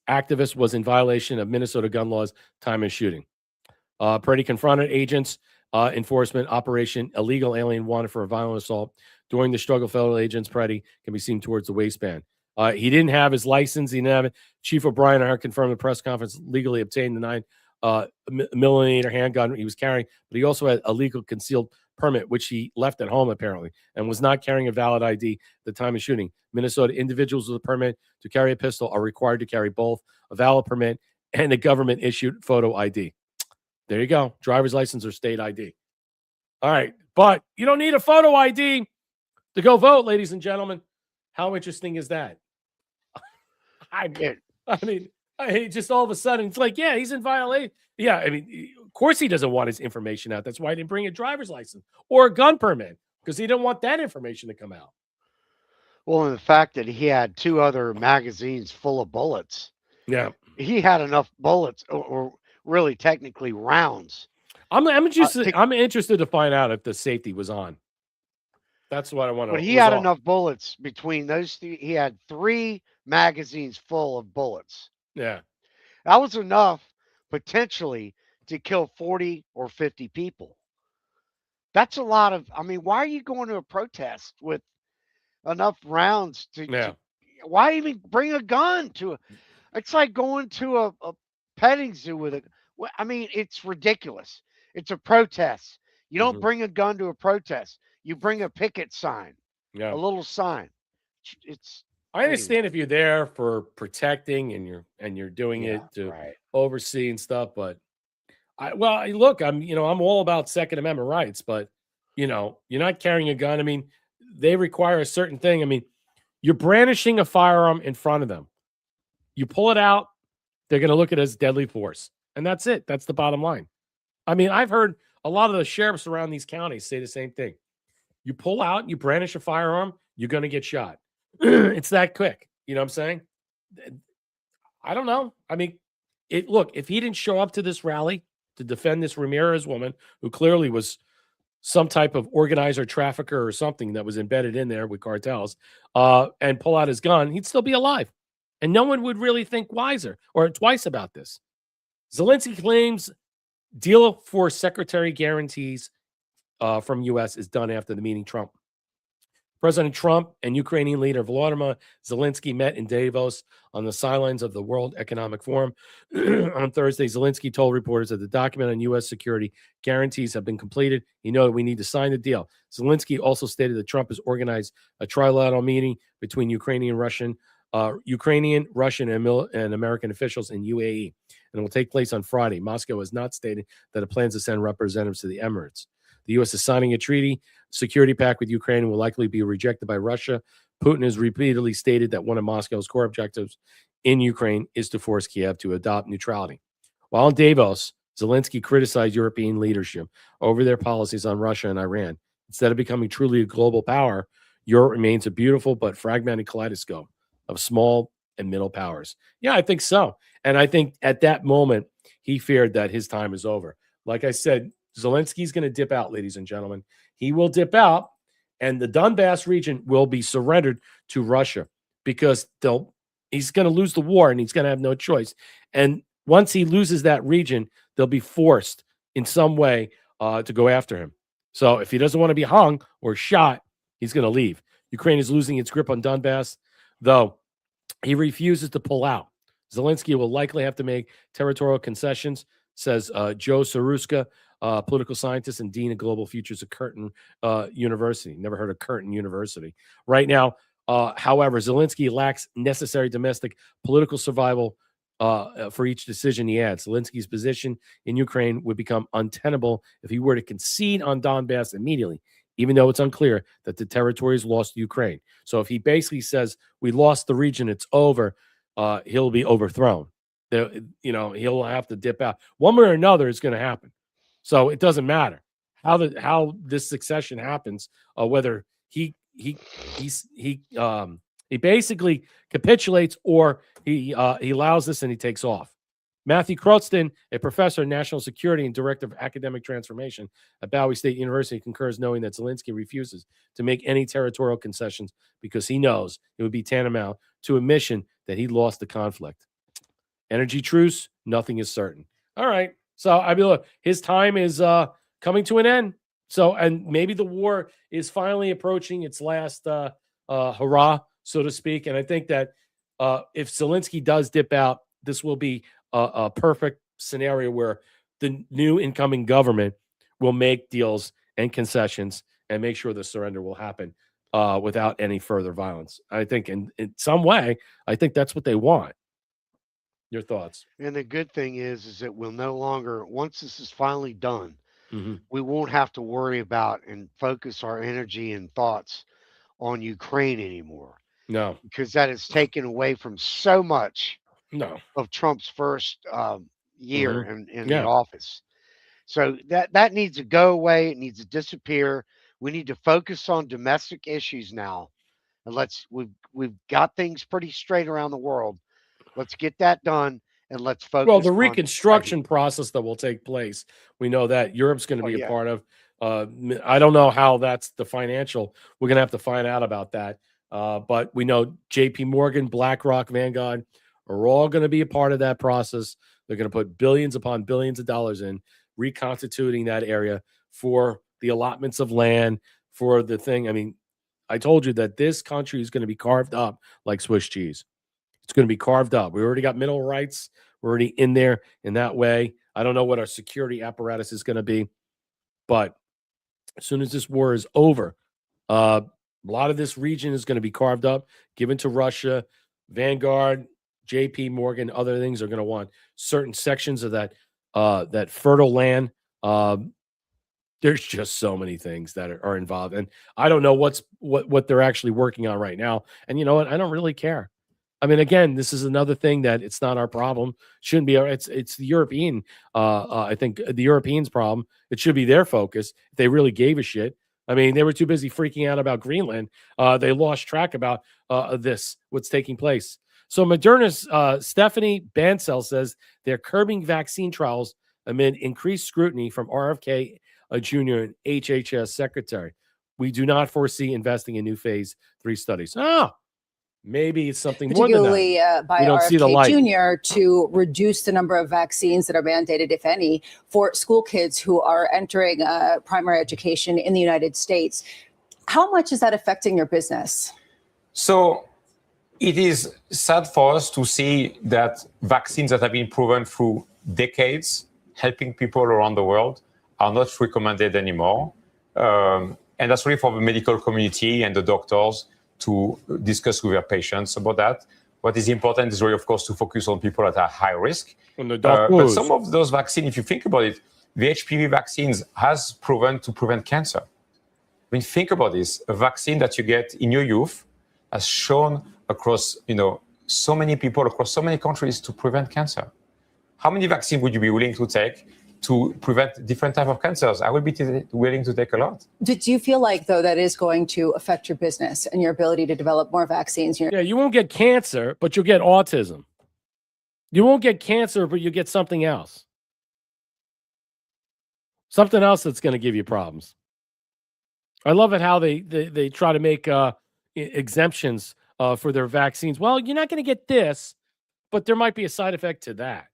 Speaker 1: activist was in violation of Minnesota gun laws, time and shooting. Pretty confronted agents, enforcement operation, illegal alien wanted for a violent assault. During the struggle, fellow agents, Preddy can be seen towards the waistband. He didn't have his license. He didn't have it. Chief O'Brien confirmed in the press conference legally obtained the 9mm handgun he was carrying, but he also had a legal concealed permit, which he left at home apparently, and was not carrying a valid ID at the time of shooting. Minnesota individuals with a permit to carry a pistol are required to carry both a valid permit and a government-issued photo ID. There you go. Driver's license or state ID. All right. But you don't need a photo ID to go vote, ladies and gentlemen. How interesting is that? I mean, just all of a sudden, it's like, yeah, he's in violation. Yeah, I mean, of course he doesn't want his information out. That's why he didn't bring a driver's license or a gun permit, because he didn't want that information to come out.
Speaker 2: Well, and the fact that he had 2 other magazines full of bullets.
Speaker 1: Yeah.
Speaker 2: He had enough bullets, or really technically rounds.
Speaker 1: I'm interested to find out if the safety was on. That's what I want to know.
Speaker 2: But he had enough bullets between those 3. He had 3 magazines full of bullets.
Speaker 1: Yeah.
Speaker 2: That was enough potentially to kill 40 or 50 people. That's a lot of, I mean, why are you going to a protest with enough rounds to why even bring a gun to a, it's like going to a petting zoo with a, I mean, it's ridiculous. It's a protest. You don't bring a gun to a protest. You bring a picket sign, a little sign.
Speaker 1: I understand if you're there for protecting and you're doing it to oversee and stuff, but look, I'm all about Second Amendment rights, but you're not carrying a gun. I mean, they require a certain thing. I mean, you're brandishing a firearm in front of them. You pull it out, they're going to look at it as deadly force, and that's it. That's the bottom line. I mean, I've heard a lot of the sheriffs around these counties say the same thing. You pull out, you brandish a firearm, you're going to get shot. It's that quick. You know what I'm saying? I don't know. I mean, look, if he didn't show up to this rally to defend this Ramirez woman, who clearly was some type of organizer, trafficker, or something that was embedded in there with cartels, and pull out his gun, he'd still be alive. And no one would really think wiser or twice about this. Zelensky claims deal for secretary guarantees from U.S. is done after the meeting. Trump President Trump and Ukrainian leader Volodymyr Zelensky met in Davos on the sidelines of the World Economic Forum. On Thursday, Zelensky told reporters that the document on U.S. security guarantees have been completed. He knows we need to sign the deal. Zelensky also stated that Trump has organized a trilateral meeting between Ukrainian, Russian, and American officials in UAE, and it will take place on Friday. Moscow has not stated that it plans to send representatives to the Emirates. The U.S. is signing a treaty security pact with Ukraine and will likely be rejected by Russia. Putin has repeatedly stated that one of Moscow's core objectives in Ukraine is to force Kiev to adopt neutrality. While in Davos, Zelensky criticized European leadership over their policies on Russia and Iran. Instead of becoming truly a global power, Europe remains a beautiful but fragmented kaleidoscope of small and middle powers. Yeah, I think so. And I think at that moment, he feared that his time is over. Like I said, Zelensky's going to dip out, ladies and gentlemen. He will dip out, and the Donbass region will be surrendered to Russia because he's going to lose the war and he's going to have no choice. And once he loses that region, they'll be forced in some way to go after him. So if he doesn't want to be hung or shot, he's going to leave. Ukraine is losing its grip on Donbass, though he refuses to pull out. Zelensky will likely have to make territorial concessions, says Joe Saruska, political scientist and dean of global futures at Curtin University. Never heard of Curtin University. Right now, however, Zelensky lacks necessary domestic political survival for each decision he adds. Zelensky's position in Ukraine would become untenable if he were to concede on Donbass immediately, even though it's unclear that the territory is lost to Ukraine. So if he basically says, we lost the region, it's over, he'll be overthrown. He'll have to dip out. One way or another, it's going to happen. So it doesn't matter how this succession happens, whether he basically capitulates or he allows this and he takes off. Matthew Croston, a professor of national security and director of academic transformation at Bowie State University, concurs, knowing that Zelensky refuses to make any territorial concessions because he knows it would be tantamount to admission that he lost the conflict. Energy truce, nothing is certain. All right. So, I mean, look, his time is coming to an end. So, and maybe the war is finally approaching its last hurrah, so to speak. And I think that if Zelensky does dip out, this will be a perfect scenario where the new incoming government will make deals and concessions and make sure the surrender will happen without any further violence. I think in some way, I think that's what they want. Your thoughts?
Speaker 2: And the good thing is that we'll no longer, once this is finally done, we won't have to worry about and focus our energy and thoughts on Ukraine anymore.
Speaker 1: No,
Speaker 2: because that is taken away from so much of Trump's first year in the office. So that needs to go away. It needs to disappear. We need to focus on domestic issues now. And we've got things pretty straight around the world. Let's get that done and let's focus.
Speaker 1: Well, the reconstruction process that will take place, we know that Europe's going to be a part of. I don't know how that's the financial. We're going to have to find out about that. But we know JP Morgan, BlackRock, Vanguard are all going to be a part of that process. They're going to put billions upon billions of dollars in reconstituting that area for the allotments of land, for the thing. I mean, I told you that this country is going to be carved up like Swiss cheese. It's going to be carved up. We already got mineral rights. We're already in there in that way. I don't know what our security apparatus is going to be, but as soon as this war is over, a lot of this region is going to be carved up, given to Russia. Vanguard, JP Morgan, other things are going to want certain sections of that fertile land. There's just so many things that are involved, and I don't know what they're actually working on right now. And you know what? I don't really care. I mean, again, this is another thing that it's not our problem. Shouldn't be. It's the European. I think the Europeans' problem. It should be their focus if they really gave a shit. I mean, they were too busy freaking out about Greenland. They lost track about what's taking place. So Moderna's Stephanie Bancel says they're curbing vaccine trials amid increased scrutiny from RFK Jr. and HHS Secretary. We do not foresee investing in new phase 3 studies. Oh, maybe it's something more than that.
Speaker 12: Particularly by RFK Jr. to reduce the number of vaccines that are mandated, if any, for school kids who are entering primary education in the United States. How much is that affecting your business?
Speaker 13: So it is sad for us to see that vaccines that have been proven through decades, helping people around the world, are not recommended anymore. And that's really for the medical community and the doctors to discuss with their patients about that. What is important is really, of course, to focus on people that are high risk. But some of those vaccines, if you think about it, the HPV vaccines has proven to prevent cancer. I mean, think about this. A vaccine that you get in your youth has shown across, so many people across so many countries to prevent cancer. How many vaccines would you be willing to take to prevent different types of cancers? I would be willing to take a lot.
Speaker 12: Do you feel like, though, that is going to affect your business and your ability to develop more vaccines?
Speaker 1: Yeah, you won't get cancer, but you'll get autism. You won't get cancer, but you get something else. Something else that's going to give you problems. I love it how they try to make exemptions for their vaccines. Well, you're not going to get this, but there might be a side effect to that.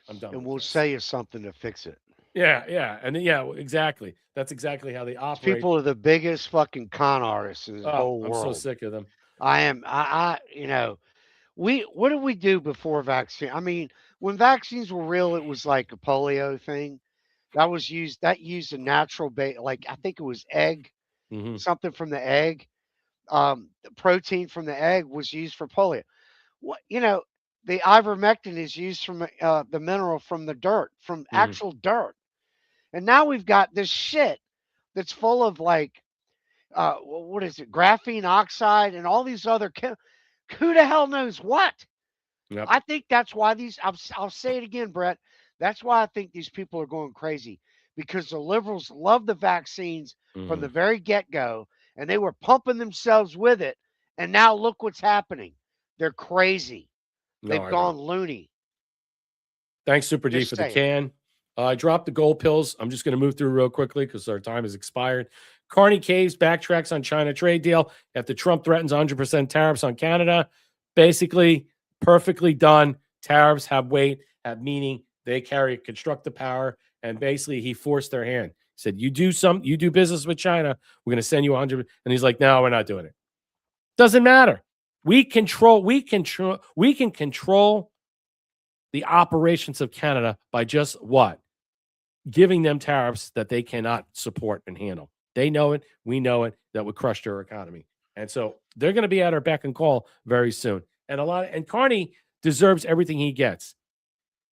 Speaker 1: I'm done.
Speaker 2: And we'll say you something to fix it.
Speaker 1: Yeah. And yeah, exactly. That's exactly how they operate.
Speaker 2: People are the biggest fucking con artists in the whole
Speaker 1: I'm
Speaker 2: world.
Speaker 1: so sick of them.
Speaker 2: I am. What did we do before vaccine? I mean, when vaccines were real, it was like a polio thing. That used a natural bait, like I think it was egg, something from the egg. The protein from the egg was used for polio. What the ivermectin is used from the mineral from the dirt, from actual dirt. And now we've got this shit that's full of like, what is it, graphene oxide and all these other who the hell knows what?
Speaker 1: Yep.
Speaker 2: I think that's why I'll say it again, Brett. That's why I think these people are going crazy, because the liberals love the vaccines from the very get-go, and they were pumping themselves with it. And now look what's happening. They're crazy. They've gone loony.
Speaker 1: Thanks, Super D, for the can. I dropped the gold pills. I'm just going to move through real quickly because our time has expired. Carney Caves backtracks on China trade deal after Trump threatens 100% tariffs on Canada. Basically, perfectly done. Tariffs have weight, have meaning. They carry constructive power. And basically, he forced their hand. He said, you do business with China, we're going to send you 100. And he's like, no, we're not doing it. Doesn't matter. We can control the operations of Canada by just what? Giving them tariffs that they cannot support and handle. They know it. We know it. That would crush their economy. And so they're going to be at our beck and call very soon. And Carney deserves everything he gets.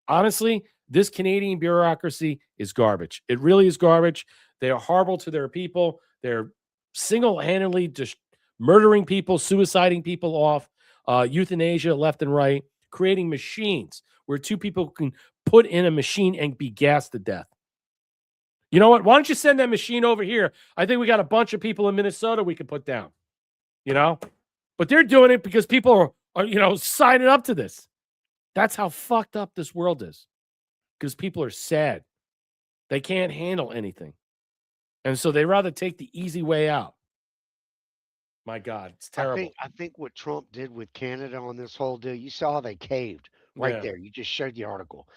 Speaker 1: Honestly, this Canadian bureaucracy is garbage. It really is garbage. They are horrible to their people. They're single-handedly just murdering people, suiciding people off, euthanasia left and right, creating machines where two people can put in a machine and be gassed to death. You know what? Why don't you send that machine over here? I think we got a bunch of people in Minnesota we could put down. But they're doing it because people are signing up to this. That's how fucked up this world is. Because people are sad. They can't handle anything. And so they rather take the easy way out. My God, it's terrible.
Speaker 2: I think what Trump did with Canada on this whole deal, you saw how they caved right there. You just showed the article.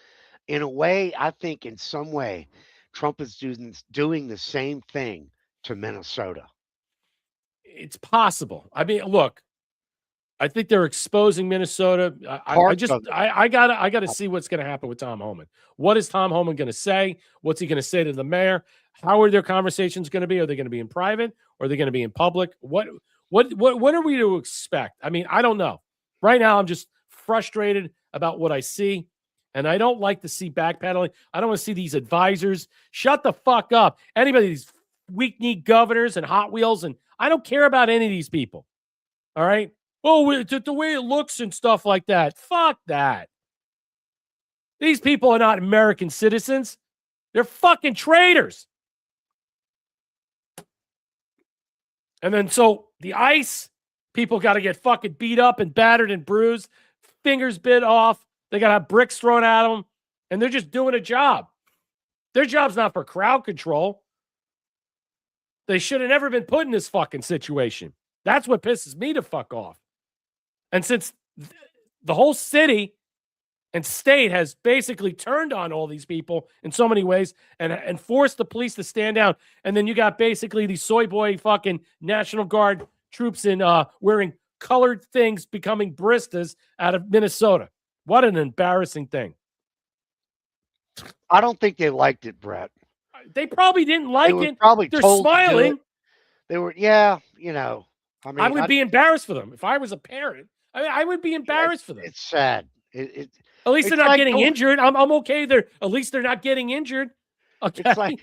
Speaker 2: In a way, I think in some way, Trump is doing the same thing to Minnesota.
Speaker 1: It's possible. I mean, look, I think they're exposing Minnesota. I gotta see what's going to happen with Tom Homan. What is Tom Homan going to say? What's he going to say to the mayor? How are their conversations going to be? Are they going to be in private or are they going to be in public? What are we to expect? I mean, I don't know. Right now, I'm just frustrated about what I see, and I don't like to see backpedaling. I don't want to see these advisors. Shut the fuck up. Anybody, these weak-kneed governors and Hot Wheels, and I don't care about any of these people. All right? Oh, the way it looks and stuff like that. Fuck that. These people are not American citizens. They're fucking traitors. And then so the ICE people got to get fucking beat up and battered and bruised, fingers bit off. They got to have bricks thrown at them, and they're just doing a job. Their job's not for crowd control. They should have never been put in this fucking situation. That's what pisses me to fuck off. And since the whole city And state has basically turned on all these people in so many ways and forced the police to stand down. And then you got basically these soy boy fucking National Guard troops in wearing colored things becoming baristas out of Minnesota. What an embarrassing thing.
Speaker 2: I don't think they liked it, Brett.
Speaker 1: They probably didn't like it.
Speaker 2: Probably
Speaker 1: they're
Speaker 2: told
Speaker 1: smiling.
Speaker 2: to do it. They were, yeah, you know. I mean,
Speaker 1: I would be embarrassed for them if I was a parent. I mean, I would be embarrassed for them.
Speaker 2: It's sad.
Speaker 1: At least they're not getting injured. I'm okay. At least they're not getting injured. Okay.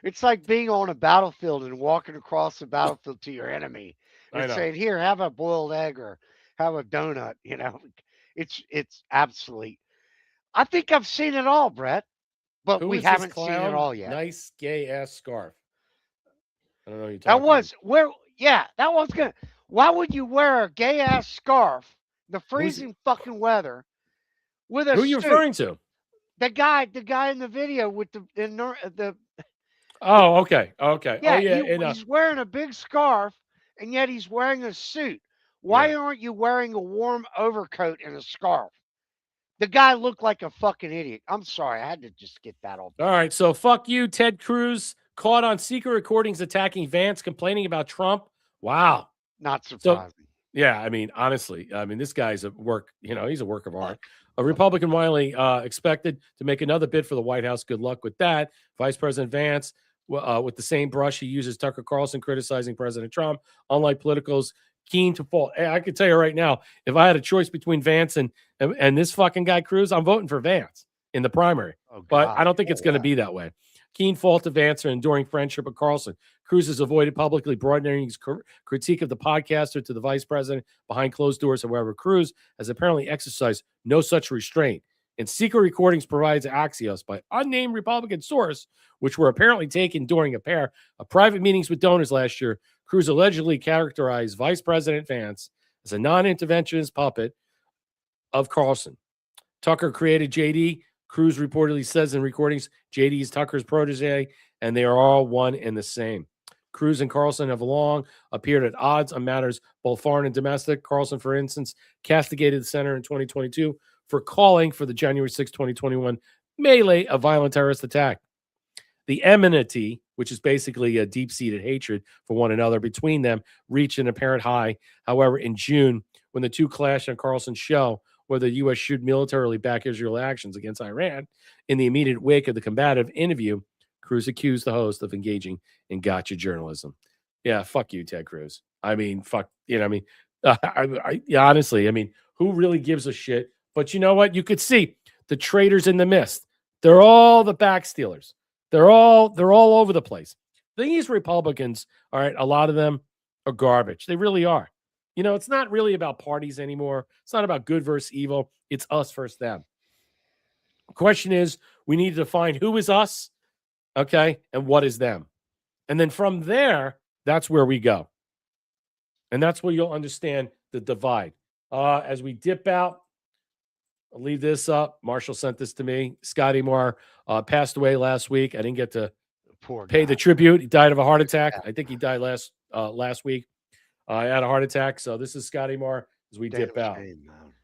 Speaker 2: It's like being on a battlefield and walking across the battlefield to your enemy and saying, "Here, have a boiled egg or have a donut." You know, it's absolutely. I think I've seen it all, Brett, but we haven't seen it all yet.
Speaker 1: Nice gay ass scarf. I don't know.
Speaker 2: That was where. Yeah, that was good. Why would you wear a gay ass scarf, the freezing fucking weather, with a
Speaker 1: Who are you referring to?
Speaker 2: The guy in the video with the.
Speaker 1: Oh, okay.
Speaker 2: Yeah,
Speaker 1: oh, yeah.
Speaker 2: He's wearing a big scarf, and yet he's wearing a suit. Why aren't you wearing a warm overcoat and a scarf? The guy looked like a fucking idiot. I'm sorry. I had to just get that off.
Speaker 1: All right. So fuck you, Ted Cruz. Caught on secret recordings attacking Vance, complaining about Trump. Wow.
Speaker 2: Not surprising.
Speaker 1: So, yeah. I mean, honestly, this guy's a work, he's a work of art. A Republican Wiley expected to make another bid for the White House. Good luck with that. Vice President Vance, with the same brush he uses Tucker Carlson criticizing President Trump. Unlike politicals keen to fault. Hey, I can tell you right now, if I had a choice between Vance and this fucking guy Cruz, I'm voting for Vance in the primary. But I don't think it's going to be that way. Keen fault of Vance and enduring friendship with Carlson. Cruz has avoided publicly broadening his critique of the podcaster to the vice president behind closed doors. However, Cruz has apparently exercised no such restraint. And secret recordings provided to Axios by unnamed Republican source, which were apparently taken during a pair of private meetings with donors last year. Cruz allegedly characterized Vice President Vance as a non-interventionist puppet of Carlson. Tucker created JD. Cruz reportedly says in recordings, JD is Tucker's protege, and they are all one and the same. Cruz and Carlson have long appeared at odds on matters both foreign and domestic. Carlson, for instance, castigated the senator in 2022 for calling for the January 6, 2021 melee, a violent terrorist attack. The enmity, which is basically a deep-seated hatred for one another between them, reached an apparent high. However, in June, when the two clashed on Carlson's show, where the U.S. should militarily back Israel actions against Iran, in the immediate wake of the combative interview, Cruz accused the host of engaging in gotcha journalism. Yeah, fuck you, Ted Cruz. I mean, fuck, honestly, who really gives a shit? But you know what? You could see the traitors in the mist. They're all the backstealers. They're all over the place. These Republicans, all right, a lot of them are garbage. They really are. It's not really about parties anymore. It's not about good versus evil. It's us versus them. The question is, we need to define who is us, okay, and what is them. And then from there, that's where we go. And that's where you'll understand the divide. As we dip out, I'll leave this up. Marshall sent this to me. Scotty Moore passed away last week. I didn't get to pay the tribute. He died of a heart attack. I think he died last week. I had a heart attack. So this is Scotty Moore as we dip out.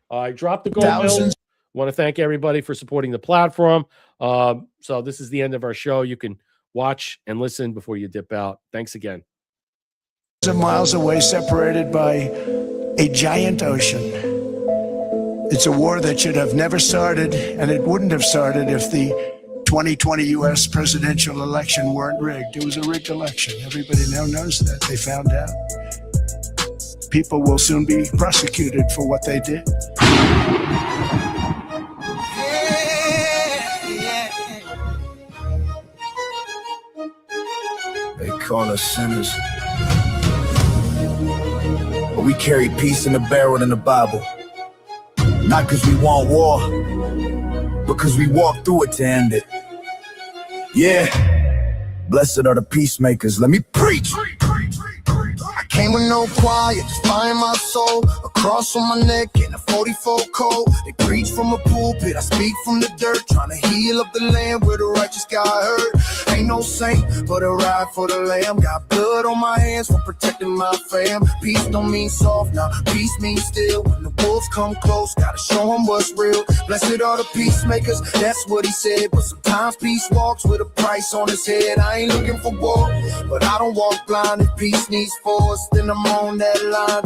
Speaker 1: I dropped the gold medal. Want to thank everybody for supporting the platform. So this is the end of our show. You can watch and listen before you dip out. Thanks again.
Speaker 14: Miles away, separated by a giant ocean. It's a war that should have never started, and it wouldn't have started if the 2020 U.S. presidential election weren't rigged. It was a rigged election. Everybody now knows that. They found out. People will soon be prosecuted for what they did.
Speaker 15: They call us sinners, but we carry peace in the barrel in the Bible. Not because we want war, because we walk through it to end it. Yeah, blessed are the peacemakers. Let me preach.
Speaker 16: I came with no quiet, just find my soul.
Speaker 15: cross on my neck and a 44 cold. They preach from a pulpit, I speak from the dirt, trying to heal up the land where the righteous got hurt. Ain't no saint, but a ride for the lamb. Got blood on my hands for protecting my fam. Peace don't mean soft, now peace means still. When the wolves come close, gotta show them what's real. Blessed are the peacemakers, that's what he said. But sometimes peace walks with a price on his head. I ain't looking for war, but I don't walk blind. If peace needs force, then I'm on that line.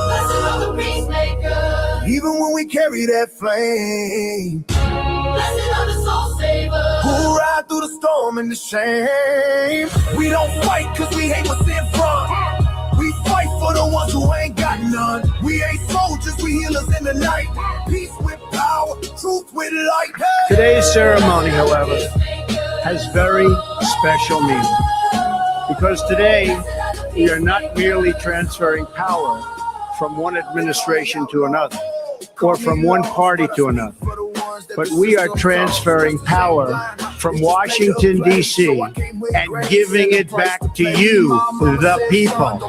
Speaker 15: Blessed are the peacemakers, even when we carry that flame. Blessed are the soul savers, who ride through the storm and the shame. We don't fight cause we hate what's in front. We fight for the ones who ain't got none. We ain't soldiers, we healers in the night. Peace with power, truth with light. Hey!
Speaker 14: Today's ceremony, however, has very special meaning. Because today, we are not merely transferring power from one administration to another, or from one party to another, but we are transferring power from Washington, D.C., and giving it back to you, the people.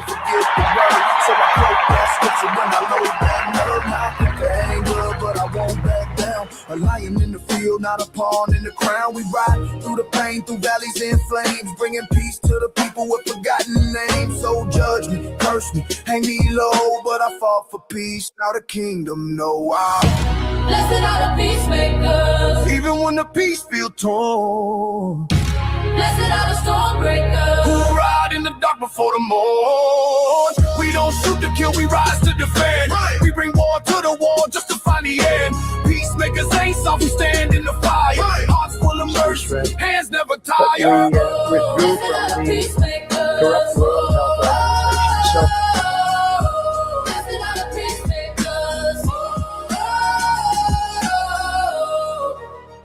Speaker 15: A lion in the field, not a pawn in the crown. We ride through the pain, through valleys in flames, bringing peace to the people with forgotten names. So judge me, curse me, hang me low, but I fought for peace. Now the kingdom know I'm blessed are the peacemakers, even when the peace feel torn. Blessed are the storm breakers, who ride in the dark before the morn. We don't shoot to kill, we rise to defend. We bring war to the wall just to find the end. Peacemakers ain't soft, we stand in the fire. Hearts full of mercy, hands never tired.
Speaker 14: We withdrew from the corrupt world health organization.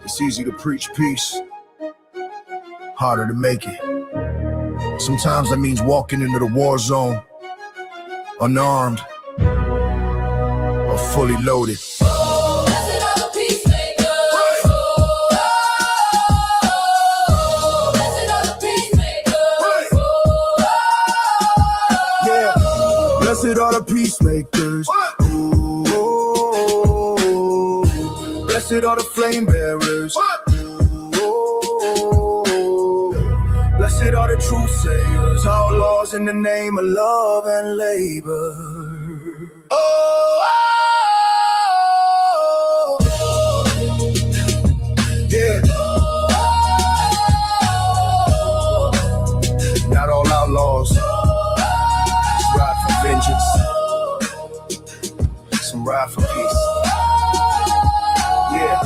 Speaker 15: It's easy to preach peace, harder to make it. Sometimes that means walking into the war zone, unarmed or fully loaded. Blessed are the peacemakers. Ooh, blessed are the flame bearers. Ooh, blessed are the truth sayers, outlaws in the name of love and labor. Oh, yeah. Not all outlaws ride for vengeance. Some ride for peace. Yeah.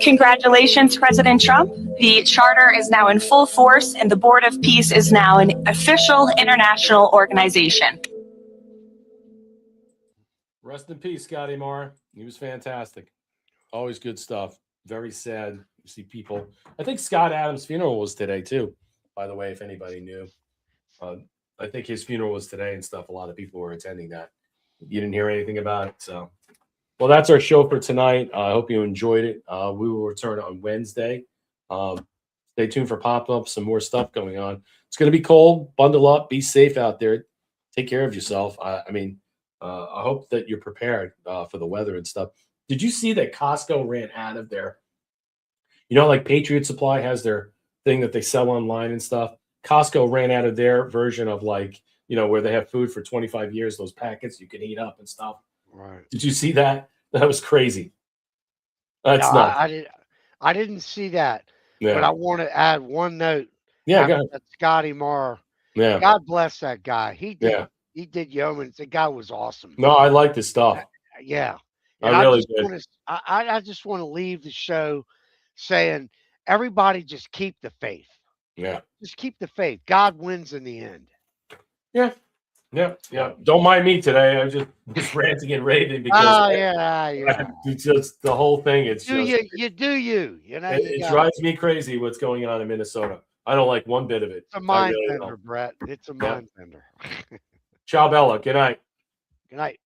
Speaker 16: Congratulations, President Trump. The charter is now in full force and the Board of Peace is now an official international organization.
Speaker 1: Rest in peace, Scotty Moore. He was fantastic. Always good stuff. Very sad. You see people. I think Scott Adams' funeral was today too, by the way, if anybody knew. I think his funeral was today and stuff. A lot of people were attending that. You didn't hear anything about it. So, well, that's our show for tonight. I hope you enjoyed it. We will return on Wednesday. Stay tuned for pop-ups, some more stuff going on. It's going to be cold. Bundle up. Be safe out there. Take care of yourself. I hope that you're prepared for the weather and stuff. Did you see that Costco ran out of their, like Patriot Supply has their thing that they sell online and stuff? Costco ran out of their version of where they have food for 25 years, those packets you can eat up and stuff.
Speaker 2: Right.
Speaker 1: Did you see that? That was crazy. That's
Speaker 2: No,
Speaker 1: nuts.
Speaker 2: I didn't see that.
Speaker 1: Yeah.
Speaker 2: But I want to add one note.
Speaker 1: Yeah, go
Speaker 2: after
Speaker 1: ahead.
Speaker 2: that Scotty Moore.
Speaker 1: Yeah.
Speaker 2: God bless that guy. He did.
Speaker 1: Yeah.
Speaker 2: He did yeoman. The guy was awesome.
Speaker 1: No, I like this stuff.
Speaker 2: Yeah.
Speaker 1: I really did.
Speaker 2: I just want to leave the show saying, everybody just keep the faith.
Speaker 1: Yeah.
Speaker 2: Just keep the faith. God wins in the end.
Speaker 1: Yeah. Yeah. Don't mind me today. I'm just ranting and raving because it's just the whole thing. It's
Speaker 2: you do you.
Speaker 1: It drives me crazy what's going on in Minnesota. I don't like one bit of it.
Speaker 2: It's a mind bender, Brett. It's a mind bender.
Speaker 1: Ciao, Bella. Good night.
Speaker 2: Good night.